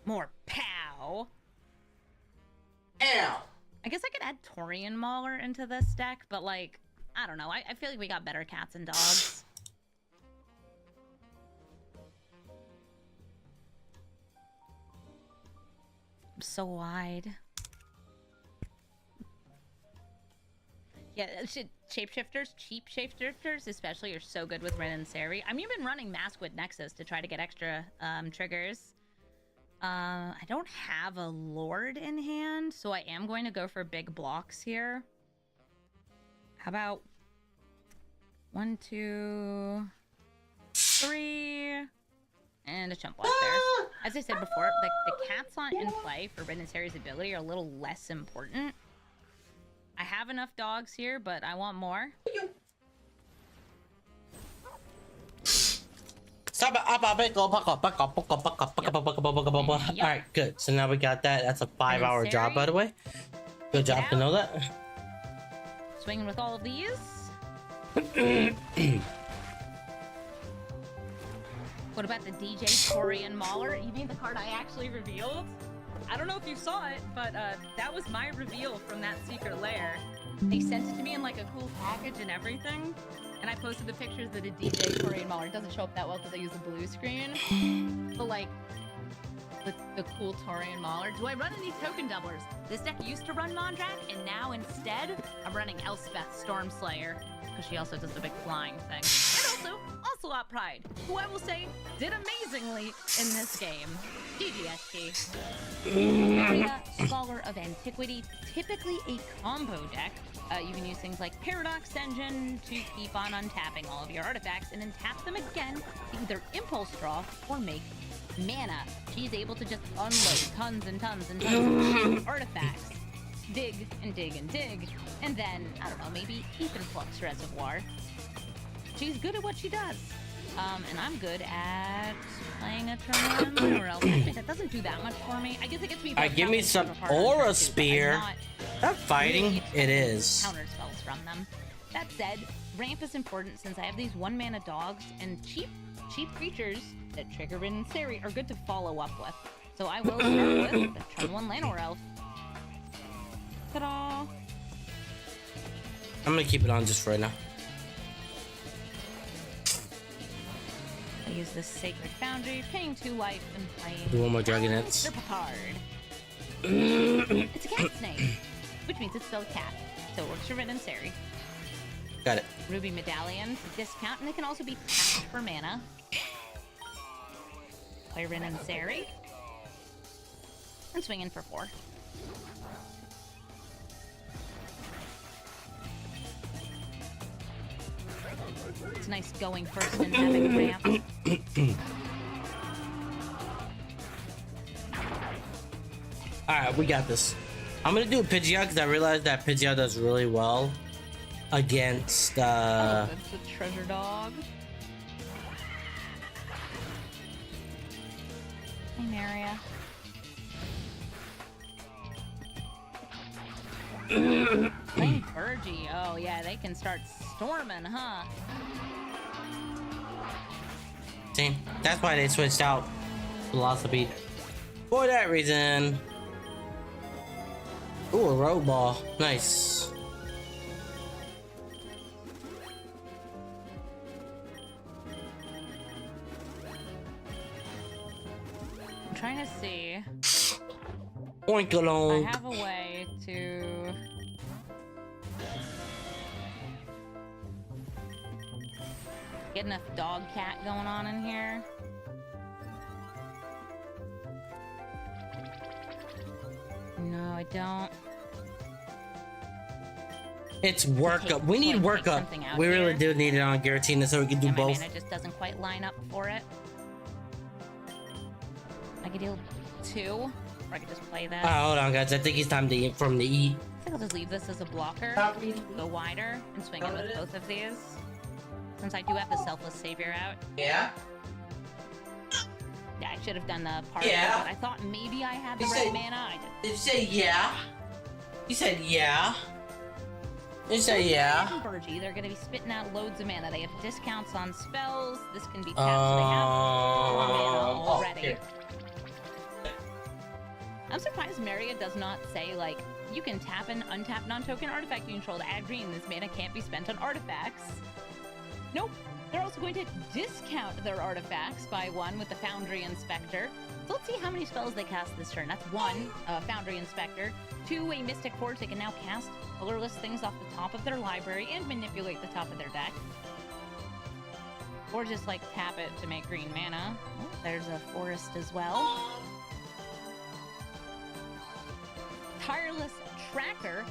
more pow. Ow! I guess I could add Torian Mauler into this deck, but like, I don't know. I feel like we got better cats and dogs. I'm so wide. Yeah, shapeshifters, cheap shapeshifters especially, are so good with Rin and Seri. I've been running Maskwood Nexus to try to get extra triggers. I don't have a Lord in hand, so I am going to go for big blocks here. How about 1, 2, 3, and a chump block there. As I said before, like the cats in play for Rin and Seri's ability are a little less important. I have enough dogs here, but I want more. Alright, good. So now we got that. That's a 5-hour job, by the way. Good job to know that. Swinging with all of these. What about the DJ Torian Mauler? You mean the card I actually revealed? I don't know if you saw it, but that was my reveal from that secret lair. They sent it to me in like a cool package and everything. And I posted the pictures of the DJ Torian Mauler. It doesn't show up that well because I use the blue screen. But like, the cool Torian Mauler. Do I run any token doublers? This deck used to run Mondrak, and now instead, I'm running Elspeth Stormslayer. Because she also does the big flying thing. And also Ocelot Pride, who I will say did amazingly in this game. GG Area Scholar of Antiquity, typically a combo deck. You can use things like Paradox Engine to keep on untapping all of your artifacts and then tap them again to either impulse draw or make mana. She's able to just unload tons and tons and tons of artifacts. Dig and dig and dig, and then, I don't know, maybe Ether Flux Reservoir. She's good at what she does. And I'm good at playing a turn one or else. Actually, that doesn't do that much for me. I guess it gets me. Alright, give me some Aura Spear. Not fighting, really it is. Counter spells from them. That said, ramp is important since I have these 1-mana dogs and cheap creatures that trigger Rin and Seri are good to follow up with. So I will start with the turn 1 Llanowar Elf. Ta-da! I'm gonna keep it on just for right now. I use this Sacred Foundry, paying 2 life and playing. Do one more Dragonets. Mr. Picard. It's a cat snake, which means it's still a cat. So it works for Rin and Seri. Got it. Ruby Medallions, discount, and they can also be tapped for mana. Play Rin and Seri. And swing in for 4. It's nice going first and having a ramp. Alright, we got this. I'm gonna do a Pidgeot because I realized that Pidgeot does really well against that's the treasure dog. Hey, Maria. Playing Purgy. Oh yeah, they can start storming, huh? See, that's why they switched out Velocipede. For that reason. Ooh, a rogue ball. Nice. I'm trying to see. Oink-a-lonk. I have a way to get enough dog cat going on in here. No, I don't. It's workup. We need workup. We really do need it on Giratina so we can do both. My mana just doesn't quite line up for it. I could deal 2. Or I could just play this. Hold on, guys. I think it's time to eat from the eat. I think I'll just leave this as a blocker. Go wider and swing in with both of these. Since I do have the Selfless Savior out. Yeah? Yeah, I should have done the part. Yeah. But I thought maybe I had the You red said- mana. Did you say yeah? You said yeah? You said yeah? And Burgie, they're gonna be spitting out loads of mana. They have discounts on spells. This can be tapped, so they have 4 mana already. Okay. I'm surprised Maria does not say, like, you can tap an untapped non-token artifact you control to add green. This mana can't be spent on artifacts. Nope. They're also going to discount their artifacts by 1 with the Foundry Inspector. So let's see how many spells they cast this turn. That's 1, Foundry Inspector. 2, a Mystic Forge. They can now cast colorless things off the top of their library and manipulate the top of their deck. Or just, like, tap it to make green mana. Oh, there's a Forest as well. Tireless Tracker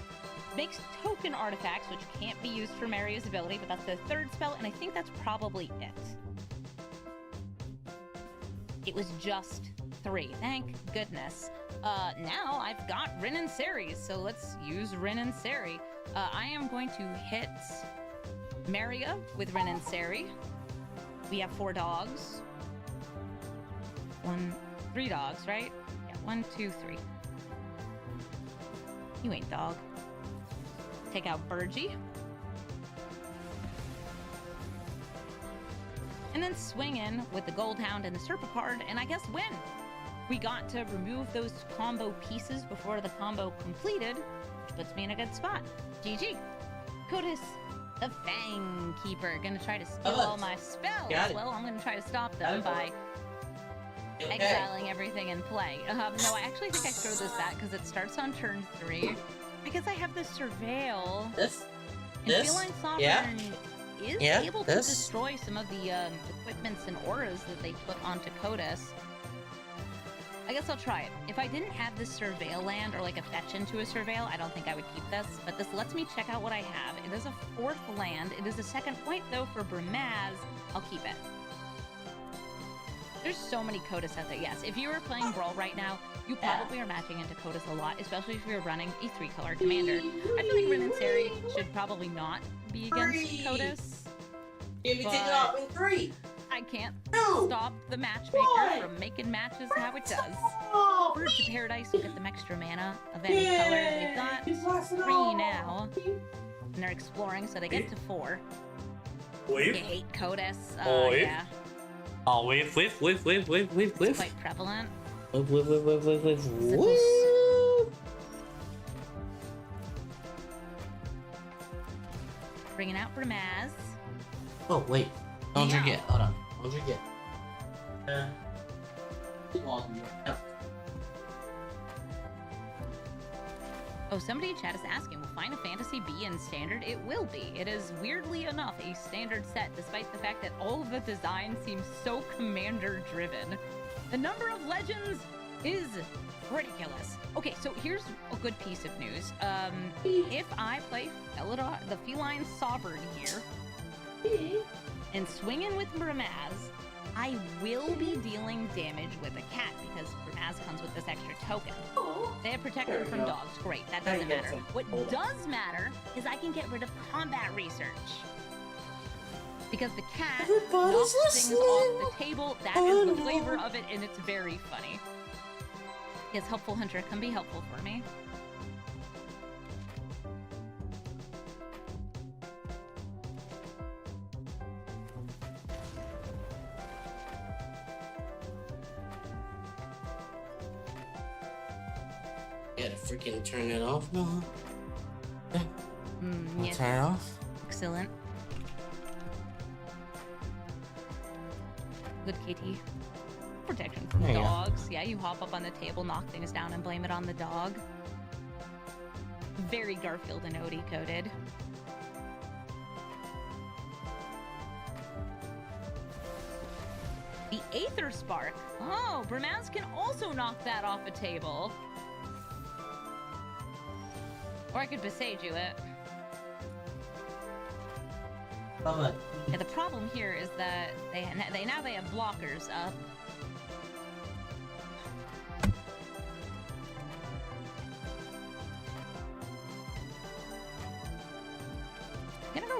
makes token artifacts, which can't be used for Maria's ability, but that's the 3rd spell, and I think that's probably it. It was just 3. Thank goodness. Now I've got Rin and Ceres, so let's use Rin and Ceres. I am going to hit Maria with Rin and Ceres. We have 4 dogs. 3 dogs, right? Yeah, 1, 2, 3. You ain't dog. Take out Burgie. And then swing in with the Gold Hound and the Serpa card, and I guess win. We got to remove those combo pieces before the combo completed, which puts me in a good spot. GG. Codis, the Fang Keeper, gonna try to steal all my spells. Well, I'm gonna try to stop them by exiling everything in play. No, I actually think I throw this back because it starts on turn 3. Because I have the Surveil. And Feline Sovereign is able to destroy some of the equipments and auras that they put onto Codis. I guess I'll try it. If I didn't have this Surveil land or like a fetch into a Surveil, I don't think I would keep this. But this lets me check out what I have. It is a 4th land. It is a 2nd white though for Brimaz. I'll keep it. There's so many Codis out there. Yes, if you were playing Brawl right now, you probably are matching into Codis a lot, especially if you're running a 3-color commander. I feel like Rin and Ceres should probably not be against Codis. Give me take it off in 3. I can't stop the matchmaker from making matches how it does. Birds of Paradise will get them extra mana of any color. They've got 3 now, and they're exploring, so they get to 4. They hate Codis. Yeah. Oh, whiff. It's quite prevalent. Whiff. Bringing out Brimaz. Oh, wait. Don't forget. Hold on. Don't forget. Oh, somebody in chat is asking, will Final Fantasy be in Standard? It will be. It is, weirdly enough, a Standard set, despite the fact that all of the design seems so Commander-driven. The number of legends is ridiculous. Okay, so here's a good piece of news. If I play the Feline Sovereign here, and swing in with Brimaz, I will be dealing damage with a cat because Brimaz comes with this extra token. They have protection from dogs. Great, that doesn't matter. What does matter is I can get rid of combat research. Because the cat knocks things off the table. That is the flavor of it, and it's very funny. Yes, Helpful Hunter can be helpful for me. Gotta freaking turn it off now. Yes. Turn it off. Excellent. Good KT. Protection from There you go. dogs. Yeah, you hop up on the table, knock things down, and blame it on the dog. Very Garfield and Odie coded. The Aether Spark. Oh, Brimaz can also knock that off a table. Or I could Beseiju it. Yeah, the problem here is that they now have blockers up.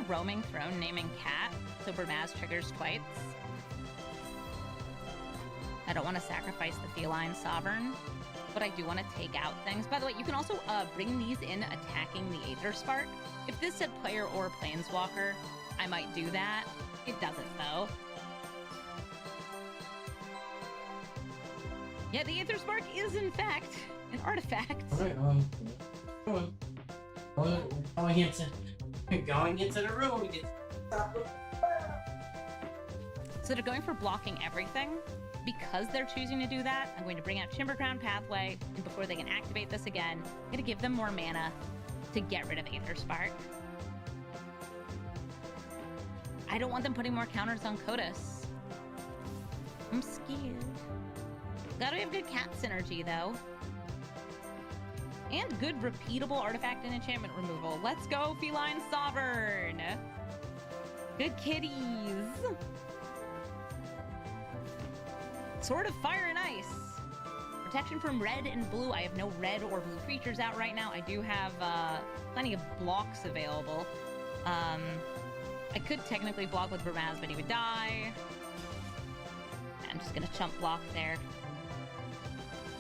roaming throne naming cat, so Bramaz triggers twice. I don't want to sacrifice the feline sovereign, but I do want to take out things. By the way, you can also bring these in attacking the Aether Spark. If this said player or planeswalker, I might do that. It doesn't though. Yeah, the Aether Spark is in fact an artifact. Alright, come on. Going into the room. We get So they're going for blocking everything. Because they're choosing to do that, I'm going to bring out Timbercrown Pathway, and before they can activate this again, I'm going to give them more mana to get rid of Aether Spark. I don't want them putting more counters on Kodos. I'm scared. Gotta have good cat synergy, though. And good repeatable artifact and enchantment removal. Let's go, Feline Sovereign! Good kitties! Sword of Fire and Ice. Protection from red and blue. I have no red or blue creatures out right now. I do have plenty of blocks available. I could technically block with Bramaz, but he would die. I'm just gonna chump block there.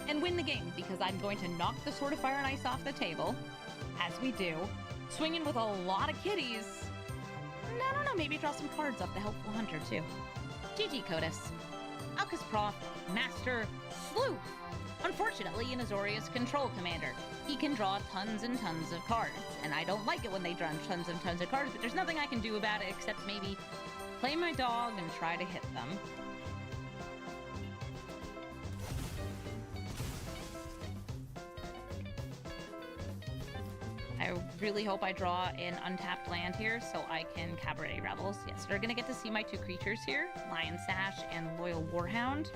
And win the game, because I'm going to knock the Sword of Fire and Ice off the table, as we do. Swinging with a lot of kitties. I don't know, maybe draw some cards off the Helpful Hunter, too. GG, Kodos. Alcus Prof, Master Sleuth. Unfortunately, an Azorius Control Commander. He can draw tons and tons of cards, and I don't like it when they draw tons and tons of cards, but there's nothing I can do about it except maybe play my dog and try to hit them. I really hope I draw an untapped land here so I can Cabaret Rebels. Yes, they're gonna get to see my two creatures here, Lion Sash and Loyal Warhound.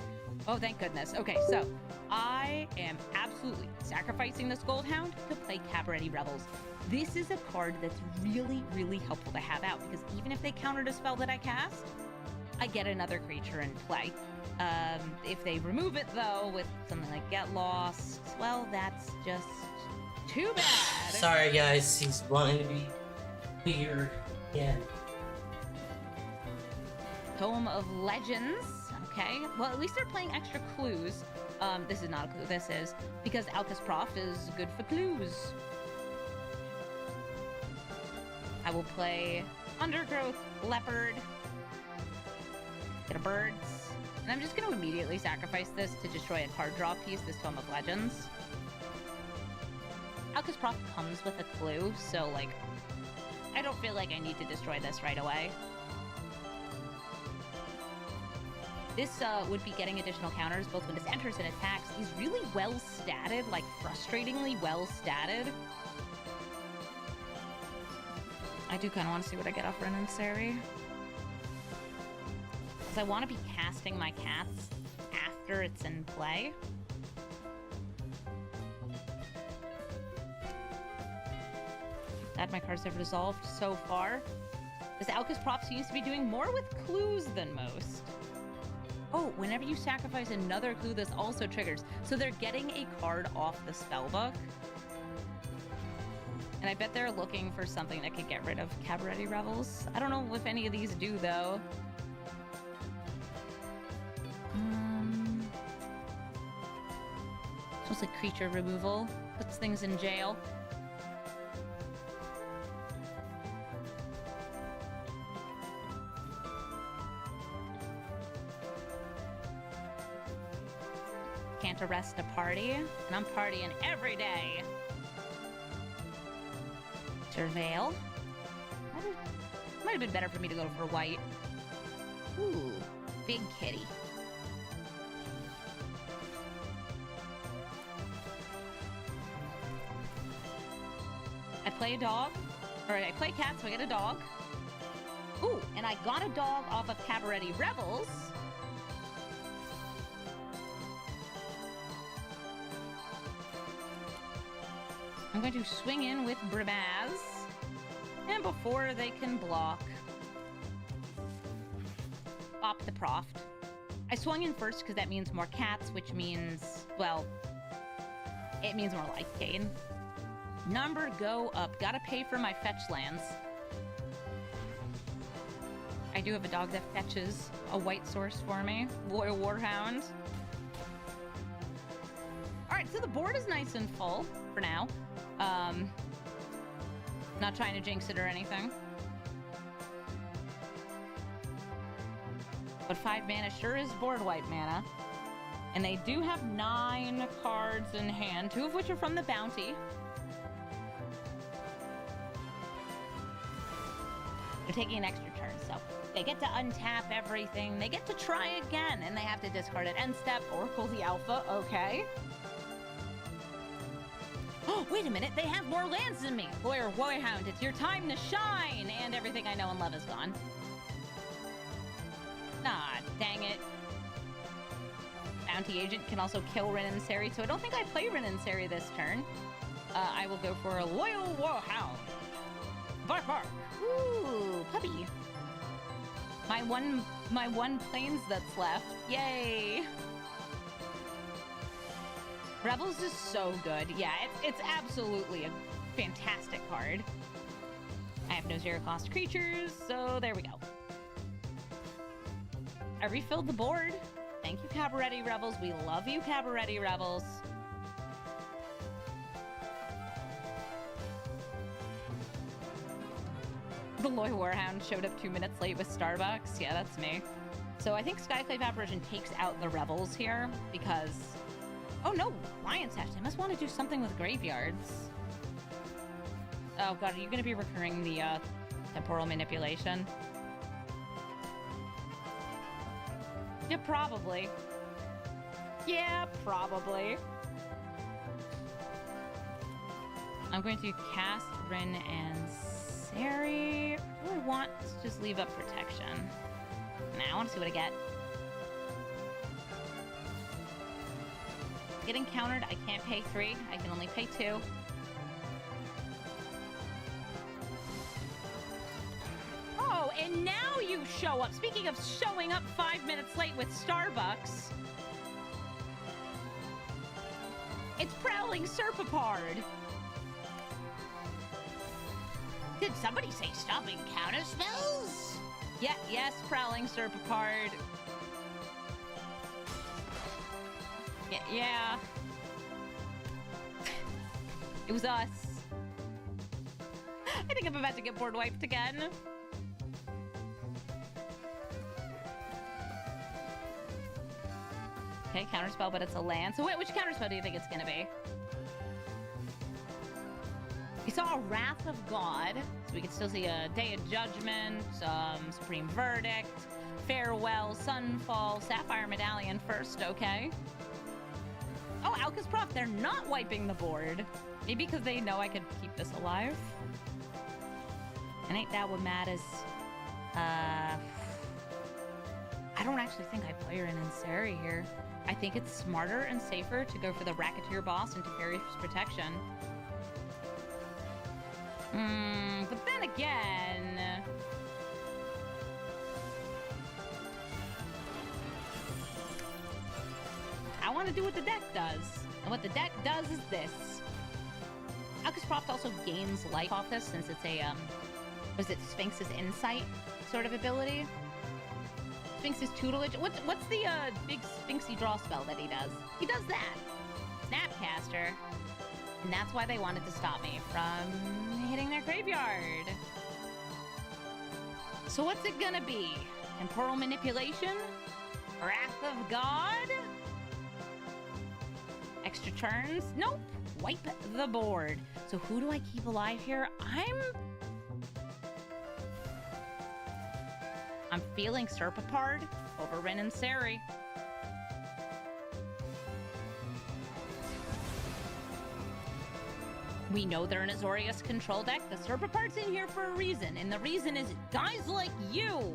Oh, thank goodness. Okay, so I am absolutely sacrificing this Goldhound to play Cabaret Rebels. This is a card that's really, really helpful to have out because even if they countered a spell that I cast, I get another creature in play. If they remove it though with something like Get Lost, well, that's just too bad. Sorry guys, he's wanting to be weird. Yeah. Tome of Legends. Okay. Well, at least they're playing extra clues. This is not a clue. This is because Alcus Prof is good for clues. I will play Undergrowth Leopard. Get a birds. And I'm just going to immediately sacrifice this to destroy a card draw piece, this Tome of Legends. Alcus Prof comes with a clue, so, like, I don't feel like I need to destroy this right away. This would be getting additional counters both when this enters and attacks. He's really well statted, like, frustratingly well statted. I do kind of want to see what I get off Renunciary. Because I want to be casting my cats after it's in play. Glad my cards have resolved so far. This Alcus Prof seems to be doing more with clues than most. Oh, whenever you sacrifice another clue, this also triggers. So they're getting a card off the spellbook. And I bet they're looking for something that could get rid of Cabaret Rebels. I don't know if any of these do, though. It's mostly creature removal. Puts things in jail. Can't arrest a party, and I'm partying every day. Surveil. Might have been better for me to go for white. Ooh, big kitty. I play a dog, or I play cat, so I get a dog. Ooh, and I got a dog off of Cabaret Rebels. I'm going to swing in with Bramaz, and before they can block, pop the Proft. I swung in first because that means more cats, which means, well, it means more life gain. Number go up. Gotta pay for my fetch lands. do have a dog that fetches a white source for me. Loyal Warhound. Alright, so the board is nice and full for now. Not trying to jinx it or anything. But 5 mana sure is board wipe mana. And they do have 9 cards in hand, 2 of which are from the bounty. They're taking an extra turn, so they get to untap everything. They get to try again, and they have to discard it. End step, Oracle the Alpha, okay. Oh, wait a minute, they have more lands than me. Lawyer Warhound, it's your time to shine! And everything I know and love is gone. Ah, dang it. Bounty Agent can also kill Rin and Seri, so I don't think I play Rin and Seri this turn. I will go for a Loyal Warhound. Bark, bark. Ooh, puppy. My one plains that's left. Yay. Rebels is so good. Yeah, it's absolutely a fantastic card. I have no 0-cost creatures, so there we go. I refilled the board. Thank you, Cabaretti Rebels. We love you, Cabaretti Rebels. The Loyal Warhound showed up 2 minutes late with Starbucks. Yeah, that's me. So I think Skyclave Apparition takes out the Rebels here because... Oh no, Lion's Hatch. They must want to do something with graveyards. Oh god, are you going to be recurring the temporal manipulation? Yeah, probably. Yeah, probably. I'm going to cast Rin and Seri. I want to just leave up protection. Nah, I want to see what I get. Getting countered, I can't pay 3. I can only pay 2. Oh, and now you show up. Speaking of showing up 5 minutes late with Starbucks. It's Prowling Serpapard. Did somebody say stopping counter spells? Yeah, yes, Prowling Serpapard. Yeah. It was us. I think I'm about to get board wiped again. Okay, counterspell, but it's a land. So wait, which counterspell do you think it's gonna be? We saw a Wrath of God, so we can still see a Day of Judgment, Supreme Verdict, Farewell, Sunfall, Sapphire Medallion first, okay. Oh, Alka's Prof, they're not wiping the board. Maybe because they know I could keep this alive. And ain't that what matters? I don't actually think I play Rin and Seri here. I think it's smarter and safer to go for the Racketeer Boss into Fairy's Protection. But then again... I want to do what the deck does. And what the deck does is this. Alka's Prof also gains life off this since it's a, was it Sphinx's Insight sort of ability? Sphinx's Tutelage? What's the, big Sphinxy draw spell that he does? He does that. Snapcaster. And that's why they wanted to stop me from hitting their graveyard. So what's it gonna be? Temporal Manipulation? Wrath of God? Extra turns? Nope. Wipe the board. So who do I keep alive here? I'm feeling Serpapard over Rin and Seri. We know they're an Azorius control deck. The Serpapard's in here for a reason, and the reason is guys like you.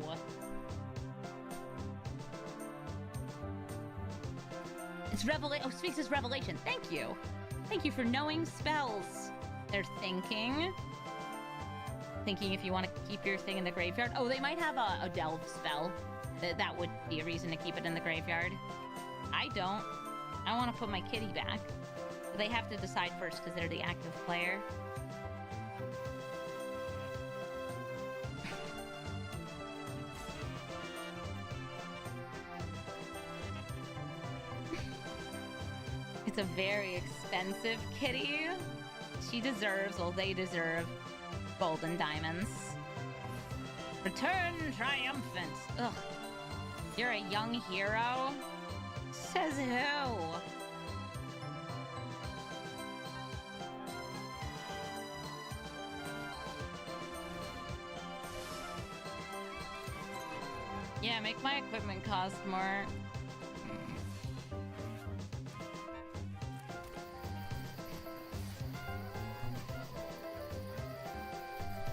It's Sphinx's Revelation. Thank you. Thank you for knowing spells. They're thinking if you want to keep your thing in the graveyard. Oh, they might have a delve spell. That would be a reason to keep it in the graveyard. I don't. I want to put my kitty back. They have to decide first because they're the active player. It's a very expensive kitty. She deserves, well, they deserve golden diamonds. Return triumphant. Ugh. You're a young hero? Says who? Yeah, make my equipment cost more.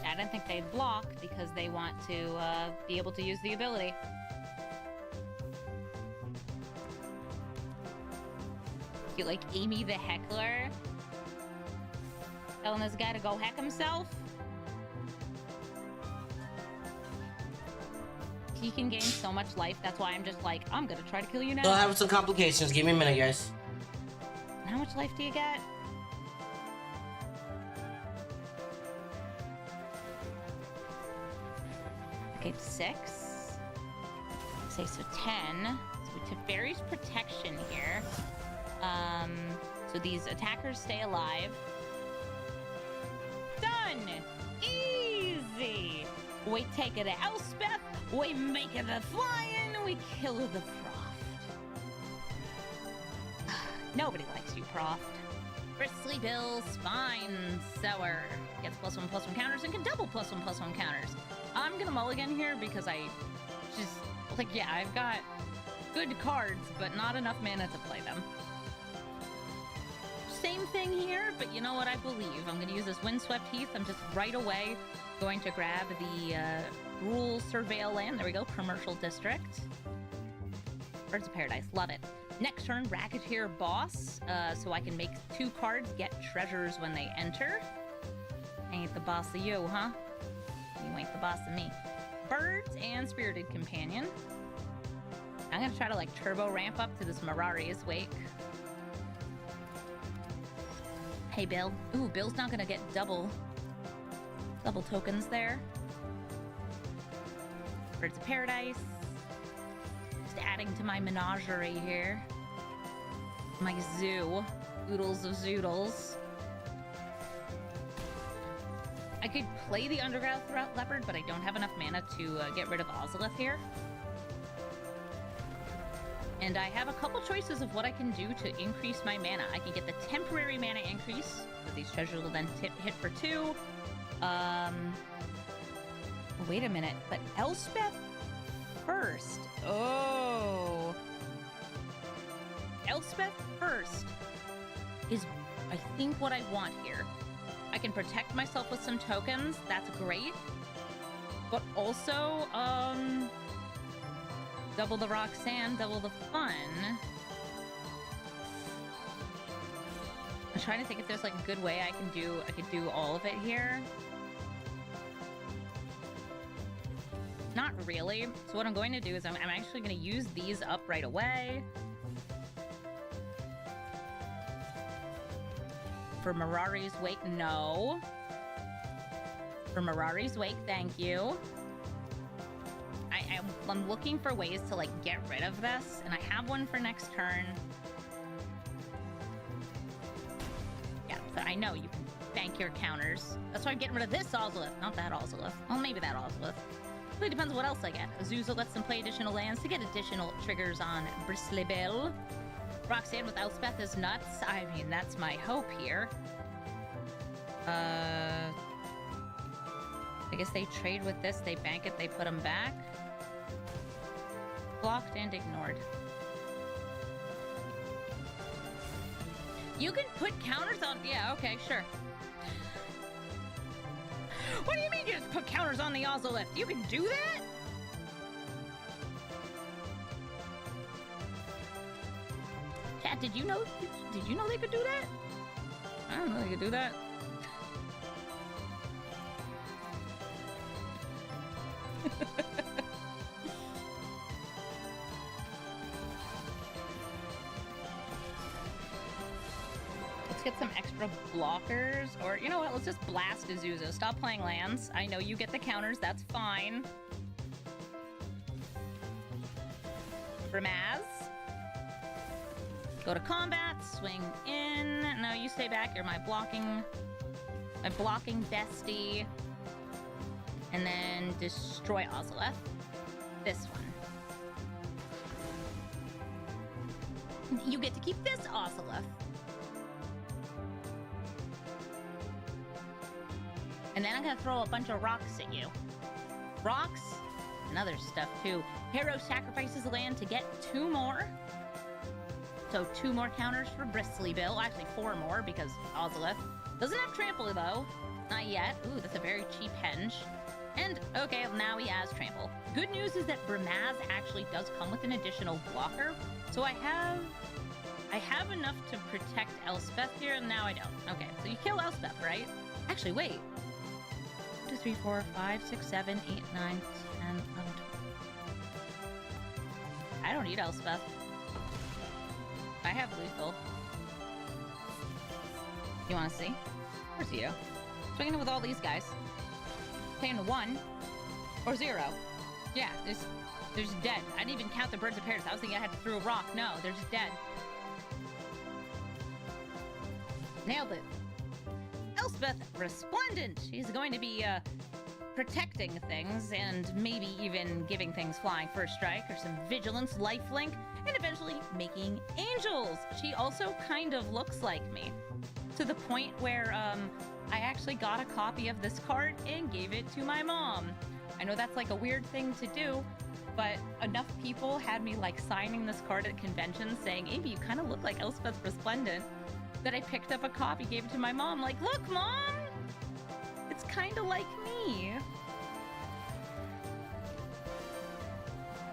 I don't think they'd block because they want to be able to use the ability. You like Amy the Heckler? Telling this guy to go heck himself? He can gain so much life, that's why I'm just like, I'm gonna try to kill you now. Still having some complications. Give me a minute, guys. How much life do you get? Okay, 6. Say so 10. So Teferi's protection here. So these attackers stay alive. Done! Easy! We take it to Elspeth, we make it a flying, we kill the Proft. Nobody likes you, Proft. Bristly Bill, Spine Sour. Gets +1/+1 counters and can double +1/+1 counters. I'm gonna mulligan here because I just, like, yeah, I've got good cards, but not enough mana to play them. Same thing here, but you know what I believe. I'm gonna use this Windswept Heath. I'm just right away going to grab the Rural Surveil land. There we go, Commercial District. Birds of Paradise, love it. Next turn, Racketeer Boss, so I can make 2 cards, get treasures when they enter. Ain't the boss of you, huh? You ain't the boss of me. Birds and Spirited Companion. I'm gonna try to like turbo ramp up to this Mirari's Wake. Hey, Bill. Ooh, Bill's not gonna get double tokens there. Birds of Paradise. Just adding to my menagerie here. My zoo. Oodles of Zoodles. I could play the Undergrowth Leopard, but I don't have enough mana to get rid of Ozolith here. And I have a couple choices of what I can do to increase my mana. I can get the temporary mana increase. So these treasures will then hit for 2. Wait a minute, but Elspeth first. Oh. Elspeth first is, I think, what I want here. I can protect myself with some tokens. That's great. But also, double the Roxanne, double the fun. I'm trying to think if there's like a good way I could do all of it here. Not really. So what I'm going to do is I'm actually going to use these up right away. For Mirari's Wake, no. For Mirari's Wake, thank you. I'm looking for ways to like get rid of this, and I have one for next turn. Yeah, but I know you can bank your counters. That's why I'm getting rid of this Ozolith, not that Ozolith. Well, maybe that Ozolith. Really depends on what else I get. Azusa lets them play additional lands to get additional triggers on Bristly Bill. Roxanne with Elspeth is nuts. I mean, that's my hope here. I guess they trade with this, they bank it, they put them back. Blocked and ignored. You can put counters on... Yeah, okay, sure. What do you mean you just put counters on the Ozolith? You can do that? Chat, did you know they could do that? I don't know they could do that. Let's get some extra blockers, or you know what? Let's just blast Azusa. Stop playing lands. I know you get the counters. That's fine. Ramaz. Go to combat, swing in. No, you stay back. You're my blocking bestie. And then destroy Ozolith. This one. You get to keep this Ozolith. And then I'm gonna throw a bunch of rocks at you. Rocks and other stuff too. Hero sacrifices land to get 2 more. So 2 more counters for Bristly Bill. Actually 4 more because Ozolith doesn't have trample though. Not yet. Ooh, that's a very cheap henge. And okay, now he has trample. Good news is that Bramaz actually does come with an additional blocker. So I have enough to protect Elspeth here, and now I don't. Okay, so you kill Elspeth, right? Actually, wait. 2, 3, 4, 5, 6, 7, 8, 9, 10, 11, 12. I don't need Elspeth. I have lethal. You want to see? Of course you do. Swinging it with all these guys. Paying 1 or 0. Yeah, they're just dead. I didn't even count the birds of Paris. I was thinking I had to throw a rock. No, they're just dead. Nailed it. Elspeth Resplendent. She's going to be protecting things and maybe even giving things flying first strike or some vigilance, lifelink, and eventually making angels. She also kind of looks like me, to the point where I actually got a copy of this card and gave it to my mom. I know that's like a weird thing to do, but enough people had me like signing this card at conventions saying, Amy, you kind of look like Elspeth Resplendent, that I picked up a copy, gave it to my mom, like, look, Mom! It's kind of like me.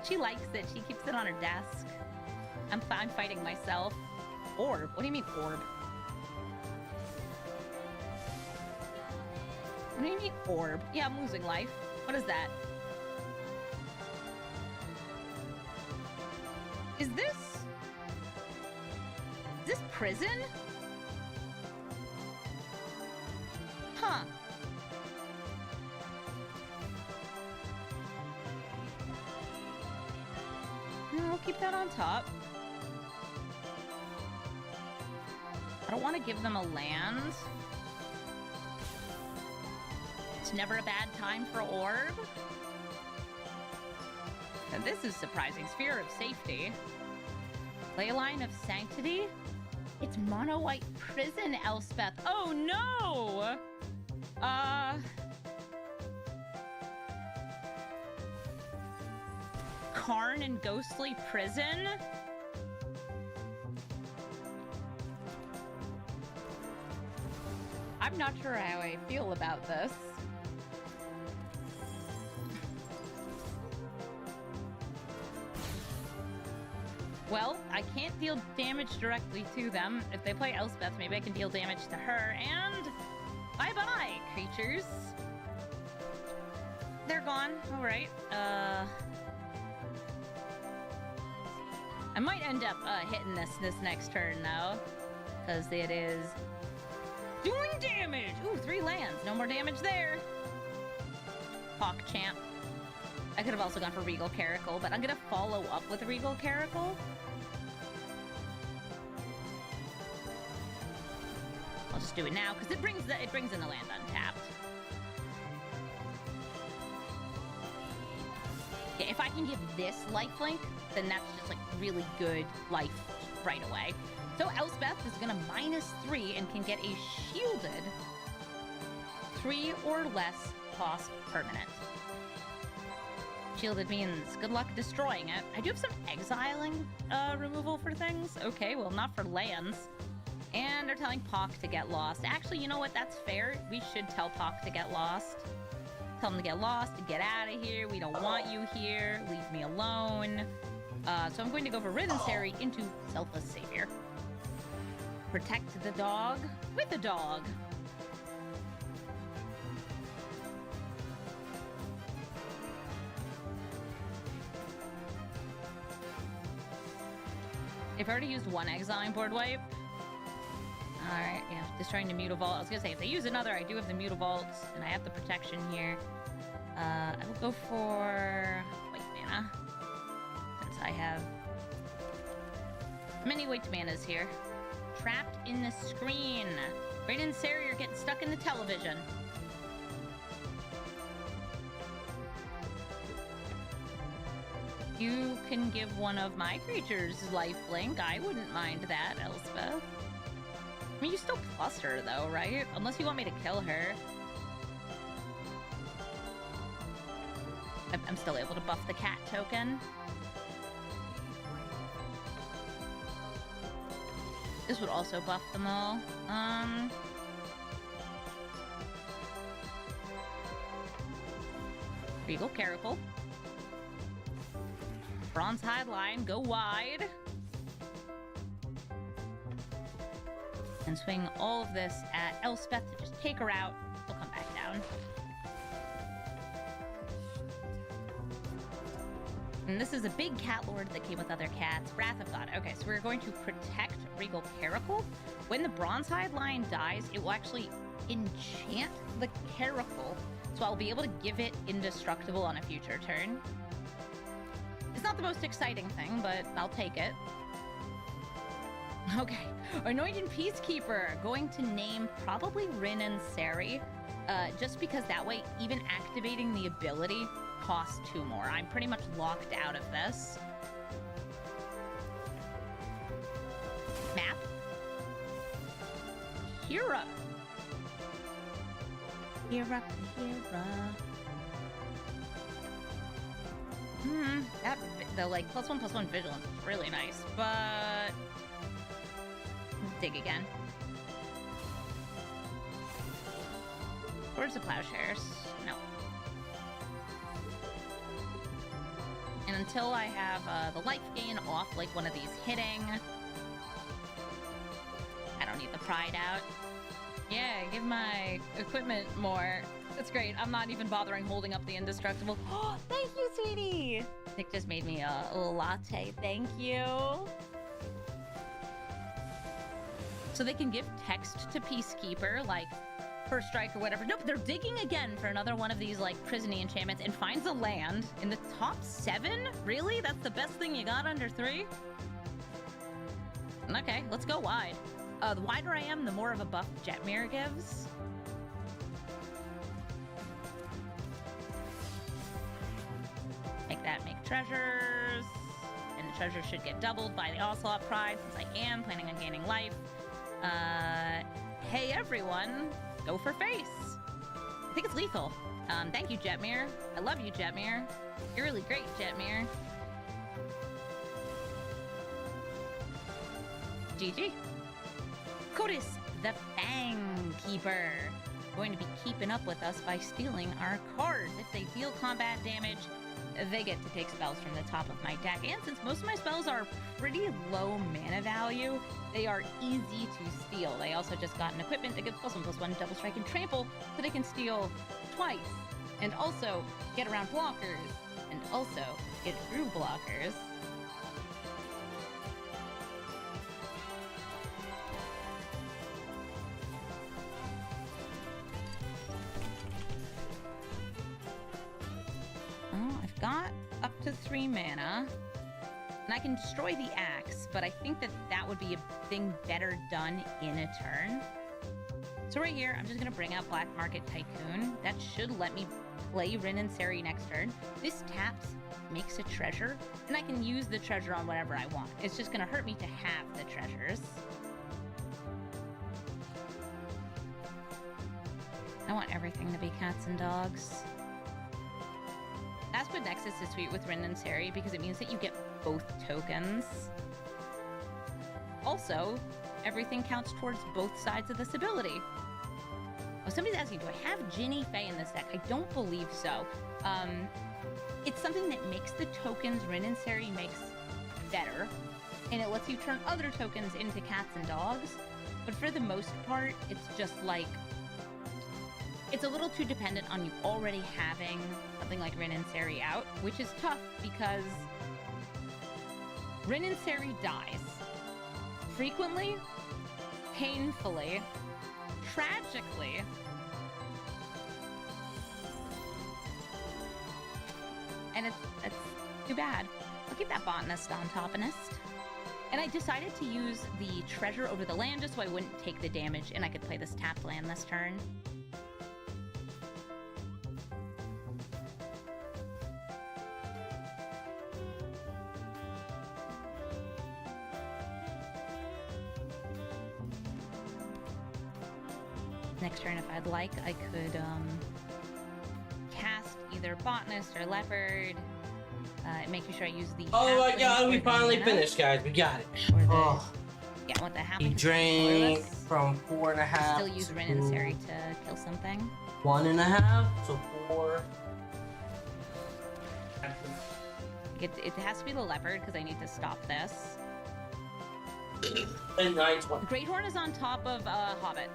She likes it. She keeps it on her desk. I'm fighting myself. Orb? What do you mean, orb? What do you mean, orb? Yeah, I'm losing life. What is that? Is this prison? Huh. I'll keep that on top. I don't want to give them a land. It's never a bad time for orb. And this is surprising. Sphere of Safety. Leyline of Sanctity? It's mono white prison, Elspeth. Oh no! Karn and Ghostly Prison? I'm not sure how I feel about this. Well, I can't deal damage directly to them. If they play Elspeth, maybe I can deal damage to her, and bye-bye, creatures. They're gone. All right. I might end up hitting this next turn, though, because it is doing damage. Ooh, 3 lands. No more damage there. PogChamp. I could have also gone for Regal Caracal, but I'm going to follow up with Regal Caracal. I'll just do it now, because it brings in the land untapped. Yeah, if I can give this lifelink, then that's just like really good life right away. So Elspeth is going to -3 and can get a shielded 3 or less cost permanent. Shielded means good luck destroying it. I do have some exiling removal for things. Okay, well, not for lands. And they're telling Pock to get lost. Actually, you know what? That's fair. We should tell Pock to get lost. Tell him to get lost, to get out of here. We don't want you here. Leave me alone. So I'm going to go for Ridensary into Selfless Savior. Protect the dog with a dog. I've already used 1 exiling board wipe. Alright, yeah, destroying the Mutavault. I was gonna say, if they use another, I do have the Mutavaults, and I have the protection here. I will go for white mana, since I have many many white mana's here? Trapped in the screen. Rain and Sari are getting stuck in the television. You can give one of my creatures lifelink. I wouldn't mind that, Elspeth. I mean, you still plus her, though, right? Unless you want me to kill her. I'm still able to buff the cat token. This would also buff them all. Regal Caracal. Bronze Hide Line, go wide. And swing all of this at Elspeth to just take her out. She'll come back down. And this is a big cat lord that came with other cats. Wrath of God. Okay, so we're going to protect Regal Caracal. When the Bronze Hide Line dies, it will actually enchant the Caracal. So I'll be able to give it indestructible on a future turn. It's not the most exciting thing, but I'll take it. Okay, Anointed Peacekeeper. Going to name probably Rin and Sari. Just because that way, even activating the ability costs 2 more. I'm pretty much locked out of this. Map. Hera. Hera. That, the like +1/+1 vigilance is really nice, but dig again. Where's the plowshares? No. And until I have the life gain off like one of these hitting, I don't need the pride out. Yeah, give my equipment more. That's great. I'm not even bothering holding up the indestructible. Oh, thank you, sweetie. Nick just made me a little latte. Thank you. So they can give text to Peacekeeper, like first strike or whatever. Nope, they're digging again for another one of these like prisony enchantments and finds a land in the top 7? Really? That's the best thing you got under 3? Okay, let's go wide. The wider I am, the more of a buff Jetmir gives. Make that make treasures. And the treasures should get doubled by the Ocelot Pride since I am planning on gaining life. Hey everyone, go for face. I think it's lethal. Thank you, Jetmir. I love you, Jetmir. You're really great, Jetmir. GG. Codis, the Fang Keeper. Going to be keeping up with us by stealing our cards. If they deal combat damage, they get to take spells from the top of my deck. And since most of my spells are pretty low mana value, they are easy to steal. They also just got an equipment that gives +1/+1 double strike and trample, so they can steal twice. And also get around blockers. And also get through blockers. I've got up to 3 mana, and I can destroy the axe, but I think that that would be a thing better done in a turn. So right here, I'm just gonna bring out Black Market Tycoon. That should let me play Rin and Sari next turn. This taps, makes a treasure, and I can use the treasure on whatever I want. It's just gonna hurt me to have the treasures. I want everything to be cats and dogs. Aspid Nexus is sweet with Rin and Sari because it means that you get both tokens. Also, everything counts towards both sides of this ability. Oh, somebody's asking, do I have Ginny Fae in this deck? I don't believe so. It's something that makes the tokens Rin and Sari makes better, and it lets you turn other tokens into cats and dogs. But for the most part, it's just like, it's a little too dependent on you already having something like Rin and Sari out, which is tough because Rin and Sari dies. Frequently, painfully, tragically. And it's too bad. I'll keep that botanist on Topanist. And I decided to use the treasure over the land just so I wouldn't take the damage and I could play this tapped land this turn. Next turn, if I'd like, I could cast either Botanist or Leopard, making sure I use the. Oh my halfling god, we for the finally mana. finished, guys. We got it. Or the, Oh, yeah, what the he halfling. drained from 4.5. Still use Ren and Sari to kill something. 1.5, so 4. It has to be the Leopard because I need to stop this. And 920. Great Horn is on top of Hobbit.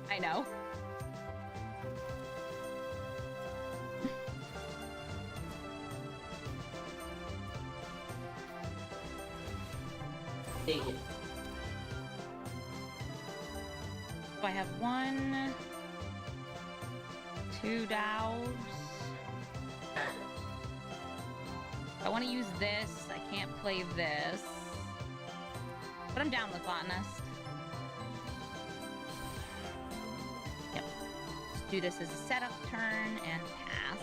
I know. Take it. So I have 1, 2 dows. I want to use this. I can't play this. But I'm down with Botanist. Yep. Let's do this as a setup turn and pass.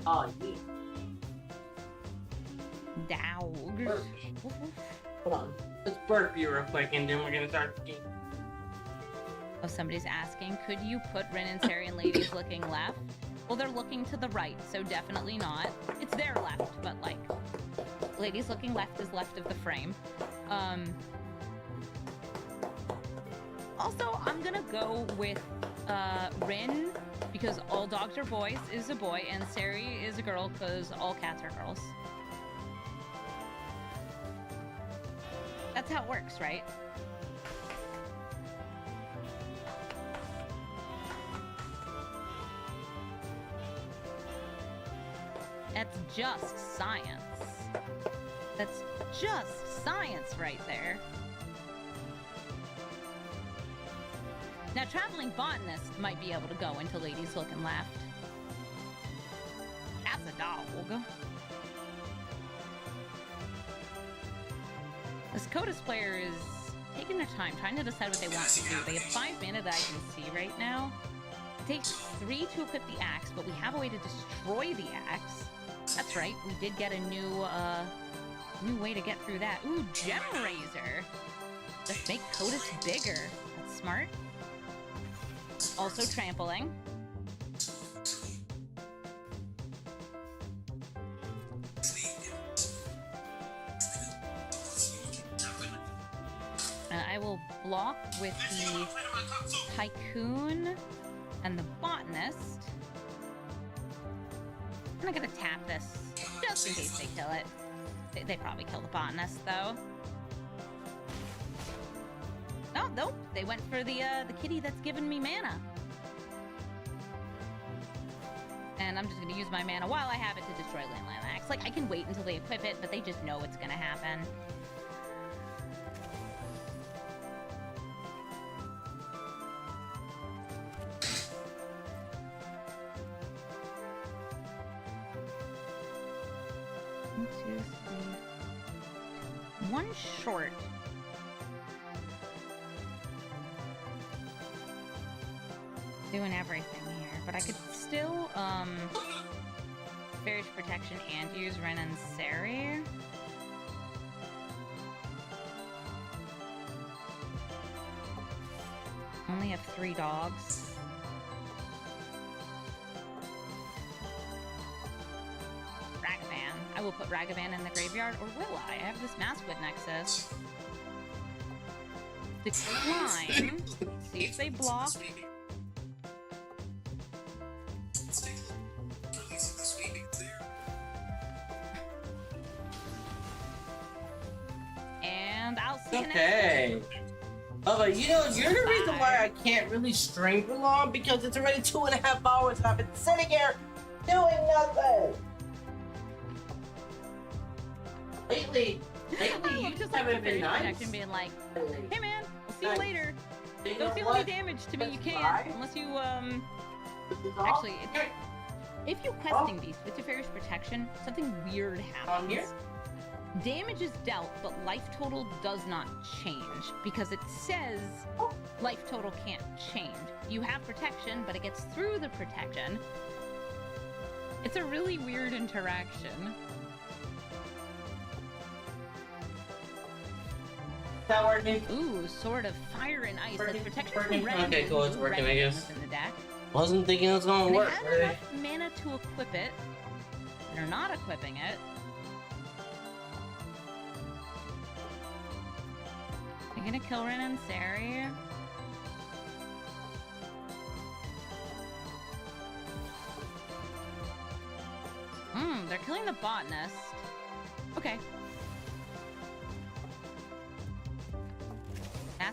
Oh, yeah. Dogs. Hold on. Let's burp you real quick and then we're gonna start the game. Oh, somebody's asking, could you put Ren and Sari and ladies looking left? Well, they're looking to the right, so definitely not. It's their left, but like, ladies looking left is left of the frame. Also, I'm gonna go with Ren, because all dogs are boys, is a boy, and Sari is a girl, because all cats are girls. That's how it works, right? That's just science. That's just science right there. Now, Traveling Botanist might be able to go into ladies looking left. That's a dog. This Codas player is taking their time, trying to decide what they want to do. They have 5 mana that I can see right now. It takes 3 to equip the axe, but we have a way to destroy the axe. That's right, we did get a new way to get through that. Ooh, Gem Razor! Just make Codas bigger. That's smart. Also trampling. I will block with the Tycoon and the Botanist. I'm not gonna tap this, just in case they kill it. They probably kill the Botanist, though. Oh, nope, they went for the kitty that's giving me mana. And I'm just gonna use my mana while I have it to destroy Landland Axe. Like, I can wait until they equip it, but they just know it's gonna happen. One, two, three. One short. Doing everything here, but I could still, Fairy's Protection and use Ren and Sari. Only have 3 dogs. Ragavan. I will put Ragavan in the graveyard, or will I? I have this Maskwood Nexus. Decline. See if they block. And I'll see you Okay. Oh, but you know, you're the reason why I can't really stream for long, because it's already 2.5 hours and I've been sitting here doing nothing. Lately you just haven't been nice. Being like, hey man, we'll see you later. You Don't know deal what? any damage to me, you That's can't. fine. Unless you, Actually, if you questing Beast with Teferi's protection, something weird happens. Damage is dealt, but life total does not change because it says life total can't change. You have protection, but it gets through the protection. It's a really weird interaction. That working? Ooh, Sword of Fire and Ice. That's protection from red. Okay, cool. It's working, I guess. In the deck. Wasn't thinking it was gonna And work. they have enough mana to equip it. They're not equipping it. You're gonna kill Rin and Sari. They're killing the botanist. Okay.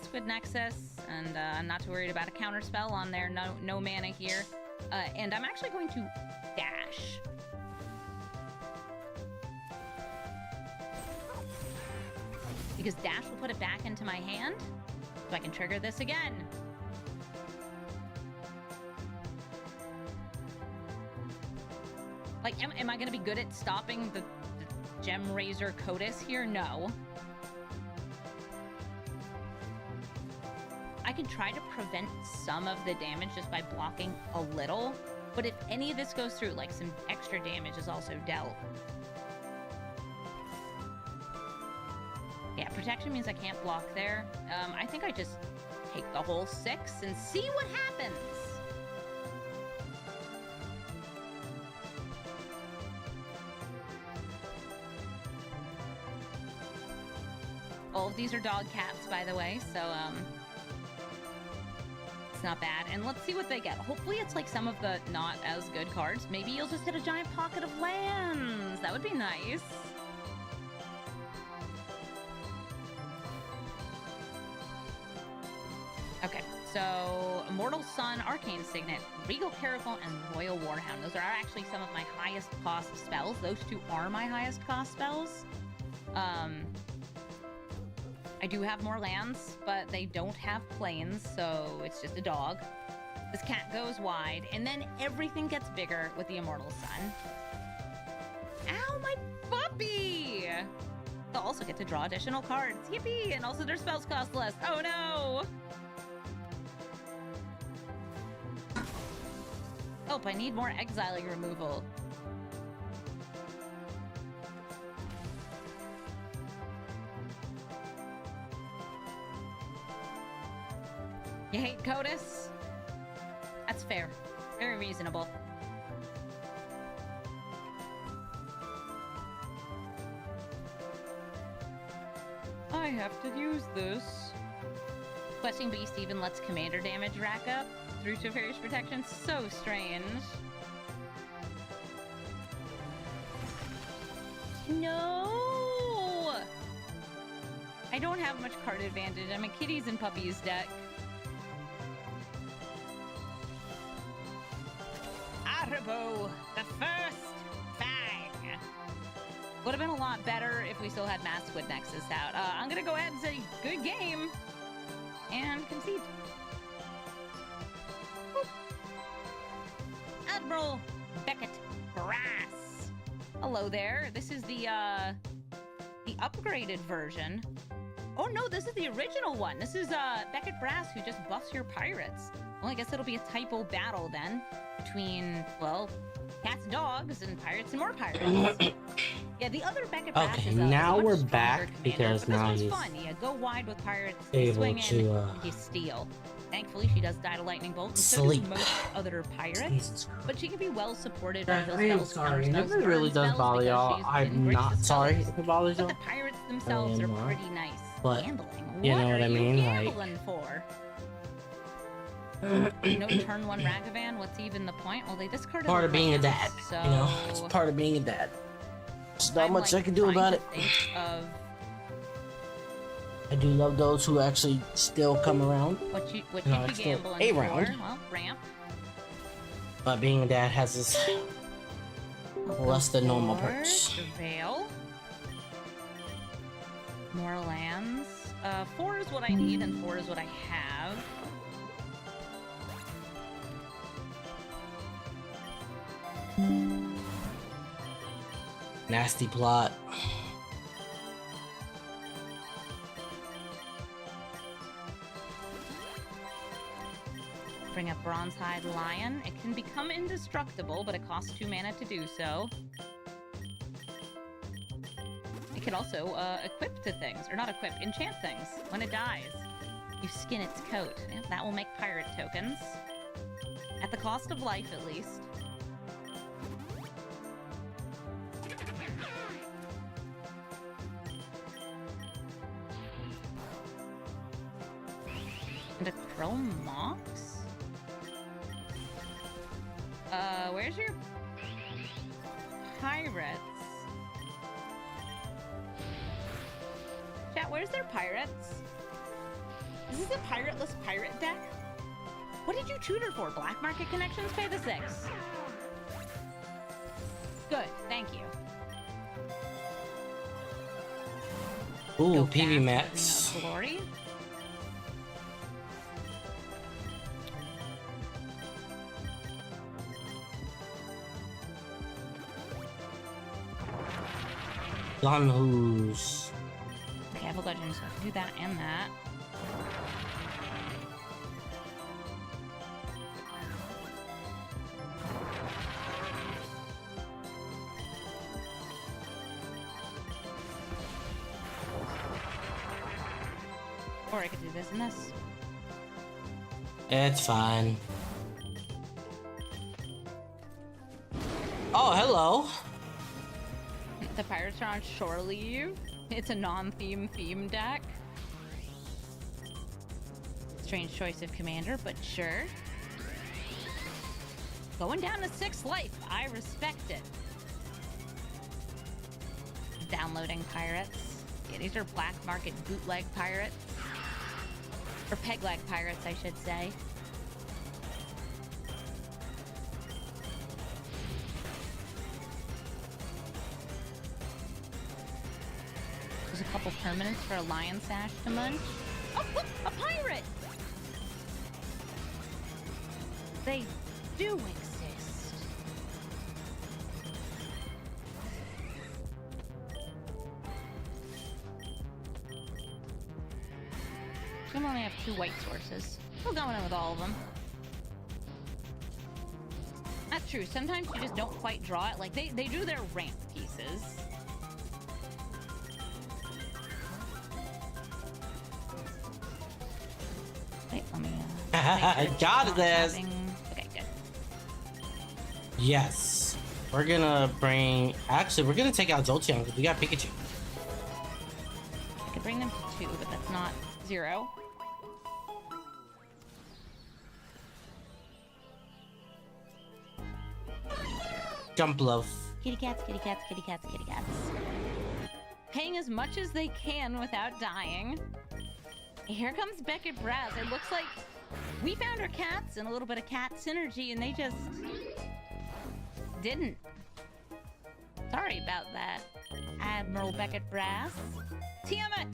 Squid Nexus, and I'm not too worried about a counter spell on there. No mana here. And I'm actually going to dash. Because dash will put it back into my hand, so I can trigger this again. Like, am I gonna be good at stopping the Gem Razor Codis here? No. I can try to prevent some of the damage just by blocking a little, but if any of this goes through, like some extra damage is also dealt. Yeah, protection means I can't block there. I think I just take the whole 6 and see what happens. All of these are dog cats, by the way, so, it's not bad. And let's see what they get. Hopefully it's like some of the not as good cards. Maybe you'll just hit a giant pocket of lands. That would be nice. Okay, so Immortal Sun, Arcane Signet, Regal Caracal, and Royal Warhound. Those are actually some of my highest cost spells. Those two are my highest cost spells. I do have more lands, but they don't have planes, so it's just a dog. This cat goes wide, and then everything gets bigger with the Immortal Sun. Ow, my puppy! They'll also get to draw additional cards. Yippee! And also their spells cost less. Oh no! Oh, I need more exiling removal. You hate Codis? That's fair. Very reasonable. I have to use this. Questing Beast even lets commander damage rack up through Teferi's protection. So strange. No! I don't have much card advantage. I'm a kitties and puppies deck. Arabo, the first fang. Would have been a lot better if we still had Mass Squid Nexus out. I'm gonna go ahead and say good game and concede. Boop. Admiral Beckett Brass. Hello there. This is the upgraded version. Oh no, this is the original one. This is Beckett Brass, who just buffs your pirates. Well, I guess it'll be a typo battle then between, well, cats and dogs and pirates and more pirates. Yeah, the other Beckett Brass Okay, is now we're much back stronger because commander, now but this he's one's fun. You go wide with pirates, you able swing in, to, you steal. Thankfully, she does die to lightning bolt, and so sleep. do most other pirates. Jesus But she can be well supported by I those am spells. sorry. counter If spells, it really burn does spells, bother because y'all, she's I'm been great not to sorry spells. if it bothers But y'all. the pirates themselves are anymore. pretty nice. But, Gambling. you know what are I mean? You Like- gambling for? No turn 1 Ragavan. What's even the point? Well, they discarded Part of being a lands, dad. So You know, it's part of being a dad. There's not I'm, much like, I can do trying about to it. think of I do love those who actually still come around. what you No, be it's still gambling around. for. Well, ramp. But being a dad has its less than normal perks. The Veil. More lands. 4 is what I need, and 4 is what I have. Nasty plot. Bring a Bronze-Hide Lion. It can become indestructible, but it costs 2 mana to do so. It can also equip to things, or not equip, enchant things. When it dies, you skin its coat. Yeah, that will make pirate tokens. At the cost of life, at least. And a Chrome Mox? Where's your pirates? Chat, where's their pirates? Is this a pirateless pirate deck? What did you tutor for? Black market connections? Pay the 6. Good, thank you. Ooh, PV Max. Glory. Lanhus. Okay, I have a legend, so I can do that and that. Or I could do this and this. It's fine. Oh, hello. The pirates are on shore leave. It's a non-theme deck. Strange choice of commander, but sure. Going down to 6th life. I respect it. Downloading pirates. Yeah, these are black market bootleg pirates. Or peg leg pirates, I should say. There's a couple permanents for a lion sash to munch. Oh, look! A pirate! They do exist. I'm only have 2 white sources. We'll go in with all of them. That's true. Sometimes you just don't quite draw it. Like, they do their ramp pieces. Wait, let me... I got this. Okay, good. Yes. We're gonna bring... Actually, we're gonna take out Jolteon because we got Pikachu. I could bring them to 2, but that's not 0. Jump love. Kitty cats, kitty cats, kitty cats, kitty cats. Paying as much as they can without dying. Here comes Beckett Brass. It looks like we found our cats and a little bit of cat synergy, and they just didn't. Sorry about that, Admiral Beckett Brass. Tiamat!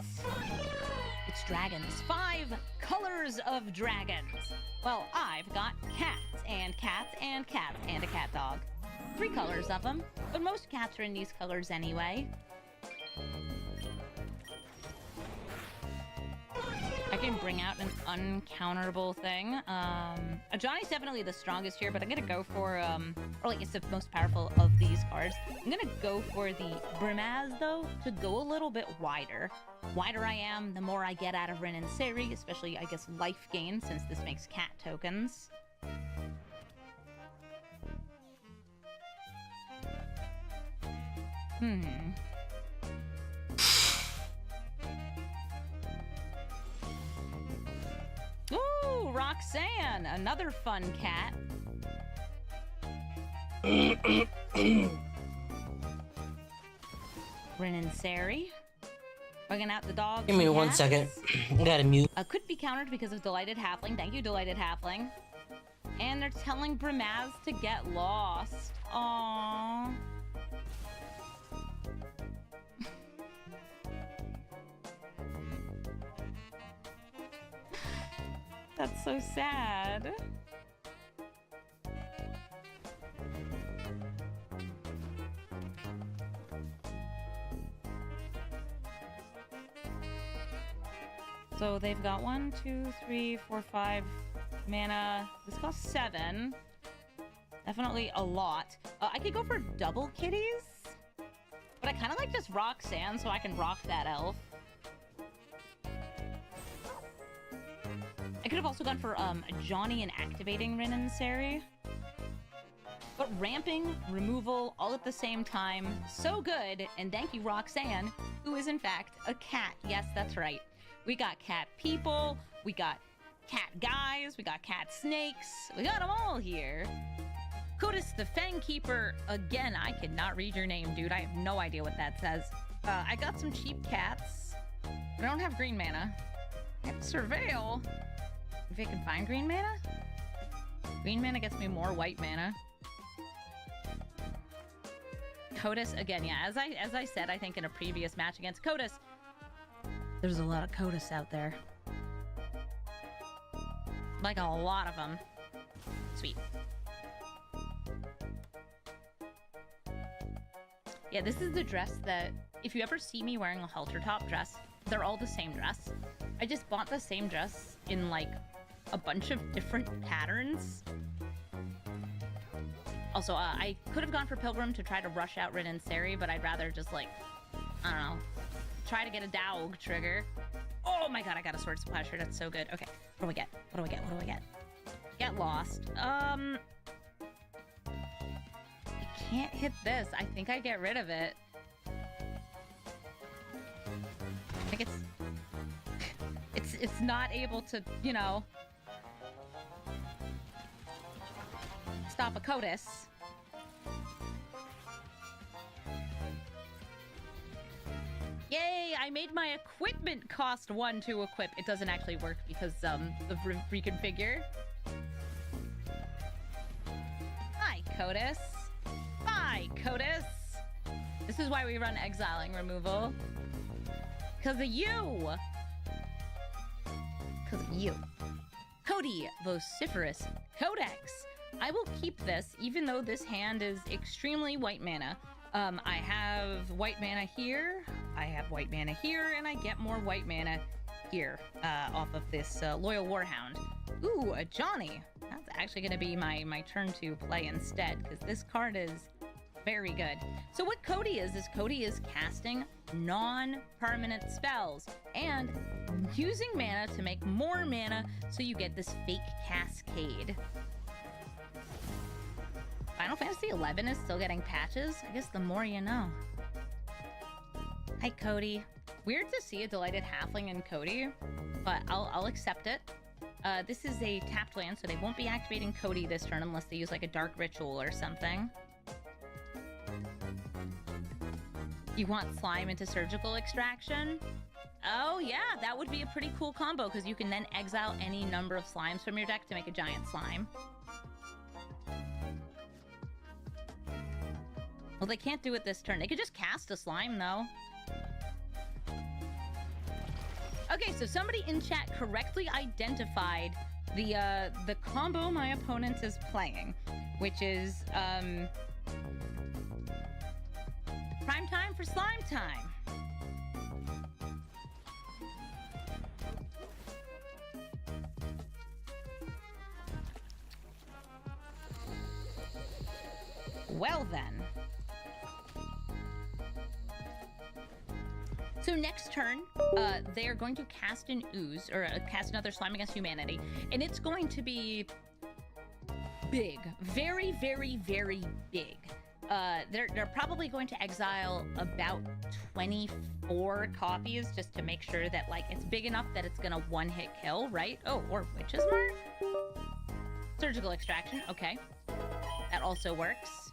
It's dragons. 5 colors of dragons. Well, I've got cats and cats and cats and a cat dog. 3 colors of them, but most cats are in these colors anyway. I can bring out an uncounterable thing. Johnny's definitely the strongest here, but I'm gonna go for, or like it's the most powerful of these cards. I'm gonna go for the Brimaz, though, to go a little bit wider. Wider I am, the more I get out of Rin and Seri, especially, I guess, life gain, since this makes cat tokens. Ooh, Roxanne, another fun cat. Rin and Seri. Bringing out the dog. Give me 1 second. I gotta mute. Could be countered because of Delighted Halfling. Thank you, Delighted Halfling. And they're telling Brimaz to get lost. Aww. That's so sad. So they've got 1, 2, 3, 4, 5 mana. This costs 7. Definitely a lot. I could go for double kitties, but I kind of like just Roxanne, so I can rock that elf. I could have also gone for Johnny and activating Rin and Seri. But ramping, removal, all at the same time, so good. And thank you, Roxanne, who is in fact a cat. Yes, that's right. We got cat people, we got cat guys, we got cat snakes, we got them all here. Kudis the Fang Keeper, again, I cannot read your name, dude. I have no idea what that says. I got some cheap cats, but I don't have green mana. I have Surveil. If I can find green mana? Green mana gets me more white mana. Kudis, again, yeah, as I said, I think in a previous match against Kudis, there's a lot of Kudis out there. Like a lot of them. Sweet. Yeah, this is the dress that, if you ever see me wearing a halter top dress, they're all the same dress. I just bought the same dress in like a bunch of different patterns. Also, I could have gone for Pilgrim to try to rush out Rin and Seri, but I'd rather just like, I don't know, try to get a Daog trigger. Oh my god, I got a Sword Splasher. That's so good. Okay, what do we get? What do we get? What do we get? Get lost. I can't hit this. I think I get rid of it. I think it's not able to, you know, stop a Kudis. Yay! I made my equipment cost 1 to equip. It doesn't actually work because of reconfigure. Hi, Kudis. Bye, Kudis. This is why we run exiling removal. Because of you. Because of you. Cody, Vociferous Codex. I will keep this, even though this hand is extremely white mana. I have white mana here, I have white mana here, and I get more white mana here off of this Loyal Warhound. Ooh, a Johnny. That's actually going to be my turn to play instead, because this card is very good. So what Cody is Cody is casting non-permanent spells and using mana to make more mana, so you get this fake cascade. Final Fantasy XI is still getting patches. I guess the more you know. Hi, Cody. Weird to see a Delighted Halfling in Cody, but I'll accept it. This is a tapped land, so they won't be activating Cody this turn unless they use like a Dark Ritual or something. You want Slime into Surgical Extraction? Oh yeah, that would be a pretty cool combo, because you can then exile any number of slimes from your deck to make a giant slime. Well, they can't do it this turn. They could just cast a slime, though. Okay, so somebody in chat correctly identified the combo my opponent is playing, which is prime time for slime time. Well then. So next turn, they are going to cast an ooze, or cast another Slime Against Humanity, and it's going to be big. Very, very, very big. They're probably going to exile about 24 copies just to make sure that, like, it's big enough that it's gonna one-hit kill, right? Oh, or Witch's Mark? Surgical Extraction, okay. That also works.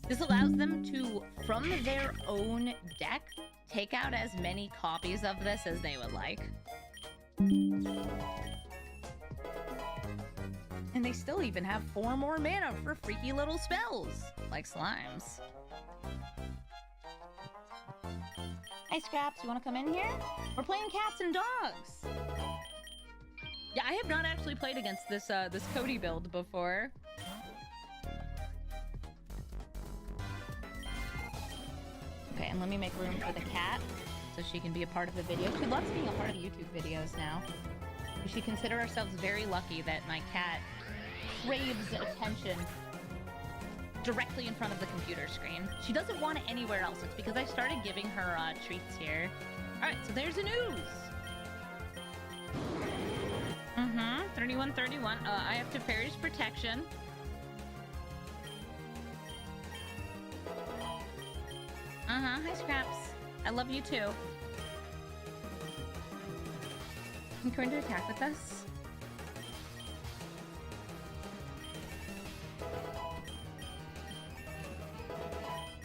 This allows them to, from their own deck, take out as many copies of this as they would like. And they still even have 4 more mana for freaky little spells, like slimes. Hey Scraps, you wanna come in here? We're playing cats and dogs! Yeah, I have not actually played against this this Cody build before. Okay, and let me make room for the cat. So so she can be a part of the video. She loves being a part of the YouTube videos now. We should consider ourselves very lucky that my cat craves attention directly in front of the computer screen. She doesn't want it anywhere else. It's because I started giving her treats here. Alright, so there's the news. 3131. I have Teferi's protection. Hi Scraps. I love you too. You going to attack with us?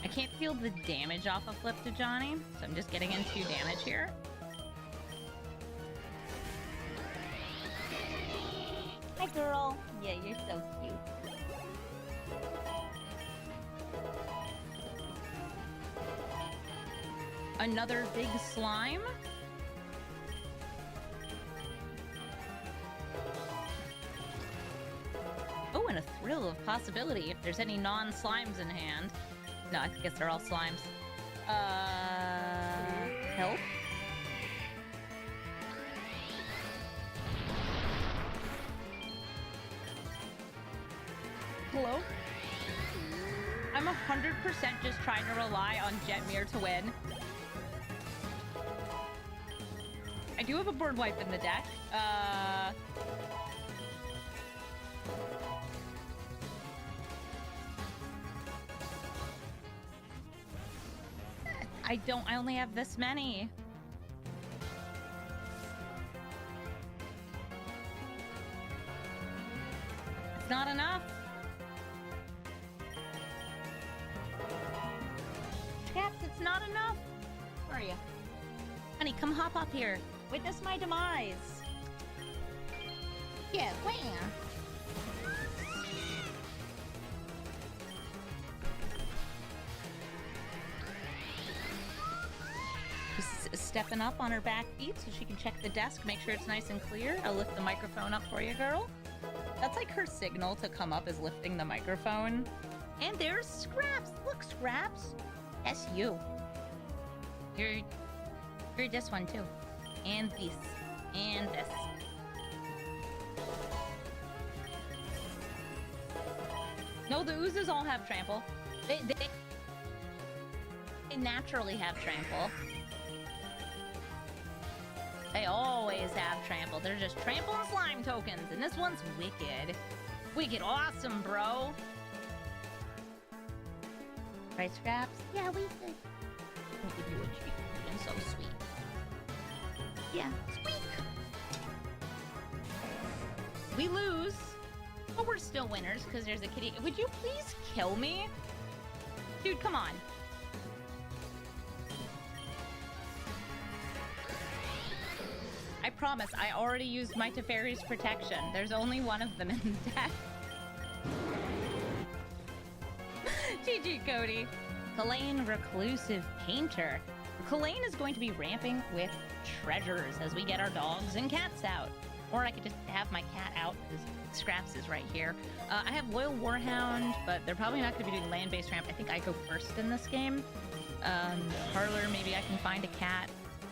I can't feel the damage off of Flip to Johnny, so I'm just getting in 2 damage here. Hi, girl. Yeah, you're so cute. Another big slime. Oh, and a thrill of possibility if there's any non-slimes in hand. No, I guess they're all slimes. Help? Hello? I'm 100% just trying to rely on Jetmir to win. I do have a board wipe in the deck. I only have this many. It's not enough. Scraps, it's not enough. Where are you? Honey, come hop up here. Witness my demise. Yeah, where? She's stepping up on her back feet so she can check the desk, make sure it's nice and clear. I'll lift the microphone up for you, girl. That's like her signal to come up is lifting the microphone. And there's Scraps. Look, Scraps. That's you. You're this one too. And this. And this. No, the oozes all have trample. They naturally have trample. They always have trample. They're just trample and slime tokens. And this one's wicked. Wicked awesome, bro. Right, Scraps? Yeah, we did. I'll give you a treat. You've been so sweet. Yeah, squeak. We lose, but we're still winners because there's a kitty. Would you please kill me? Dude, come on. I promise, I already used my Teferi's protection. There's only one of them in the deck. GG, Cody. Kalain, Reclusive Painter. Kalain is going to be ramping with treasures as we get our dogs and cats out. Or I could just have my cat out because Scraps is right here. I have Loyal Warhound, but they're probably not going to be doing land-based ramp. I think I go first in this game. Parlor, maybe I can find a cat.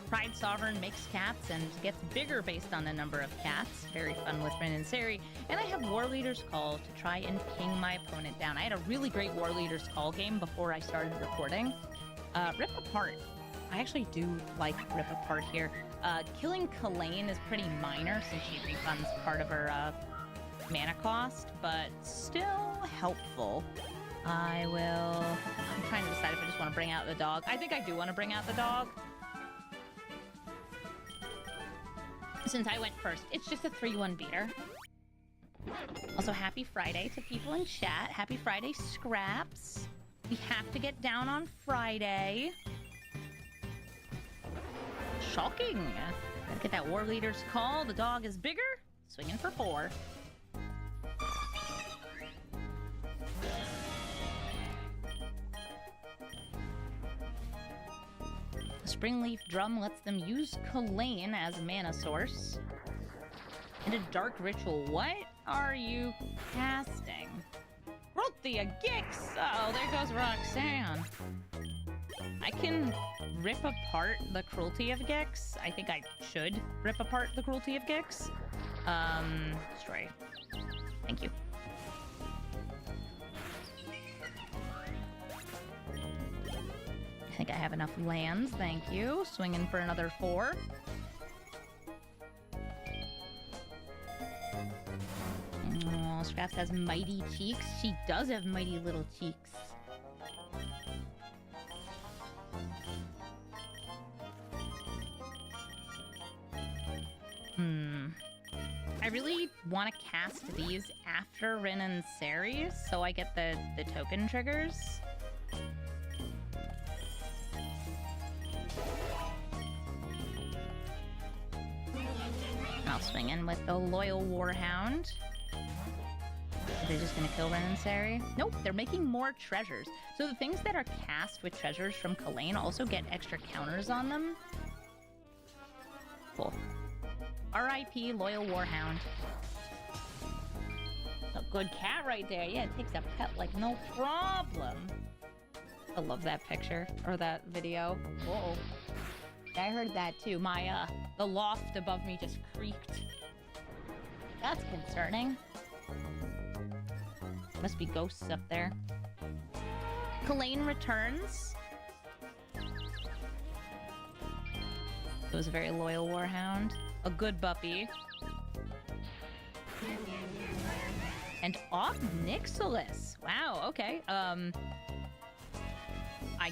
Pride Sovereign makes cats and gets bigger based on the number of cats. Very fun with Rin and Seri. And I have War Leader's Call to try and ping my opponent down. I had a really great War Leader's Call game before I started recording. Rip Apart. I actually do like Rip Apart here. Killing Kalain is pretty minor since she refunds part of her mana cost, but still helpful. I'm trying to decide if I just want to bring out the dog. I think I do want to bring out the dog. Since I went first, it's just a 3-1 beater. Also, happy Friday to people in chat. Happy Friday, Scraps. We have to get down on Friday. Shocking. Gotta get that War Leader's Call. The dog is bigger. Swinging for 4. Springleaf Drum lets them use Kalain as mana source. And a Dark Ritual. What are you casting? Rothia Gix! Oh, there goes Roxanne. I can rip apart the cruelty of Gix. I think I should rip apart the cruelty of Gix. Destroy. Thank you. I think I have enough lands, thank you. Swinging for another 4. Oh, Scraps has mighty cheeks. She does have mighty little cheeks. I really want to cast these after Rin and Ceres, so I get the token triggers. I'll swing in with the Loyal Warhound. Are they just gonna kill Rin and Ceres? Nope, they're making more treasures. So the things that are cast with treasures from Kalain also get extra counters on them. Cool. R.I.P. Loyal Warhound. A good cat right there. Yeah, it takes a pet like no problem. I love that picture, or that video. Uh-oh. I heard that too. My, the loft above me just creaked. That's concerning. Must be ghosts up there. Kalain returns. It was a very loyal warhound. A good puppy. And off Nixilis. Wow, okay. I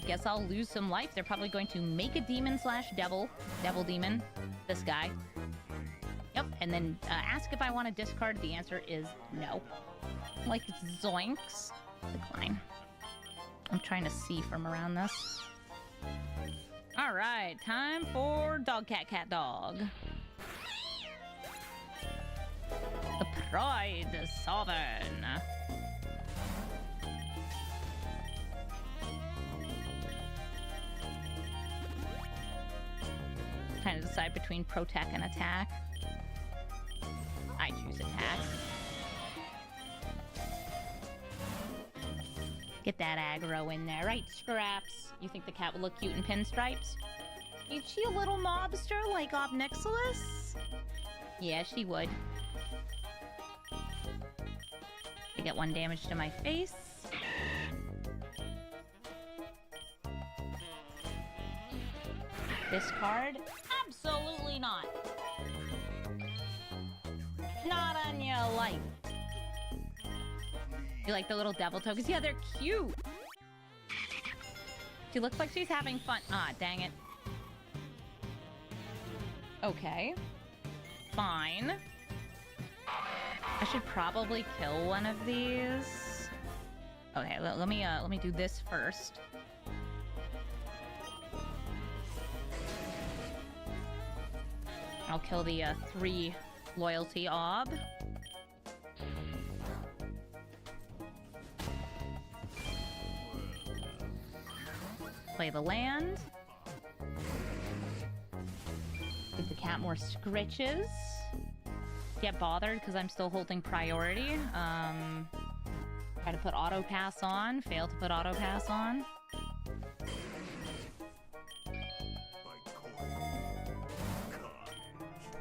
guess I'll lose some life. They're probably going to make a demon slash devil. Devil demon. This guy. Yep, and then ask if I want to discard. The answer is no. Like, zoinks. Decline. I'm trying to see from around this. Alright, time for dog, cat, cat, dog. The Pride Sovereign. Trying to decide between protect and attack. I choose attack. Get that aggro in there. Right, Scraps? You think the cat would look cute in pinstripes? Is she a little mobster like Obnixilis? Yeah, she would. I get 1 damage to my face. Discard? Absolutely not. Not on your life. You like the little devil tokens? Yeah, they're cute. She looks like she's having fun. Ah, dang it. Okay. Fine. I should probably kill one of these. Okay, let me do this first. I'll kill the 3 loyalty ob. Play the land. Give the cat more scritches. Get bothered because I'm still holding priority. Try to put auto pass on. Fail to put auto pass on.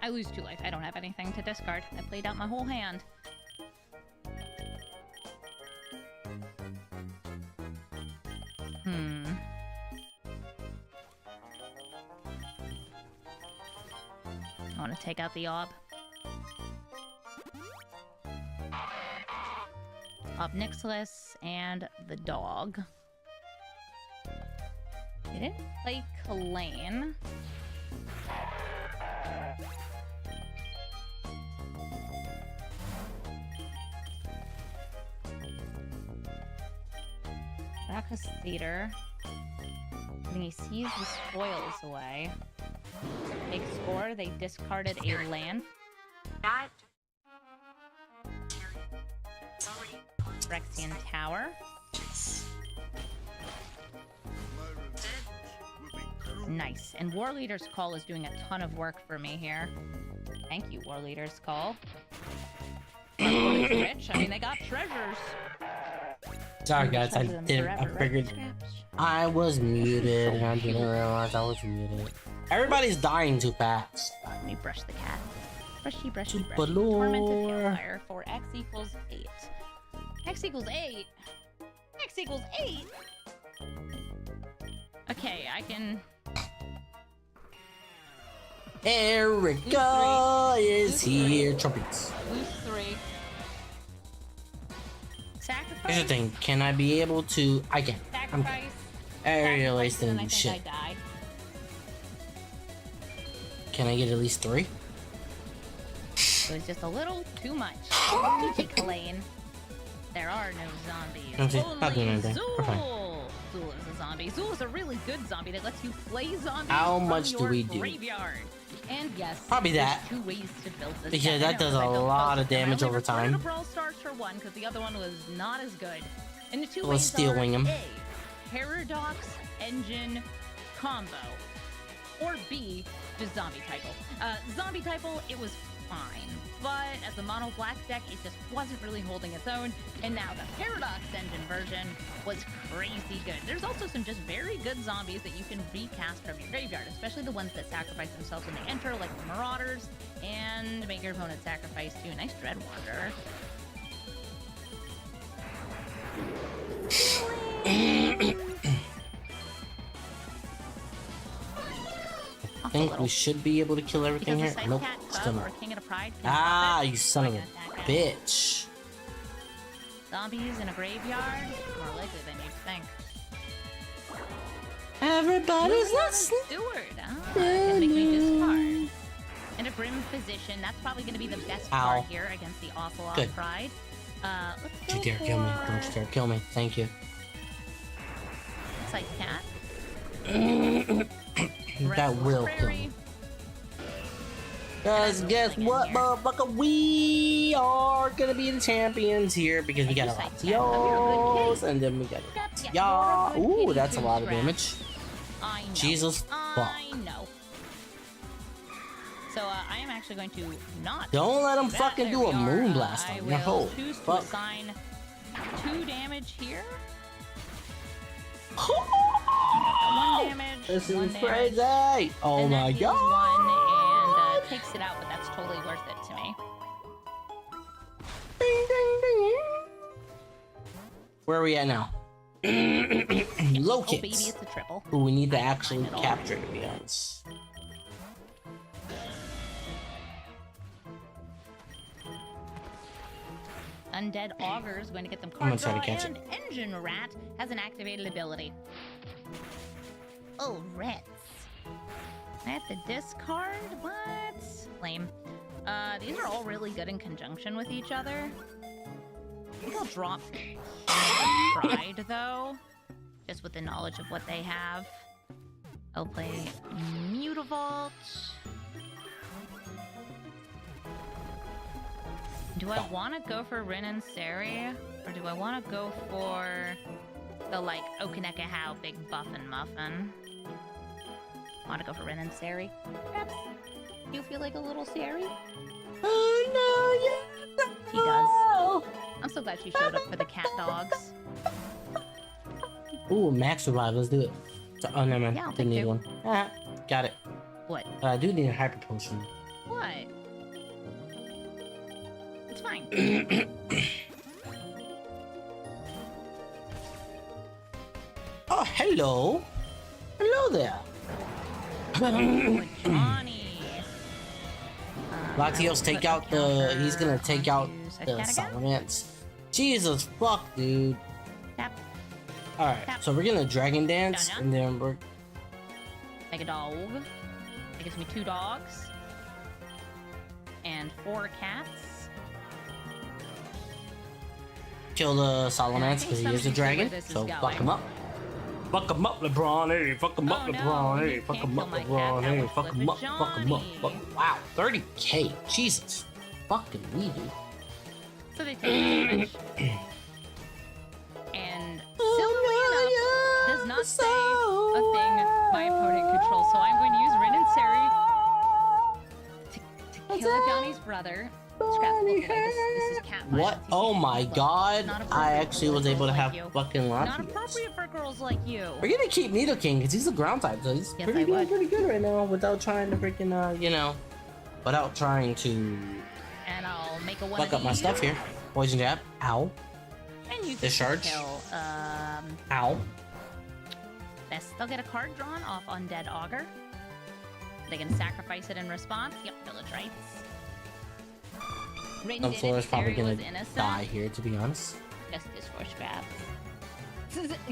I lose 2 life. I don't have anything to discard. I played out my whole hand. I want to take out the ob. Obnixilis and the dog. They didn't play Kalain. Raucous Theater. When he sees the spoils away. Big score, they discarded a land. Phyrexian Tower. Nice. And War Leader's Call is doing a ton of work for me here. Thank you, War Leader's Call. Rich. I mean, they got treasures. Sorry guys, I figured I was muted and I didn't realize I was muted. Everybody's dying too fast. Let me brush the cat. Brushy, brushy, Super brushy. Tormented lore. Hellfire for x equals 8. X equals 8? X equals 8? Okay, I can... Erica is here. Trumpets. Lose 3. Sacrifice. Here's the thing. Can I be able to? I can. I'm Sacrifice. really Sacrifice, and then I think shit. I die. Can I get at least 3? It was just a little too much. Take Lane. There are no zombies. Okay, not doing Only anything. We're fine. Zool. Zool is a zombie. Zool is a really good zombie that lets you play zombies How from much do your we do? graveyard. And yes, Probably there's that. 2 ways to build this. Because deck. I that know, does 'cause I a built lot both of them. I damage only over recorded time. a Brawl Stars for one because the other one was not as good. And the 2 Let's ways steel are wing 'em. A, Paradox Engine combo, or B, just Zombie Typle. Zombie Typle, it was fine, but as a mono black deck, it just wasn't really holding its own. And now the Paradox Engine version was crazy good. There's also some just very good zombies that you can recast from your graveyard, especially the ones that sacrifice themselves when they enter, like the Marauders, and make your opponent sacrifice too. Nice Dread Wanderer. I think we should be able to kill everything here. Because Nope, Cat, still Cub, not. or King of the Pride can Ah, stop it. you son of a bitch. Zombies in a graveyard? More likely than you'd think. Everybody's Liliana listening. Steward. Can make me discard. And a Grim Physician. That's probably going to be the best Ow. card here against the Ocelot Good. Pride. Let's Don't go you dare kill me. for Don't you dare kill me. Thank you. Scythe Cat. That will kill me. Guys, guess what, motherfucker? We are gonna be the champions here because we got a lot of Tios, and then we got a Ooh, that's a lot of damage. I know. Jesus fuck. I know. So I am actually going to not. Don't let him that. fucking There do we a are. moonblast I on will your hole. choose to Fuck. assign 2 damage here. 1 damage. This is 1 damage. crazy. Oh and my that heals god. 1 and takes it out, but that's totally worth it to me. Ding, ding, ding. Where are we at now? Low Oh baby, kicks. it's a triple. Who we need to actually capture, to be honest. Undead Augur is going to get them I'm gonna card try to draw, catch and Engine Rat has an activated ability. Oh, rats. I have to discard? What? Lame. These are all really good in conjunction with each other. I think I'll drop Pride, though. Just with the knowledge of what they have. I'll play Mutavault. Do I want to go for Rin and Sari? Or do I want to go for the, like, Okaneka How Big Buffin' Muffin? Want to go for Rin and Sari? Perhaps you feel like a little Sari? Oh no, She does. I'm so glad she showed up for the cat dogs. Ooh, max revive. Let's do it. Oh no, man. Yeah, I'll Didn't take need 2. one. Ah, got it. What? But I do need a hyper potion. What? It's fine. Oh, hello. Hello there. Johnny. Latios take out the. He's gonna take out the Salamence. Jesus fuck, dude. Tap. Alright, so we're gonna Dragon Dance, Done. and then we're. Make a dog. That gives me 2 dogs. And 4 cats. Kill the Salamence because he is a dragon. So fuck him up. Fuck him up, LeBron. Hey, fuck him up, LeBron. Hey, fuck him up, LeBron. Hey, fuck him up, fuck him up. Wow, 30k. Jesus. Fucking me, dude. So they take damage. And similarly enough, does not say a thing my opponent controls. So I'm going to use Rin and Sari to kill Johnny's brother. Scraps, look away. This is cat violence. What? Oh my god. I actually was able to have fucking Not Latios. appropriate for girls like you. We're gonna keep Nidoking because he's a ground type, so he's Yes, pretty I doing would. pretty good right now without trying to freaking, you know, without trying to And I'll make a one fuck of up my these. stuff here. Poison jab. Ow. And you Discharge. can kill. Ow. They'll get a card drawn off Undead Augur. They can sacrifice it in response. Yep, Village Rites. Radiant Sunflower's probably Emissary gonna was innocent. die here, to be honest. Justice for Scraps.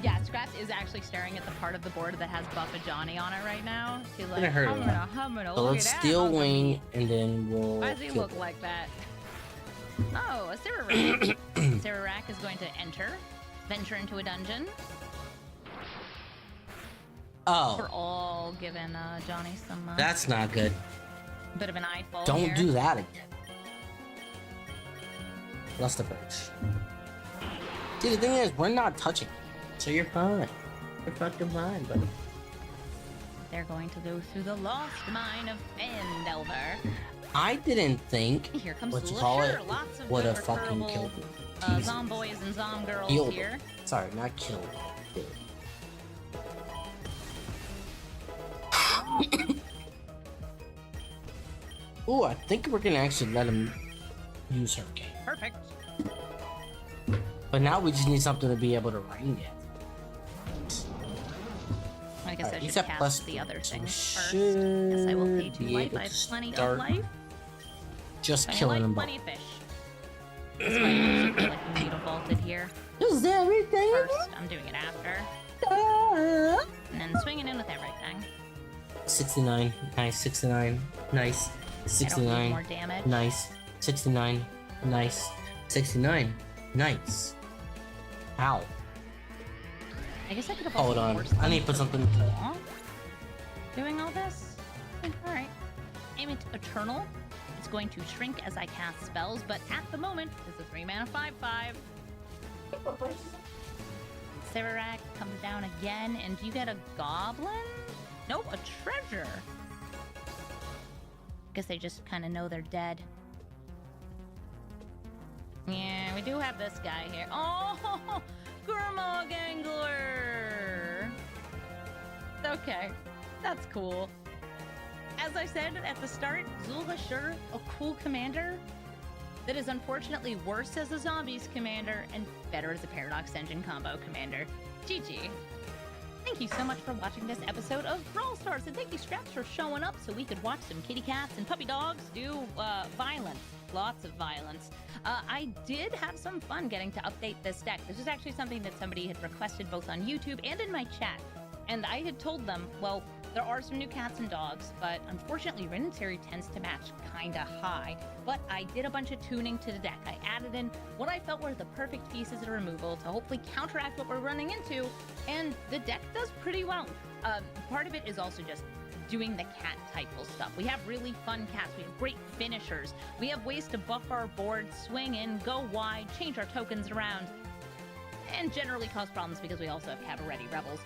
Yeah, Scraps is actually staring at the part of the board that has Buffa Johnny on it right now. She's It's like, gonna hurt a lot. humana, So look let's at that, steal humana. wing and then we'll. Why does he kill look it. like that? Oh, a Sirarak. Sirarak is going to venture into a dungeon. Oh. We're all giving Johnny some That's not good. bit of an eyeful Don't here. do that again. Luster Birch. See, the thing is, we're not touching. So you're fine. You're fucking fine, buddy. They're going to go through the lost mine of Fandelver. I didn't think Here comes what you Lusher. call it Lots of would good have fucking referable, killed me. Jesus. Zomboys and Zomgirls Healed here. him. Sorry, not killed. Ooh, I think we're gonna actually let him use her game. Perfect. But now we just need something to be able to ring it. I guess I Alright, should he's at cast plus the other thing first. should Guess I will pay 2 be life. able I have to plenty of start life. just Plenty of killing life, them both. plenty of fish. That's why I also feel like we need a vaulted here. Is everything? First, I'm doing it after. And then swinging in with everything. 69, nice. 69, nice. I don't need 69, more damage. nice. 69, nice. 69, nice. Ow. I guess I could have Hold also on. forced I them need to put to something. block doing all this. Alright. Aim it Eternal. It's going to shrink as I cast spells, but at the moment, it's a 3 mana 5/5. Sirarak comes down again, and you get a goblin? Nope, a treasure. Guess they just kind of know they're dead. Yeah, we do have this guy here. Oh, Gurmag Angler. Okay, that's cool. As I said at the start, Zul'Ashur, a cool commander that is unfortunately worse as a zombies commander and better as a Paradox Engine combo commander. GG. Thank you so much for watching this episode of Brawl Stars, and thank you, Scraps, for showing up so we could watch some kitty cats and puppy dogs do violence. Lots of violence. I did have some fun getting to update this deck. This is actually something that somebody had requested both on YouTube and in my chat. And I had told them, well, there are some new cats and dogs, but unfortunately, Renatary tends to match kinda high. But I did a bunch of tuning to the deck. I added in what I felt were the perfect pieces of removal to hopefully counteract what we're running into, and the deck does pretty well. Part of it is also just doing the cat typal stuff. We have really fun cats. We have great finishers. We have ways to buff our board, swing in, go wide, change our tokens around, and generally cause problems because we also have Cabaretti Rebels.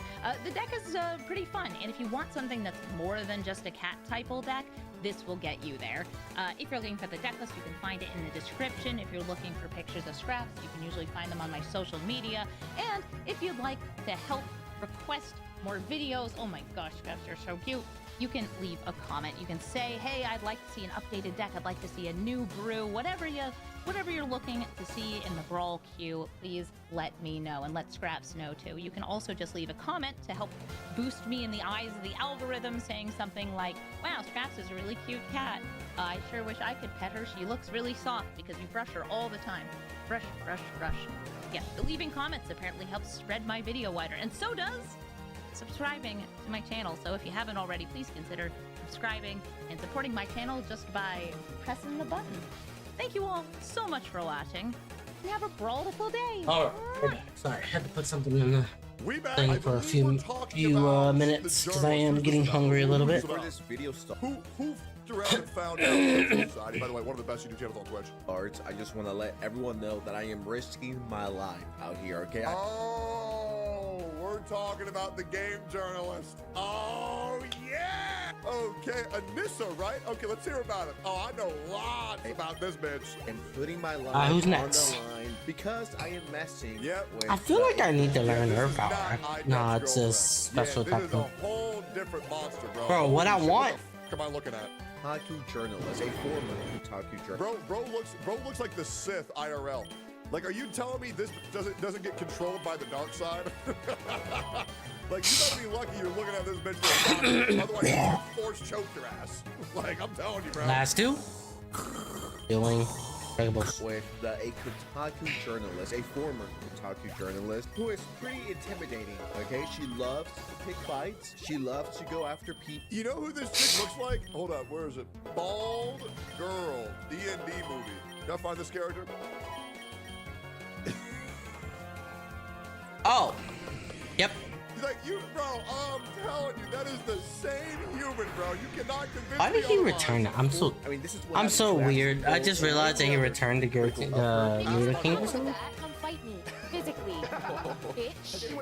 The deck is pretty fun, and if you want something that's more than just a cat typal deck, this will get you there. If you're looking for the deck list, you can find it in the description. If you're looking for pictures of Scraps, you can usually find them on my social media. And if you'd like to help request more videos, oh my gosh, Scraps, you're so cute, you can leave a comment. You can say, hey, I'd like to see an updated deck. I'd like to see a new brew. Whatever you're looking to see in the Brawl queue, please let me know, and let Scraps know too. You can also just leave a comment to help boost me in the eyes of the algorithm, saying something like, wow, Scraps is a really cute cat. I sure wish I could pet her. She looks really soft because you brush her all the time. Brush, brush, brush. Yeah, the leaving comments apparently helps spread my video wider, and so does subscribing to my channel. So if you haven't already, please consider subscribing and supporting my channel just by pressing the button. Thank you all so much for watching, and have a brawlful day. Alright, we're back. Sorry, I had to put something in the thing for a few minutes because I am getting hungry a little bit. Who around and found out society? By the way, one of the best YouTube channels on Twitch. Arts, I just want to let everyone know that I am risking my life out here, okay? Oh, we're talking about the game journalist. Oh, yeah! Okay, Anissa, right? Okay, let's hear about it. Oh, I know lots about this bitch. And putting my life who's on next? the line because I am messing with I feel like I need to learn her This is power. not No, Idep's it's a girlfriend. special Yeah, this type is a of. whole different monster, bro. Bro, what I Holy shit, want. What the f am I looking at? Otaku journalist, a former otaku journalist. Bro looks like the Sith IRL. Like, are you telling me this doesn't get controlled by the dark side? Like, you better be lucky you're looking at this bitch for a doctor. Otherwise, you force choke your ass. Like, I'm telling you, bro. Last two. Feeling breakables. With a Kotaku journalist, a former Kotaku journalist, who is pretty intimidating, okay? She loves to pick fights. She loves to go after people. You know who this chick looks like? Hold up, where is it? Bald girl, D&D movie. Can I find this character? Oh. Yep. Like, you, bro, I'm telling you, that is the same human, bro. You cannot convince Why me did he otherwise. return? I'm so weird. I just realized that he returned to Gacha King or something. Come fight me physically, bitch.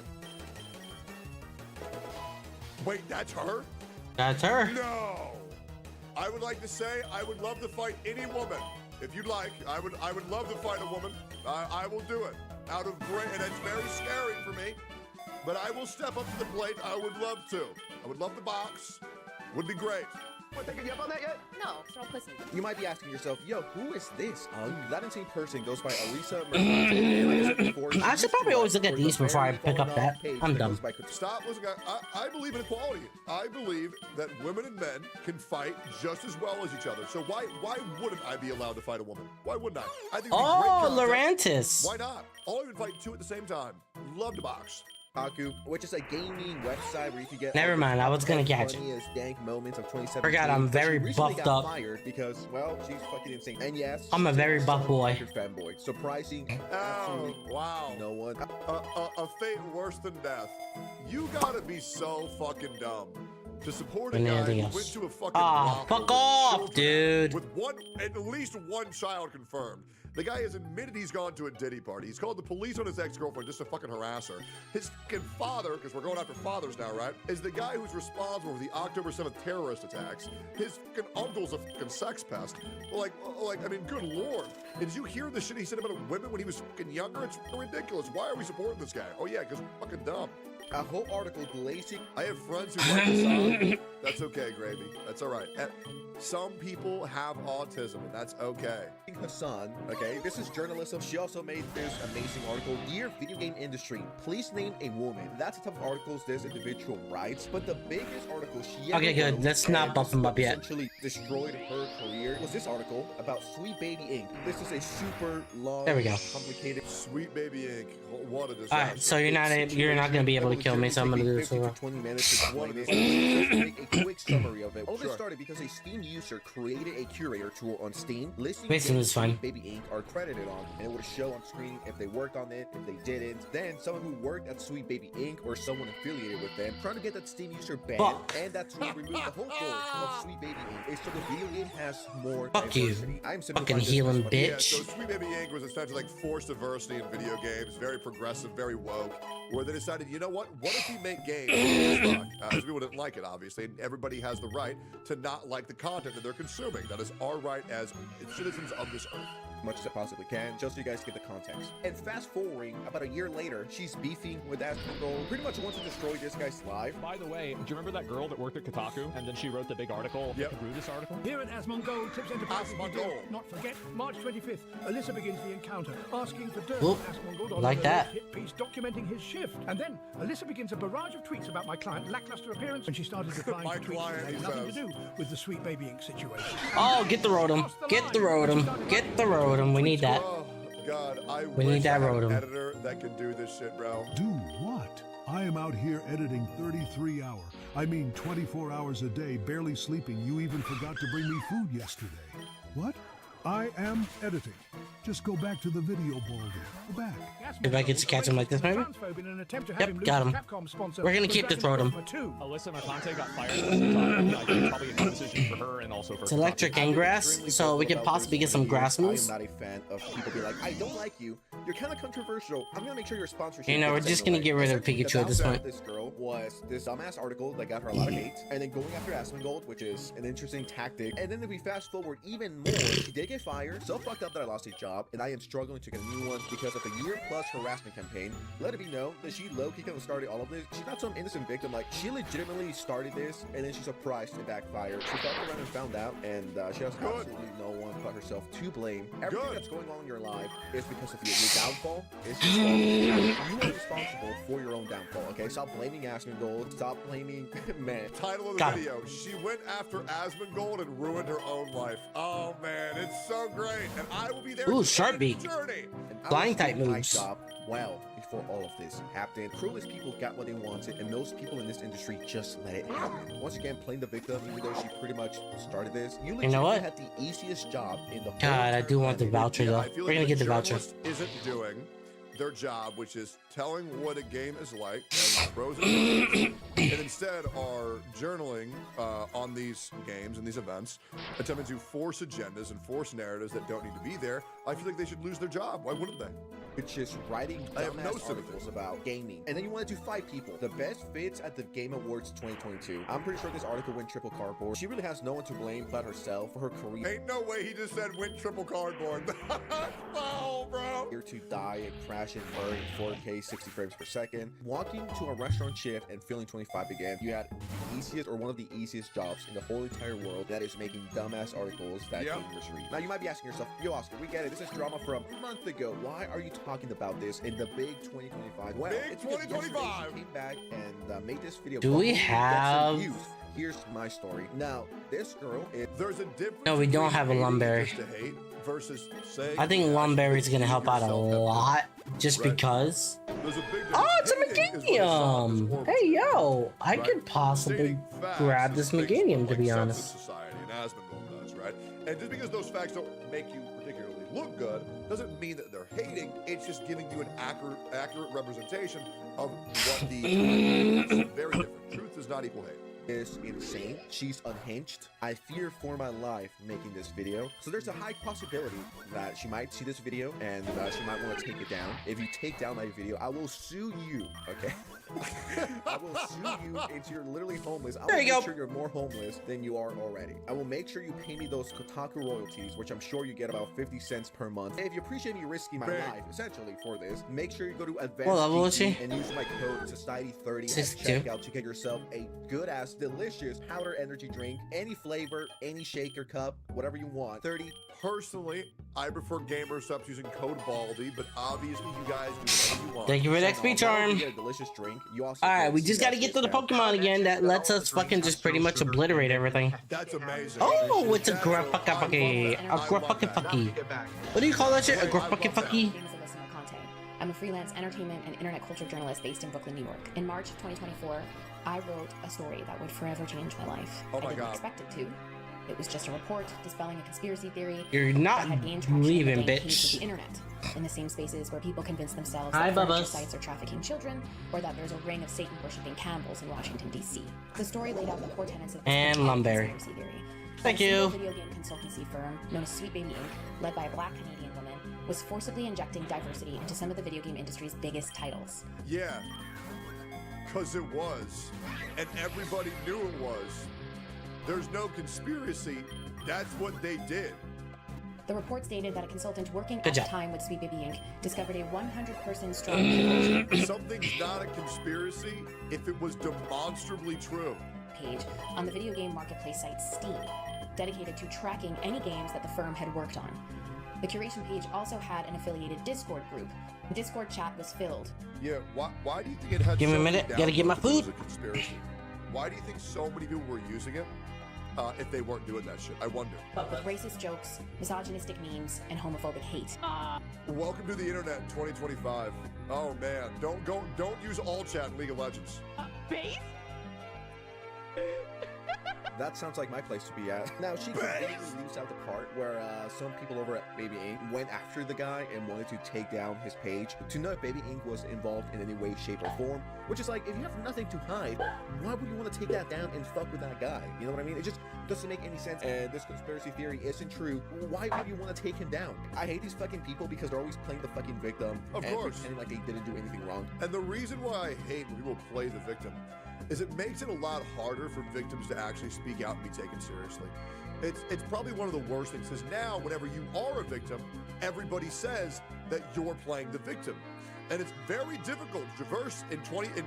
Wait, that's her? That's her. No. I would like to say I would love to fight any woman. If you'd like, I would love to fight a woman. I will do it. Out of great, and it's very scary for me. But I will step up to the plate. I would love to. I would love the box. Would be great. What, taking you up on that yet? No, it's all pussy. You might be asking yourself, yo, who is this? That insane person goes by Arisa Mercante. I should probably always look at these before I pick up that. I'm dumb. Stop. Listen, I believe in equality. I believe that women and men can fight just as well as each other. So why wouldn't I be allowed to fight a woman? Why wouldn't I? I think it'd be great content. Laurentis. Why not? I'll even fight two at the same time. Love to box. Kotaku, which is a gaming website where you can get. Never mind, I was gonna catch it. Funniest dank moments of 2017. Forgot I'm very buffed up. Fired because, well, she's fucking insane. And yes, I'm a very buff boy. Fanboy. Surprising. Oh, wow. No one. A fate worse than death. You gotta be so fucking dumb to support a guy Anything who else? went to a fucking Ah, brothel fuck with off, children dude. With at least one child confirmed. The guy has admitted he's gone to a Diddy party. He's called the police on his ex-girlfriend just to fucking harass her. His fucking father, because we're going after fathers now, right, is the guy who's responsible for the October 7th terrorist attacks. His fucking uncle's a fucking sex pest. Like, I mean, good lord. And did you hear the shit he said about women when he was fucking younger? It's ridiculous. Why are we supporting this guy? Oh yeah, because we're fucking dumb. A whole article blazing. I have friends who like the song. That's okay, Gravy. That's all right. Some people have autism, and that's okay. Hassan, okay, this is journalism. She also made this amazing article. Dear video game industry, please name a woman. That's the type of articles this individual writes. But the biggest article she Okay, ever good. wrote, Let's not and buff him up yet. essentially destroyed her career, was this article about Sweet Baby Inc. This is a super long, There we go. complicated. Sweet Baby Inc. What a disaster. All right, so you're not gonna be able to kill me, so I'm gonna do this. 15 to 20 minutes to explain this. Just make a quick summary of it. All this started because a Steam user created a curator tool on Steam, listing Basically, games it's fine. Baby Inc. are credited on, and it would show on screen if they worked on it, if they didn't. Then someone who worked at Sweet Baby Inc. or someone affiliated with them trying to get that Steam user banned, Fuck. and that tool removed the whole goal of Sweet Baby Inc. is so the video game has more Fuck you, diversity. I'm fucking simplifying this healing much. Yeah, bitch. so Sweet Baby Inc. was essentially like forced diversity in video games, very progressive, very woke, where they decided, you know what if we make games as people didn't like it, obviously, and everybody has the right to not like the content that they're consuming. That is our right as citizens of this earth. Much as I possibly can, just so you guys get the context. And fast forwarding, about a year later, she's beefing with Asmongold, pretty much wants to destroy this guy's life. By the way, do you remember that girl that worked at Kotaku and then she wrote the big article that grew this article? Here at Asmongold, Tips Enterprises, we do not forget, March 25th, Alyssa begins the encounter, asking for dirt Oop, on Asmongold on like a that. hit piece documenting his shift. And then Alyssa begins a barrage of tweets about my client's lackluster appearance, and she started replying to tweets that had nothing to do with the Sweet Baby Inc. situation. Oh, get the Rotom. Get the Rotom. Get the Rotom. We need that. Oh, God, I We wish need that I had an Rotom. editor that can do this shit, bro. Do what? I am out here editing 33 hours. I mean 24 hours a day, barely sleeping. You even forgot to bring me food yesterday. What? I am editing. Just go back to the video, Baldy. Go back. If I get to catch him like this, maybe? Yep, got him. We're gonna keep this road him. Alyssa Mercante got fired at the same time. I think probably a good decision for her and also for It's electric and grass, so we could possibly get some grass moves. I am not a fan of people be like, I don't like you. You're kind of controversial. I'm gonna make sure your sponsorship. You know, we're just gonna get rid of Pikachu at this point. This girl was this dumbass article that got her a lot of hate, and then going after Asmongold, which is an interesting tactic. And then if we fast forward even more, she did get fired. So fucked up that I lost a job, and I am struggling to get a new one because of a year-plus harassment campaign. Let it be known that she low-key kind of started all of this. She's not some innocent victim. Like, she legitimately started this, and then she's surprised it backfired. She fucked around and found out, and she has absolutely no one but herself to blame. Everything that's going on in your life is because of you. Your downfall is just you are responsible for your own downfall, okay? Stop blaming Asmongold. Stop blaming man. Title of the video, she went after Asmongold and ruined her own life. Oh man, it's so great. And I will be there. Ooh, sharp beak. Flying type moves. Well, before all of this happened, clueless people got what they wanted, and most people in this industry just let it happen. Once again, playing the victim, even though she pretty much started this, you know what? had the easiest job in the whole God, I do want the voucher though. We're gonna get the voucher. Isn't doing their job, which is telling what a game is like and pros and cons, and instead are journaling on these games and these events, attempting to force agendas and force narratives that don't need to be there. I feel like they should lose their job. Why wouldn't they? It's just writing articles about gaming. And then you want to do 5 people. The best fits at the Game Awards 2022. I'm pretty sure this article went triple cardboard. She really has no one to blame but herself for her career. Ain't no way he just said went triple cardboard. Oh, bro. Here to die and crash and burn in 4K 60 frames per second. Walking to a restaurant shift and feeling 25 again. You had the easiest or one of the easiest jobs in the whole entire world, that is making dumbass articles that gamers read. Now you might be asking yourself, yo Oscar, we get it. This is drama from a month ago. Why are you talking about this in the big 2025? Well, big it's because 2025 she came back and made this video. Do we have? Here's my story. Now, this girl is... There's a difference. No, we don't have a Lumberry. I think Lumberry is gonna help out a lot, just because. Oh, it's a Meganium! Hey, yo! I could possibly grab this Meganium, to be honest. And just because those facts don't make you particularly look good doesn't mean that they're hating. It's just giving you an accurate representation of what the it's very different. Truth does not equal hate. Is insane. She's unhinged. I fear for my life making this video. So there's a high possibility that she might see this video and she might want to take it down. If you take down my video, I will sue you, okay? I will sue you into you're literally homeless. I will make sure you're more homeless than you are already. I will make sure you pay me those Kotaku royalties, which I'm sure you get about 50 cents per month. If you appreciate me risking my life, essentially, for this, make sure you go to Advanced and use my code Society30 at checkout to get yourself a good-ass, delicious powder energy drink, any flavor, any shaker cup, whatever you want. 30. Personally, I prefer gamer subs using code Baldy, but obviously you guys do whatever you want. Thank you for the XP charm. You get a delicious drink. You also Alright, we just gotta get to the Pokemon again that lets us fucking just pretty much obliterate everything. That's amazing. Oh, it's a Grapaka-Fucky. A Grapaka-Fucky. What do you call that shit? A Grapaka-Fucky? I'm a freelance entertainment and internet culture journalist based in Brooklyn, New York. In March of 2024, I wrote a story that would forever change my life. Oh my I didn't God. expect it to. It was just a report dispelling a conspiracy theory. You're not leaving, bitch. The internet, in the same spaces where people convince themselves Hi, that furniture Bubba. sites are trafficking children, or that there's a ring of Satan worshipping cannibals in Washington, D.C. The story laid out the core tenets of this And Lumberry. conspiracy theory. Thank A single you. video game consultancy firm known as Sweet Baby Inc., led by a black Canadian woman, was forcibly injecting diversity into some of the video game industry's biggest titles. Yeah, because it was, and everybody knew it was. There's no conspiracy. That's what they did. The report stated that a consultant working Good at job. the time with Sweet Baby Inc. discovered a 100-person strong Something's not a conspiracy if it was demonstrably true. page on the video game marketplace site Steam, dedicated to tracking any games that the firm had worked on. The curation page also had an affiliated Discord group. The Discord chat was filled. Yeah, why do you think it had Give me a so many minute, gotta get my downloads if it was food. a conspiracy? Why do you think so many people were using it if they weren't doing that shit? I wonder. With racist jokes, misogynistic memes, and homophobic hate. Welcome to the internet in 2025. Oh man, don't use all chat in League of Legends. Base? That sounds like my place to be at. Now, she completely leaves out the part where some people over at Baby Ink went after the guy and wanted to take down his page to know if Baby Ink was involved in any way, shape, or form. Which is like, if you have nothing to hide, why would you want to take that down and fuck with that guy? You know what I mean? It just doesn't make any sense. And this conspiracy theory isn't true. Why would you want to take him down? I hate these fucking people because they're always playing the fucking victim. Of and course. pretending like they didn't do anything wrong. And the reason why I hate when people play the victim is it makes it a lot harder for victims to actually speak out and be taken seriously. It's probably one of the worst things, because now whenever you are a victim, everybody says that you're playing the victim. And it's very difficult to traverse in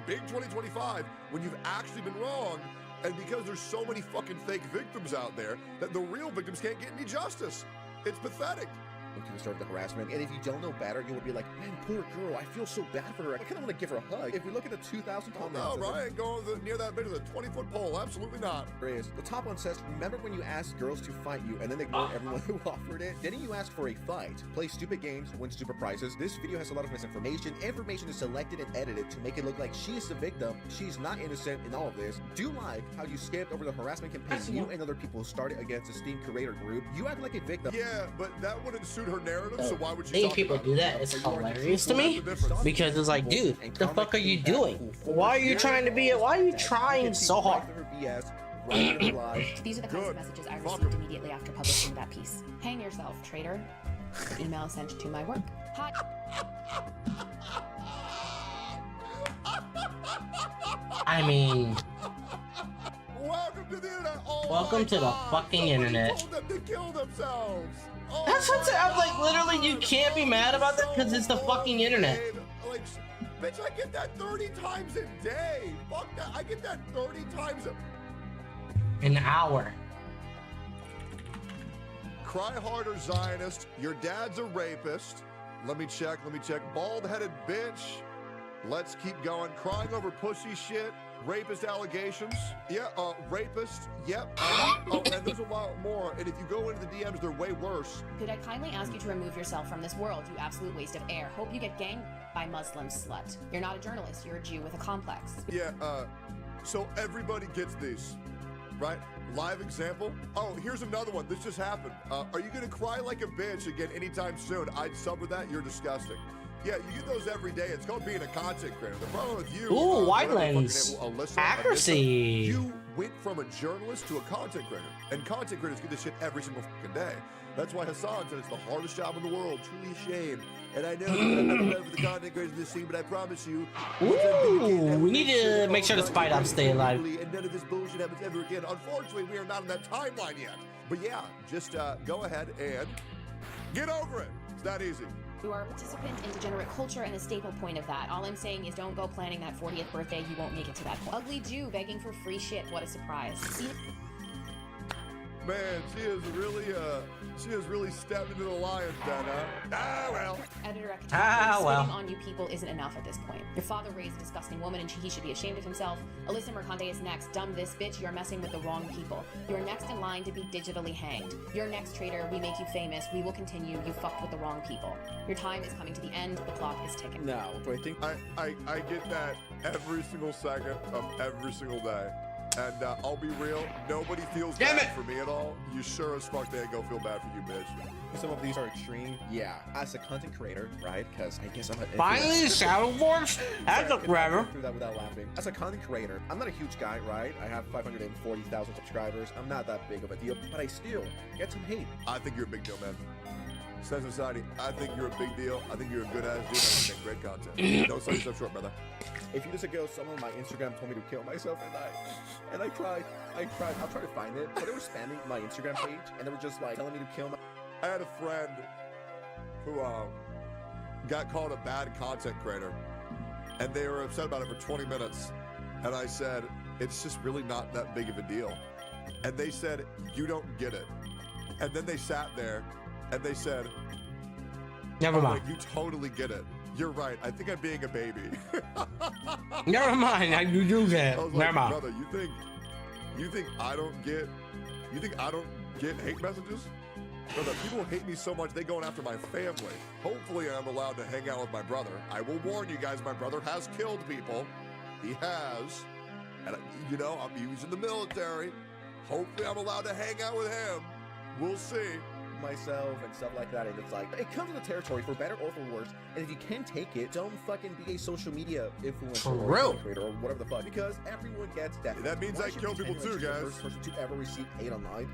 big 2025 when you've actually been wrong, and because there's so many fucking fake victims out there that the real victims can't get any justice. It's pathetic. To the start of the harassment, and if you don't know better, you would be like, man, poor girl, I feel so bad for her. I kind of want to give her a hug. If we look at the 2,000 comments, no, Ryan, go near that bit of the 20-foot pole. Absolutely not. The top one says, remember when you asked girls to fight you and then ignored everyone who offered it? Didn't you ask for a fight? Play stupid games, win stupid prizes. This video has a lot of misinformation. Information is selected and edited to make it look like she is the victim. She's not innocent in all of this. Do like how you skipped over the harassment campaign you and other people started against the Steam creator group. You act like a victim. Yeah, but that wouldn't suit her narrative, so why would she Seeing talk people about do it? that is hilarious to me, because it's like, dude, the fuck are you doing? Why are you trying to be? Why are you trying so hard? These are the kinds of messages I received immediately after publishing that piece. Hang yourself, traitor. Email sent to my work. Hi. I mean, Welcome to the internet. Oh welcome to the fucking internet. told them to kill themselves. Oh That's what I'm like. Literally, you can't be mad about that because it's the fucking internet. Like, bitch, I get that 30 times a day. Fuck that. I get that 30 times An hour. Cry harder, Zionist. Your dad's a rapist. Let me check. Bald-headed bitch. Let's keep going. Crying over pussy shit. Rapist allegations. Yeah, rapist. Yep. And there's a lot more. And if you go into the DMs, they're way worse. Could I kindly ask you to remove yourself from this world, you absolute waste of air? Hope you get ganged by Muslim slut. You're not a journalist, you're a Jew with a complex. Yeah, so everybody gets these, right? Live example. Oh, here's another one. This just happened. Are you gonna cry like a bitch again anytime soon? I'd sub with that. You're disgusting. Yeah, you get those every day. It's called being a content creator. The problem with you, Ooh, wide lens. Accuracy. You went from a journalist to a content creator, and content creators get this shit every single fucking day. That's why Hassan said it's the hardest job in the world. Truly a shame. And I know I'm not better for the content creators in this scene, but I promise you. Ooh, we need to make sure the Spy Dogs stay alive. And none of this bullshit happens ever again. Unfortunately, we are not in that timeline yet. But yeah, just go ahead and get over it. It's that easy. You are a participant in degenerate culture and a staple point of that. All I'm saying is don't go planning that 40th birthday. You won't make it to that point. Ugly Jew begging for free shit. What a surprise. See? Man, she has really stepped into the lion's den, huh? Ah, well. Editor, well. on you people isn't enough at this point. Your father raised a disgusting woman and he should be ashamed of himself. Alyssa Mercante is next. Dumb this bitch, you're messing with the wrong people. You're next in line to be digitally hanged. You're next, traitor. We make you famous. We will continue. You fucked with the wrong people. Your time is coming to the end. The clock is ticking. Now, do I think I get that every single second of every single day. And I'll be real, nobody feels bad for me at all. You sure as fuck they ain't gonna feel bad for you, bitch. some of these are extreme? Yeah. As a content creator, right? Because I guess I'm an Finally, Shadow Force? That took forever. Through that without laughing. As a content creator, I'm not a huge guy, right? I have 540,000 subscribers. I'm not that big of a deal, but I still get some hate. I think you're a big deal, man. Sense Society, I think you're a big deal. I think you're a good ass dude. I think you make great content. Don't sell yourself short, brother. A few days ago, someone on my Instagram told me to kill myself, and I tried. I'll try to find it, but they were spamming my Instagram page, and they were just like telling me to kill myself. I had a friend who got called a bad content creator, and they were upset about it for 20 minutes. And I said, it's just really not that big of a deal. And they said, you don't get it. And then they sat there, and they said, never mind. Wait, you totally get it. You're right. I think I'm being a baby. Never mind. I do that. I was Never like, mind. brother, you think I don't get hate messages? Brother, people hate me so much they going after my family. Hopefully I'm allowed to hang out with my brother. I will warn you guys, my brother has killed people. He has. And he was in the military. Hopefully I'm allowed to hang out with him. We'll see. Myself and stuff like that, and it's like it comes with the territory for better or for worse. And if you can take it, don't fucking be a social media influencer or real. creator or whatever the fuck, because everyone gets that. That means I kill people too, guys. The first person to ever receive hate online.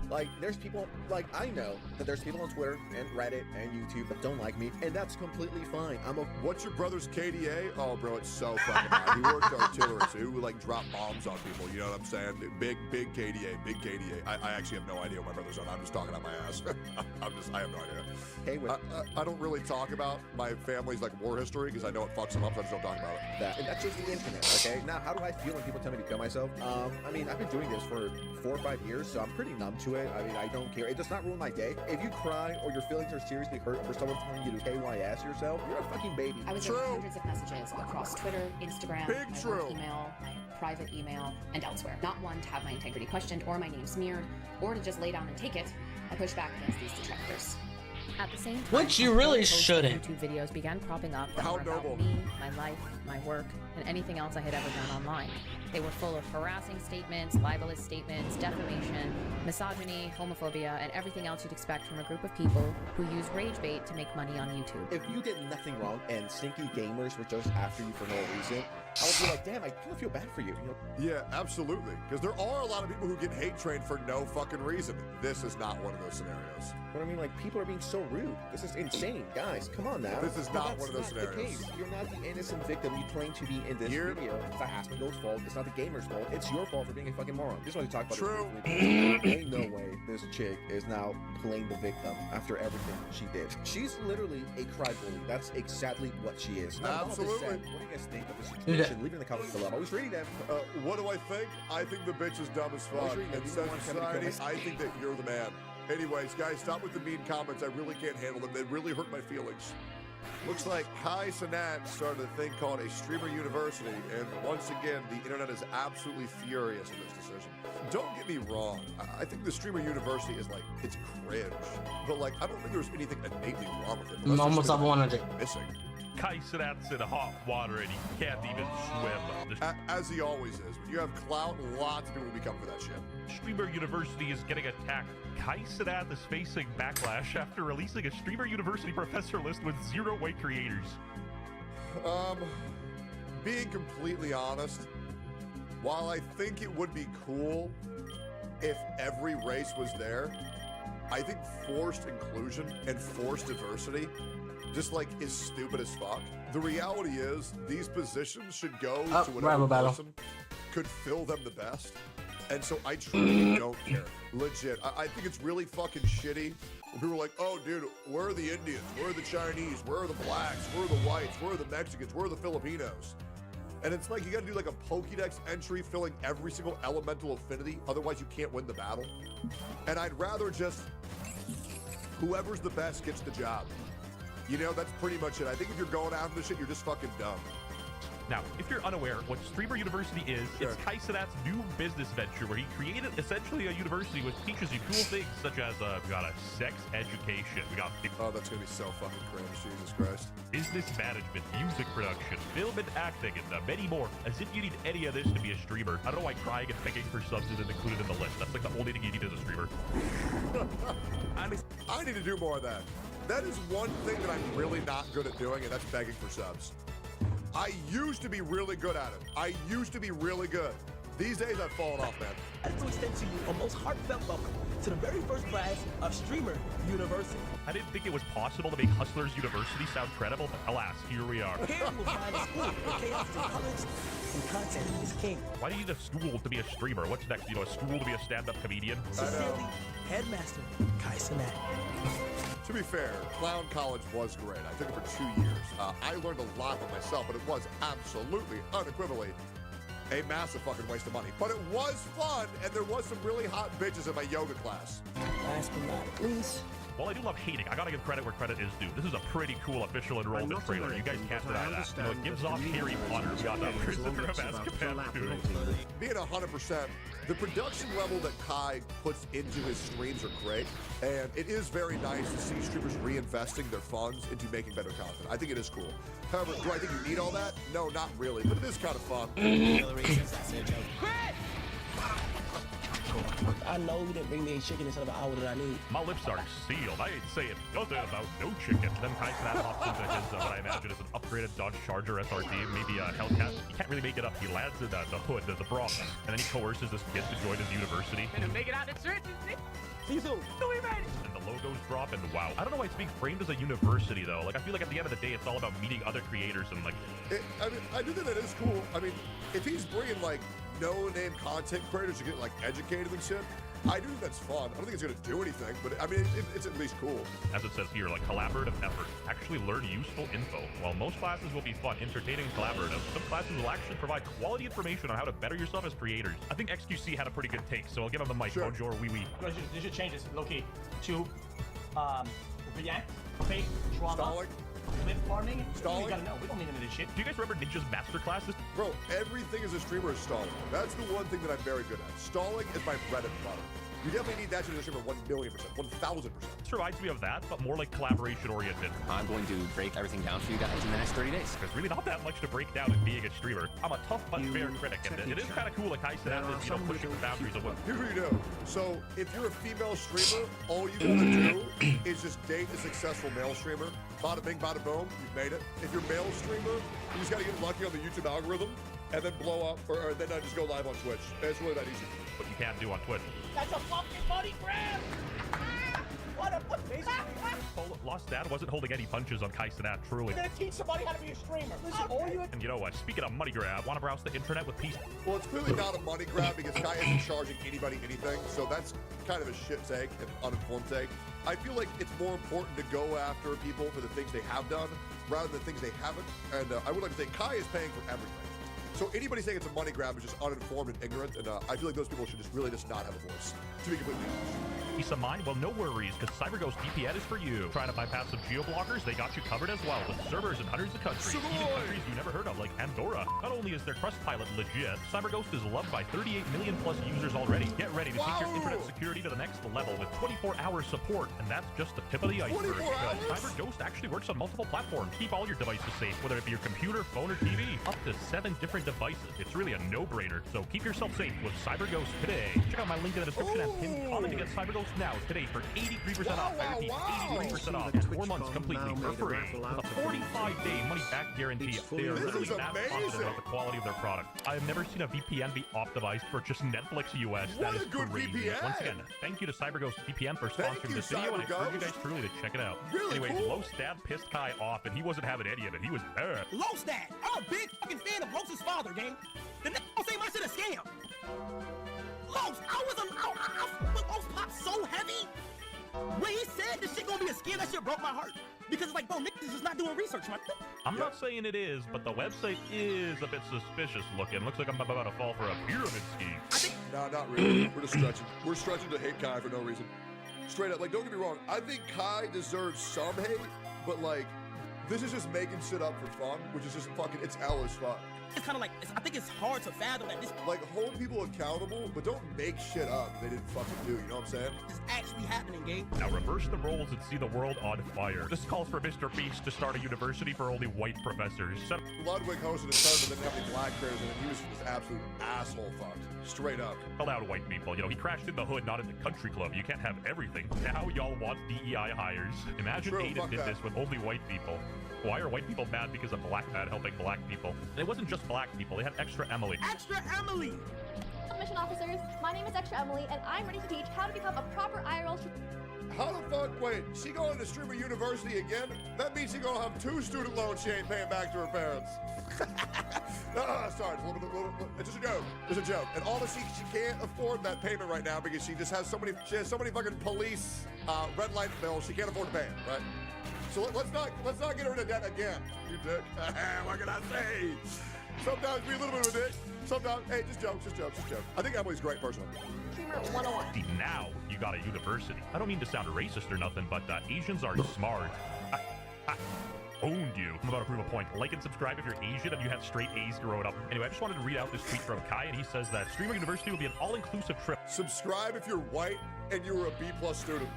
Like, there's people, like, I know that there's people on Twitter and Reddit and YouTube that don't like me, and that's completely fine. What's your brother's KDA? Oh, bro, it's so fucking bad. He worked artillery, so he would, like, drop bombs on people, you know what I'm saying? Big KDA, big KDA. I actually have no idea what my brother's on. I'm just talking out my ass. I have no idea. Hey, I don't really talk about my family's, like, war history, because I know it fucks them up, so I just don't talk about it. And that's just the internet, okay? Now, how do I feel when people tell me to kill myself? I mean, I've been doing this for 4 or 5 years, so I'm pretty numb to it. I mean, I don't care. It does not ruin my day. If you cry or your feelings are seriously hurt over someone telling you to KYS yourself, you're a fucking baby. I was getting hundreds of messages across Twitter, Instagram, my work email, my private email, and elsewhere. Not one to have my integrity questioned or my name smeared, or to just lay down and take it. I push back against these detractors. At the same time, which you really shouldn't. YouTube videos began cropping up that were about me, my life, my work, and anything else I had ever done online. They were full of harassing statements, libelous statements, defamation, misogyny, homophobia, and everything else you'd expect from a group of people who use rage bait to make money on YouTube. If you did nothing wrong and stinky gamers were just after you for no reason, I would be like, damn, I kind of feel bad for you. Yeah, absolutely. Because there are a lot of people who get hate trained for no fucking reason. This is not one of those scenarios. But I mean, like, people are being so rude. This is insane. Guys, come on now. This is not one of those scenarios. The case. You're not the innocent victim you claim to be in this video. It's not Aspinall's fault. It's not the gamer's fault. It's your fault for being a fucking moron. Just want to talk about this. Ain't no way this chick is now playing the victim after everything she did. She's literally a crybaby. That's exactly what she is. Absolutely. What do you guys think of the situation? Leave it in the comments below. I'm always reading them. What do I think? I think the bitch is dumb as fuck. And says society, I think that you're the man. Anyways, guys, stop with the mean comments. I really can't handle them. They really hurt my feelings. Looks like Kai Cenat started a thing called a streamer university, and once again, the internet is absolutely furious at this decision. Don't get me wrong. I think the streamer university is like, it's cringe. But like, I don't think there's anything innately wrong with it. Almost up 100. Missing. Kai Cenat's in hot water and he can't even swim. As he always is. When you have clout, lots of people will become for that shit. Streamer University is getting attacked. Kai Cenat is facing backlash after releasing a Streamer University professor list with 0 white creators. Being completely honest, while I think it would be cool if every race was there, I think forced inclusion and forced diversity just like is stupid as fuck. The reality is these positions should go to whatever person could fill them the best. And so I truly don't care. Legit. I think it's really fucking shitty when people are like, oh dude, where are the Indians? Where are the Chinese? Where are the blacks? Where are the whites? Where are the Mexicans? Where are the Filipinos? And it's like you gotta do like a Pokédex entry filling every single elemental affinity, otherwise you can't win the battle. And I'd rather just whoever's the best gets the job. You know, that's pretty much it. I think if you're going after this shit, you're just fucking dumb. Now, if you're unaware, what Streamer University is, it's Kai Cenat's new business venture where he created essentially a university which teaches you cool things such as, we got a sex education, we got... Oh, that's gonna be so fucking cringe, Jesus Christ. Business management, music production, film and acting, and many more. As if you need any of this to be a streamer. I don't know why crying and begging for subs isn't included in the list. That's like the only thing you need as a streamer. I need to do more of that. That is one thing that I'm really not good at doing, and that's begging for subs. I used to be really good at it. I used to be really good. These days, I've fallen off, man. I'd like to extend to you a most heartfelt welcome to the very first class of Streamer University. I didn't think it was possible to make Hustlers University sound credible, but alas, here we are. Here you will find a school where chaos is encouraged and content is king. Why do you need a school to be a streamer? What's next? You know, a school to be a stand-up comedian? Sincerely, Headmaster Kai Cenat. To be fair, Clown College was great. I took it for 2 years. I learned a lot for myself, but it was absolutely, unequivocally, a massive fucking waste of money. But it was fun, and there was some really hot bitches in my yoga class. Last but not least, While I do love hating, I gotta give credit where credit is due. This is a pretty cool official enrollment trailer. You guys can't deny that. You know, it gives off Harry Potter. We got that Prisoner of Azkaban too. Being 100%, the production level that Kai puts into his streams are great, and it is very nice to see streamers reinvesting their funds into making better content. I think it is cool. However, do I think you need all that? No, not really, but it is kind of fun. I know you didn't bring me a chicken instead of an hour that I need. My lips are sealed. I ain't saying nothing about no chicken. Then Kaisen hops into his, what I imagine is an upgraded Dodge Charger SRT, maybe a Hellcat. You can't really make it up. He lands in the hood, the Bronx, and then he coerces this kid to join his university. Gonna make it out the church. See you soon. We made it. And the logos drop, and wow. I don't know why it's being framed as a university, though. Like, I feel like at the end of the day, it's all about meeting other creators and, like... I mean, I do think that is cool. I mean, if he's bringing, like, no-name content creators to get, like, educated and shit, I do think that's fun. I don't think it's going to do anything, but, I mean, it's at least cool. As it says here, like, collaborative effort. Actually learn useful info. While most classes will be fun, entertaining, collaborative, some classes will actually provide quality information on how to better yourself as creators. I think XQC had a pretty good take, so I'll give him the mic. Sure. Bonjour, oui, oui. They should change this, low-key, to react, fake, drama, Stalling. lip farming. Stalling. We gotta know. We don't need any of this shit. Do you guys remember Ninja's masterclass? Bro, everything as a streamer is stalling. That's the one thing that I'm very good at. Stalling is my bread and butter. You definitely need that to streamer 1,000,000%, 1,000%. This reminds me of that, but more like collaboration oriented. I'm going to break everything down for you guys in the next 30 days. There's really not that much to break down in being a streamer. I'm a tough but fair critic, and it is kind of cool, like I said, you know, pushing the boundaries of what. Here's what you do. So, if you're a female streamer, all you gotta do is just date a successful male streamer. Bada bing, bada boom, you've made it. If you're a male streamer, you just gotta get lucky on the YouTube algorithm, and then blow up, or then just go live on Twitch. It's really that easy. What you can't do on Twitch. That's a fucking money grab! What a Lost Dad wasn't holding any punches on Kaisenat, truly. You're gonna teach somebody how to be a streamer. Listen, all you... And you know what? Speaking of money grab, want to browse the internet with peace? Well, it's clearly not a money grab because Kai isn't charging anybody anything, so that's kind of a shit take, an uninformed take. I feel like it's more important to go after people for the things they have done rather than things they haven't, and I would like to say Kai is paying for everything. So anybody saying it's a money grab is just uninformed and ignorant, and I feel like those people should just really just not have a voice, to be completely honest. Peace of mind? Well, no worries, because CyberGhost VPN is for you. Trying to bypass some geo-blockers? They got you covered as well, with servers in hundreds of countries, even countries you never heard of, like Andorra. Not only is their Trustpilot legit, CyberGhost is loved by 38 million plus users already. Get ready to take your internet security to the next level with 24-hour support, and that's just the tip of the iceberg. CyberGhost actually works on multiple platforms. Keep all your devices safe, whether it be your computer, phone, or TV. Up to 7 different devices. It's really a no-brainer, so keep yourself safe with CyberGhost today. Check out my link in the description and pinned comment to get CyberGhost now today for 83% off. I repeat, 83% off and 4 months completely for free with a 45-day money-back guarantee. They are literally that confident about the quality of their product. I have never seen a VPN be optimized for just Netflix US. That is crazy. Once again, thank you to CyberGhost VPN for sponsoring this video, and I encourage you guys truly to check it out. Anyways, Los Dad pissed Kai off, and he wasn't having any of it. He was mad. Los Dad! I'm a big fucking fan of Los's father, gang. The nigga don't say my shit a scam. Los, Los popped so heavy. When he said this shit gonna be a scam, that shit broke my heart. Because it's like, bro, niggas is just not doing research, man. I'm not saying it is, but the website is a bit suspicious looking. Looks like I'm about to fall for a pyramid scheme. No, not really. We're just stretching. We're stretching to hate Kai for no reason. Straight up, like, don't get me wrong. I think Kai deserves some hate, but like, this is just making shit up for fun, which is just fucking, it's L as fuck. It's kind of like, I think it's hard to fathom that this... Like, hold people accountable, but don't make shit up they didn't fucking do, you know what I'm saying? It's actually happening, gang. Now reverse the roles and see the world on fire. This calls for Mr. Beast to start a university for only white professors. Ludwig hosted a tournament that didn't have any black players in it. He was just absolute asshole fucked. Straight up. Called out white people. You know, he crashed in the hood, not in the country club. You can't have everything. Now y'all want DEI hires. Imagine Aiden did this with only white people. Why are white people mad because of black man helping black people? And it wasn't just black people, they had Extra Emily. Extra Emily! Mission officers, my name is Extra Emily, and I'm ready to teach how to become a proper IRL How the fuck, wait, she going to Streamer University again? That means she gonna have 2 student loans she ain't paying back to her parents. Sorry, it's just a joke. It's a joke. And honestly, she can't afford that payment right now because she just has so many fucking police red light bills she can't afford to pay, right? So let's not get her into debt again, you dick. What can I say? Sometimes be a little bit of a dick. Sometimes, hey, just jokes. I think Emily's a great person. Streamer 101. See, now you got a university. I don't mean to sound racist or nothing, but Asians are smart. I owned you. I'm about to prove a point. Like and subscribe if you're Asian and you had straight A's growing up. Anyway, I just wanted to read out this tweet from Kai, and he says that Streamer University will be an all-inclusive trip. Subscribe if you're white and you're a B+ student.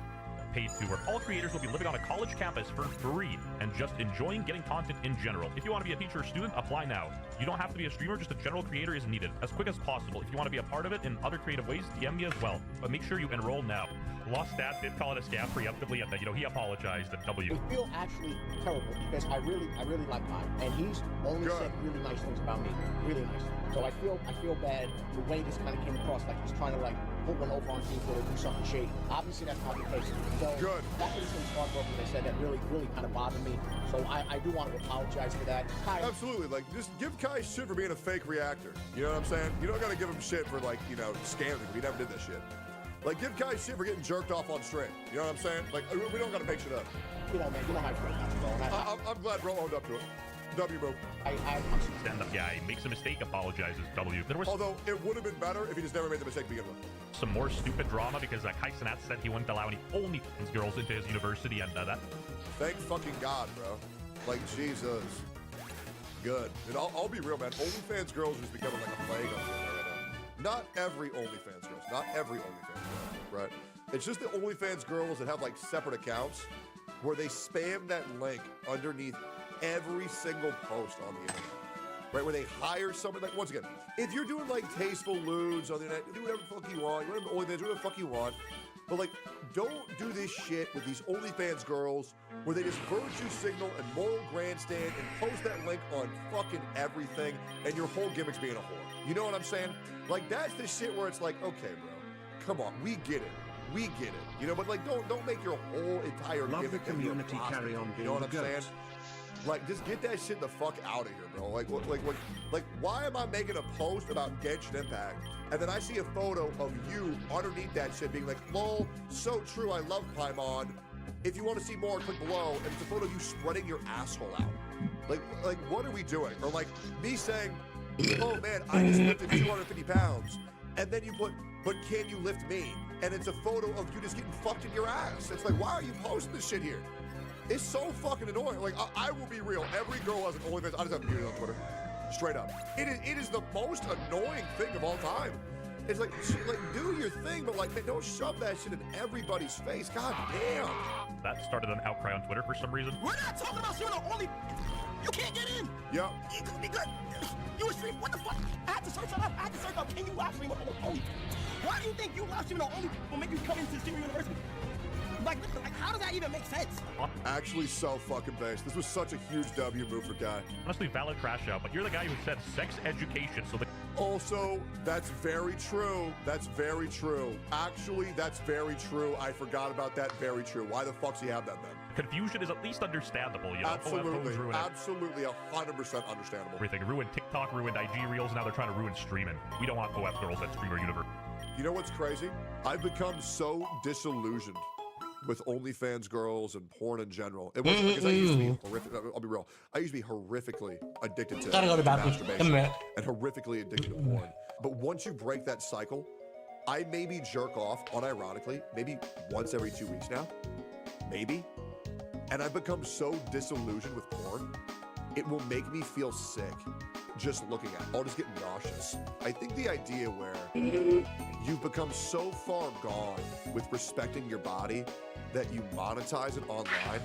paid to, where all creators will be living on a college campus for free and just enjoying getting content in general. If you want to be a teacher or student, apply now. You don't have to be a streamer, just a general creator is needed, as quick as possible. If you want to be a part of it in other creative ways, DM me as well, but make sure you enroll now. Lost Dad did call it a scam preemptively, and he apologized at W. I feel actually terrible because I really like Mike, and he's only said really nice things about me, really nice. So I feel bad the way this kind of came across, like he's trying to like put one over on people or do something shady. Obviously that's not the case. So that was some smart work they said that really kind of bothered me. So I do want to apologize for that. Kai, absolutely, like just give Kai shit for being a fake reactor. You know what I'm saying? You don't gotta give him shit for like, you know, scamming. We never did that shit. Like, give Kai shit for getting jerked off on stream. You know what I'm saying? Like, we don't gotta make shit up. You know, man, you know how I feel, bro. I'm glad bro owned up to it. W, bro. Stand-up guy makes a mistake, apologizes. W. Although it would have been better if he just never made the mistake to begin with. Some more stupid drama because Kai Cenat said he wouldn't allow any OnlyFans girls into his university, and that. Thank fucking God, bro. Like, Jesus. Good. And I'll be real, man. OnlyFans girls is becoming like a plague on the internet right now. Not every OnlyFans girls. Not every OnlyFans girl, right? It's just the OnlyFans girls that have like separate accounts where they spam that link underneath every single post on the internet, right? Where they hire someone, like, once again, if you're doing like tasteful lewds on the internet, do whatever the fuck you want. You want to OnlyFans, do whatever the fuck you want. But like, don't do this shit with these OnlyFans girls where they just virtue signal and moral grandstand and post that link on fucking everything, and your whole gimmick's being a whore. You know what I'm saying? Like, that's the shit where it's like, okay, bro, come on, we get it. We get it. You know, but like, don't make your whole entire gimmick the community carry on. You know what I'm saying? Like, just get that shit the fuck out of here, bro. Like, why am I making a post about Genshin Impact, and then I see a photo of you underneath that shit being like, lol, so true, I love Paimon. If you want to see more, click below, and it's a photo of you spreading your asshole out. Like, what are we doing? Or like, me saying, oh man, I just lifted 250 pounds, and then you put, but can you lift me? And it's a photo of you just getting fucked in your ass. It's like, why are you posting this shit here? It's so fucking annoying. Like, I will be real. Every girl has an OnlyFans. I just have muted on Twitter. Straight up. It is the most annoying thing of all time. It's like, do your thing, but like, man, don't shove that shit in everybody's face. God damn. That started an outcry on Twitter for some reason. We're not talking about streaming on Only. You can't get in. Yep. You could be good. You a stream? What the fuck? I had to search that up. I had to search up. Can you live stream on Only? Why do you think you live streaming on Only will make you come into streaming university? Like, how does that even make sense? Actually, so fucking based. This was such a huge W move for Guy. Honestly, valid crash out, but you're the guy who said sex education, so the... Also, that's very true. That's very true. Actually, that's very true. I forgot about that. Very true. Why the fuck's he have that then? Confusion is at least understandable, you know? Absolutely. Absolutely 100% understandable. Everything. Ruined TikTok, ruined IG Reels, now they're trying to ruin streaming. We don't want OF girls at Streamer Universe. You know what's crazy? I've become so disillusioned with OnlyFans girls and porn in general. It wasn't because I used to be horrific. I'll be real. I used to be horrifically addicted to masturbation and horrifically addicted to porn. But once you break that cycle, I maybe jerk off unironically, maybe once every 2 weeks now, maybe. And I've become so disillusioned with porn, it will make me feel sick just looking at it. I'll just get nauseous. I think the idea where you've become so far gone with respecting your body that you monetize it online,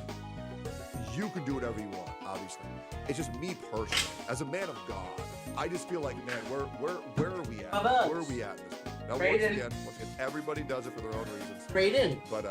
you can do whatever you want, obviously. It's just me personally, as a man of God, I just feel like, man, where are we at? Where are we at in this? Now, once again, everybody does it for their own reasons. Brayden. But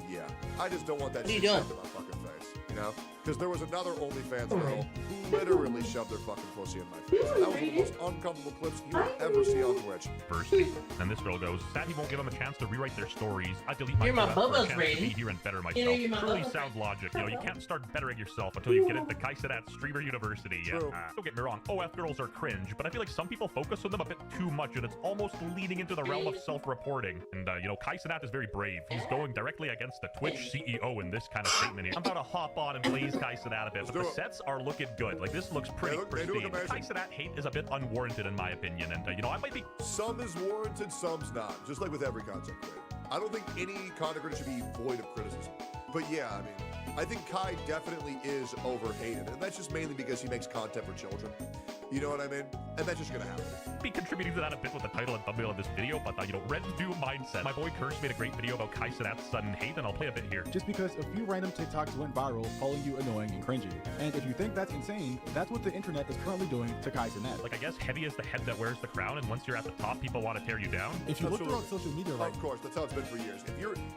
yeah, I just don't want that shit shoved in my fucking face, you know? Because there was another OnlyFans girl who literally shoved their fucking pussy in my face. That was one of the most uncomfortable clips you will ever see on Twitch. First, and this girl goes, sad he won't give them a chance to rewrite their stories. I delete my You're my for a Bubba's chance Brayden. to be here and better myself. You're my Truly Bubba's. sound logic. You know, you can't start bettering yourself until you get into Kai Cenat Streamer University. Don't get me wrong, OF girls are cringe, but I feel like some people focus on them a bit too much, and it's almost leading into the realm of self-reporting. And, you know, Kai Cenat is very brave. He's going directly against the Twitch CEO in this kind of statement here. I'm about to hop on and blaze Kai Cenat a bit, but the sets are looking good. Like, this looks pretty pristine. Kai Cenat hate is a bit unwarranted in my opinion, and, you know, I might be... Some is warranted, some's not. Just like with every content creator. I don't think any content creator should be void of criticism. But yeah, I mean, I think Kai definitely is overhated, and that's just mainly because he makes content for children. You know what I mean? And that's just gonna happen. Be contributing to that a bit with the title and thumbnail of this video, but Red's new mindset. My boy Kirsch made a great video about Kai Cenat's sudden hate, and I'll play a bit here. Just because a few random TikToks went viral calling you annoying and cringy. And if you think that's insane, that's what the internet is currently doing to Kai Cenat. Like, I guess heavy is the head that wears the crown, and once you're at the top, people want to tear you down. If you look throughout social media, like, of course, that's how it's been for years.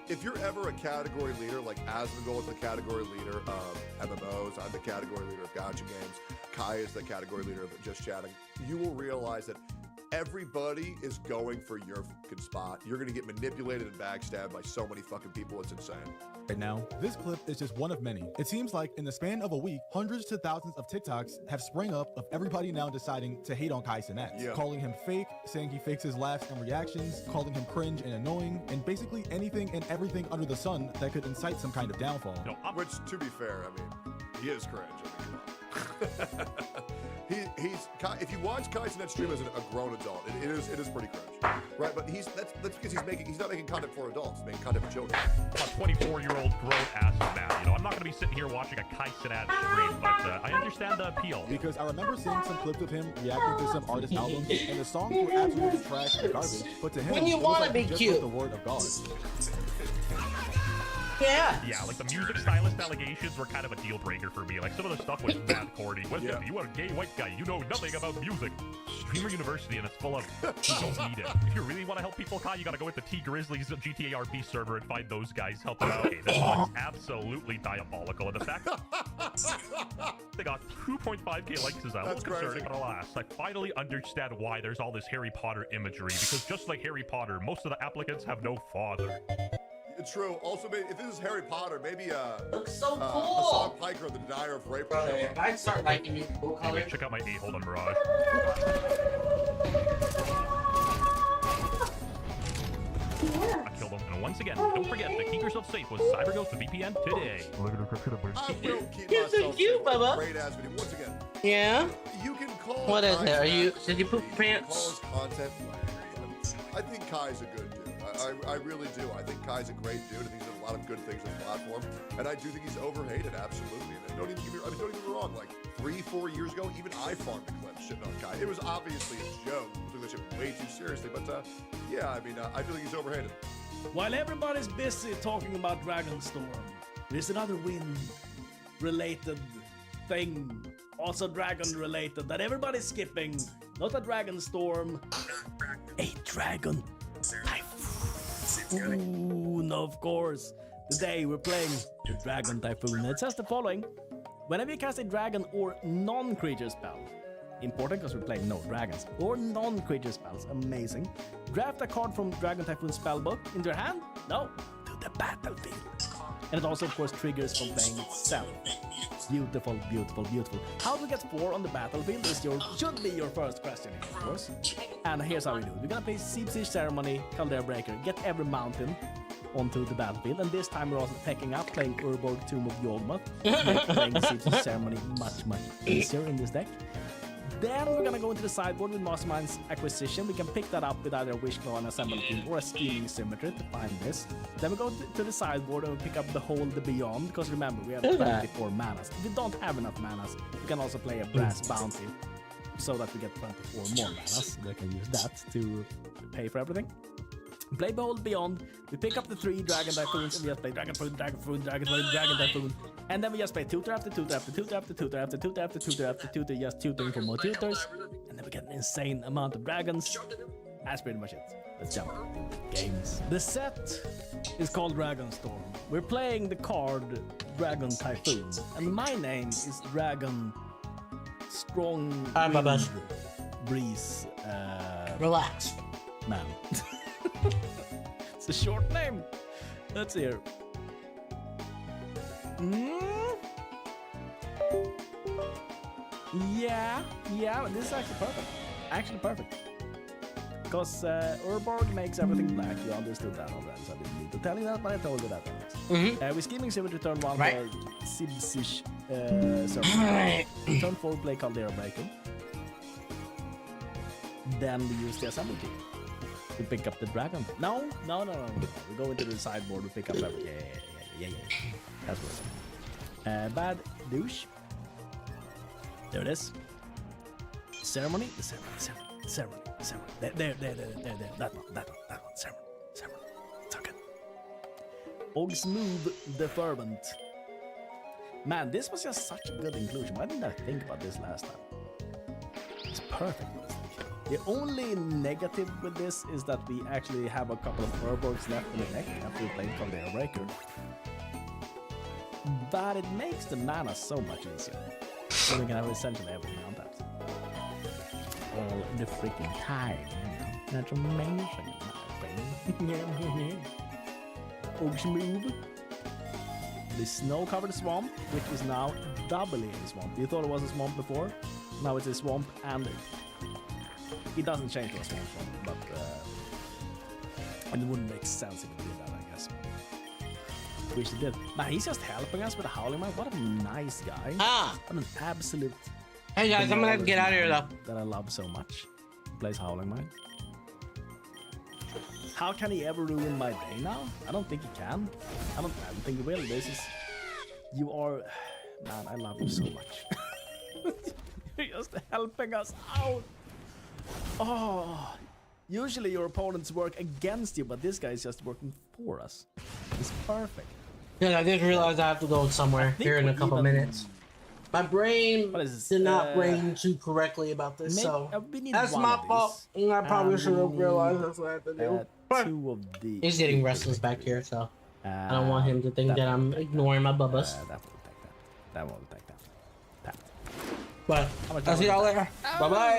If you're ever a category leader, like Asmongold is the category leader of MMOs, I'm the category leader of Gacha games, Kai is the category leader of Just Chatting, you will realize that everybody is going for your fucking spot. You're gonna get manipulated and backstabbed by so many fucking people, it's insane. Right now, this clip is just one of many. It seems like in the span of a week, hundreds to thousands of TikToks have sprung up of everybody now deciding to hate on Kai Cenat, calling him fake, saying he fakes his laughs and reactions, calling him cringe and annoying, and basically anything and everything under the sun that could incite some kind of downfall. Which, to be fair, I mean, he is cringe. I mean, come on. If you watch Kai Cenat's stream as a grown adult, it is pretty cringe, right? But that's because he's not making content for adults, he's making content for children. A 24-year-old grown-ass man. I'm not going to be sitting here watching a Kai Cenat stream, but I understand the appeal. Because I remember seeing some clips of him reacting to some artist albums, and the songs were absolutely trash and garbage. But to him, when you it was like be he just cute, wrote the word of God. Yeah, like the music stylist allegations were kind of a deal breaker for me. Like some of the stuff was mad corny. Listen, you are a gay white guy. You know nothing about music. Streamer University, and it's full of you don't need it. If you really want to help people, Kai, you gotta go with the T Grizzlies GTA RP server and find those guys. Help them out. Okay, this one's absolutely diabolical, and the fact they got 2.5k likes is a little concerning, but alas, I finally understand why there's all this Harry Potter imagery. Because just like Harry Potter, most of the applicants have no father. True. Also, maybe, if this is Harry Potter, maybe looks so cool. Hassan Piker, the denier of rape. Brother, if I start liking these cool colors, anyway, check out my a-hole on Mirage. I killed him, and once again, don't forget to keep yourself safe with CyberGhost VPN today. I will keep You're so myself cute, safe with Bubba. great ass video. Once again, yeah. You can call. What is Kai it? Are Cenat, you? Did you poop call pants? his content. I think Kai's a good dude. I really do. I think Kai's a great dude. I think he's done a lot of good things on the platform, and I do think he's overhated. Absolutely. And don't even get me wrong. Like 3-4 years ago, even I farmed a clip shitting on Kai. It was obviously a joke. We took this shit way too seriously. But yeah, I mean, I feel like he's overhated. While everybody's busy talking about Dragonstorm, there's another wind-related thing, also dragon-related, that everybody's skipping. Not a Dragonstorm, a dragon typhoon, of course. Today we're playing the Dragon Typhoon. It says the following: whenever you cast a dragon or non-creature spell, important because we're playing no dragons, or non-creature spells, amazing, draft a card from Dragon Typhoon spellbook into your hand, no, to the battlefield. And it also, of course, triggers from playing itself. Beautiful, beautiful, beautiful. How do we get 4 on the battlefield should be your first question here, of course. And here's how we do it. We're gonna play Siege Ceremony, Caldera Breaker, get every mountain onto the battlefield, and this time we're also taking up playing Urborg Tomb of Yawgmoth, playing the Siege Ceremony much easier in this deck. Then we're gonna go into the sideboard with Mastermind's Acquisition. We can pick that up with either a Wishclaw and Assemble Team or a Scheming Symmetry to find this. Then we go to the sideboard and we pick up the Hold the Beyond, because remember, we have 24 manas. If you don't have enough manas, you can also play a Brass Bounty so that we get 24 more manas. We can use that to pay for everything. Play Behold Beyond, we pick up the 3 Dragon Typhoons, and we just play Dragon Typhoon, Dragon Typhoon, Dragon Typhoon, Dragon Typhoon, and then we just play tutor after tutor after tutor after tutor after tutor after tutor after tutor, just tutoring for more tutors, and then we get an insane amount of dragons. That's pretty much it. Let's jump into games. The set is called Dragonstorm. We're playing the card Dragon Typhoon, and my name is Dragon Strong Wind Breeze. Relax, man. It's a short name. Let's hear. Yeah, this is actually perfect. Because Urborg makes everything black. You understood that already, so I didn't need to tell you that, but I told you that already. With Scheming Symmetry turn 1 for Siege Ceremony. Turn 4 play Caldera Breaker. Then we use the Assembly Key to pick up the dragon. No. We go into the sideboard, we pick up everything. Yeah. That's what. Bad douche. There it is. ceremony. The ceremony. There. That one. Ceremony. It's okay. Og's move, the fervent. Man, this was just such a good inclusion. Why didn't I think about this last time? It's perfect. The only negative with this is that we actually have a couple of Urborgs left in the deck after we played from the Airbreaker. But it makes the mana so much easier. So we can have essentially everything on that. All the freaking time. That's amazing. Og's move. The snow-covered swamp, which is now doubly a swamp. You thought it was a swamp before? Now it's a swamp, and it doesn't change to a swamp, but and it wouldn't make sense if it did that, I guess. Wish it did. Man, he's just helping us with the Howling Mine. What a nice guy. What an absolute... Hey guys, I'm gonna have to get out of here though. That I love so much. Plays Howling Mine. How can he ever ruin my day now? I don't think he can. I don't think he will. This is... You are... Man, I love you so much. You're just helping us out. Oh, usually your opponents work against you, but this guy is just working for us. It's perfect. Yeah, I just realized I have to go somewhere here in a couple minutes. My brain did not brain too correctly about this, so that's my fault. I probably should have realized that's what I have to do. But he's getting restless back here, so I don't want him to think that I'm ignoring my bubbas. That won't take that. But I'll see y'all later. Bye bye.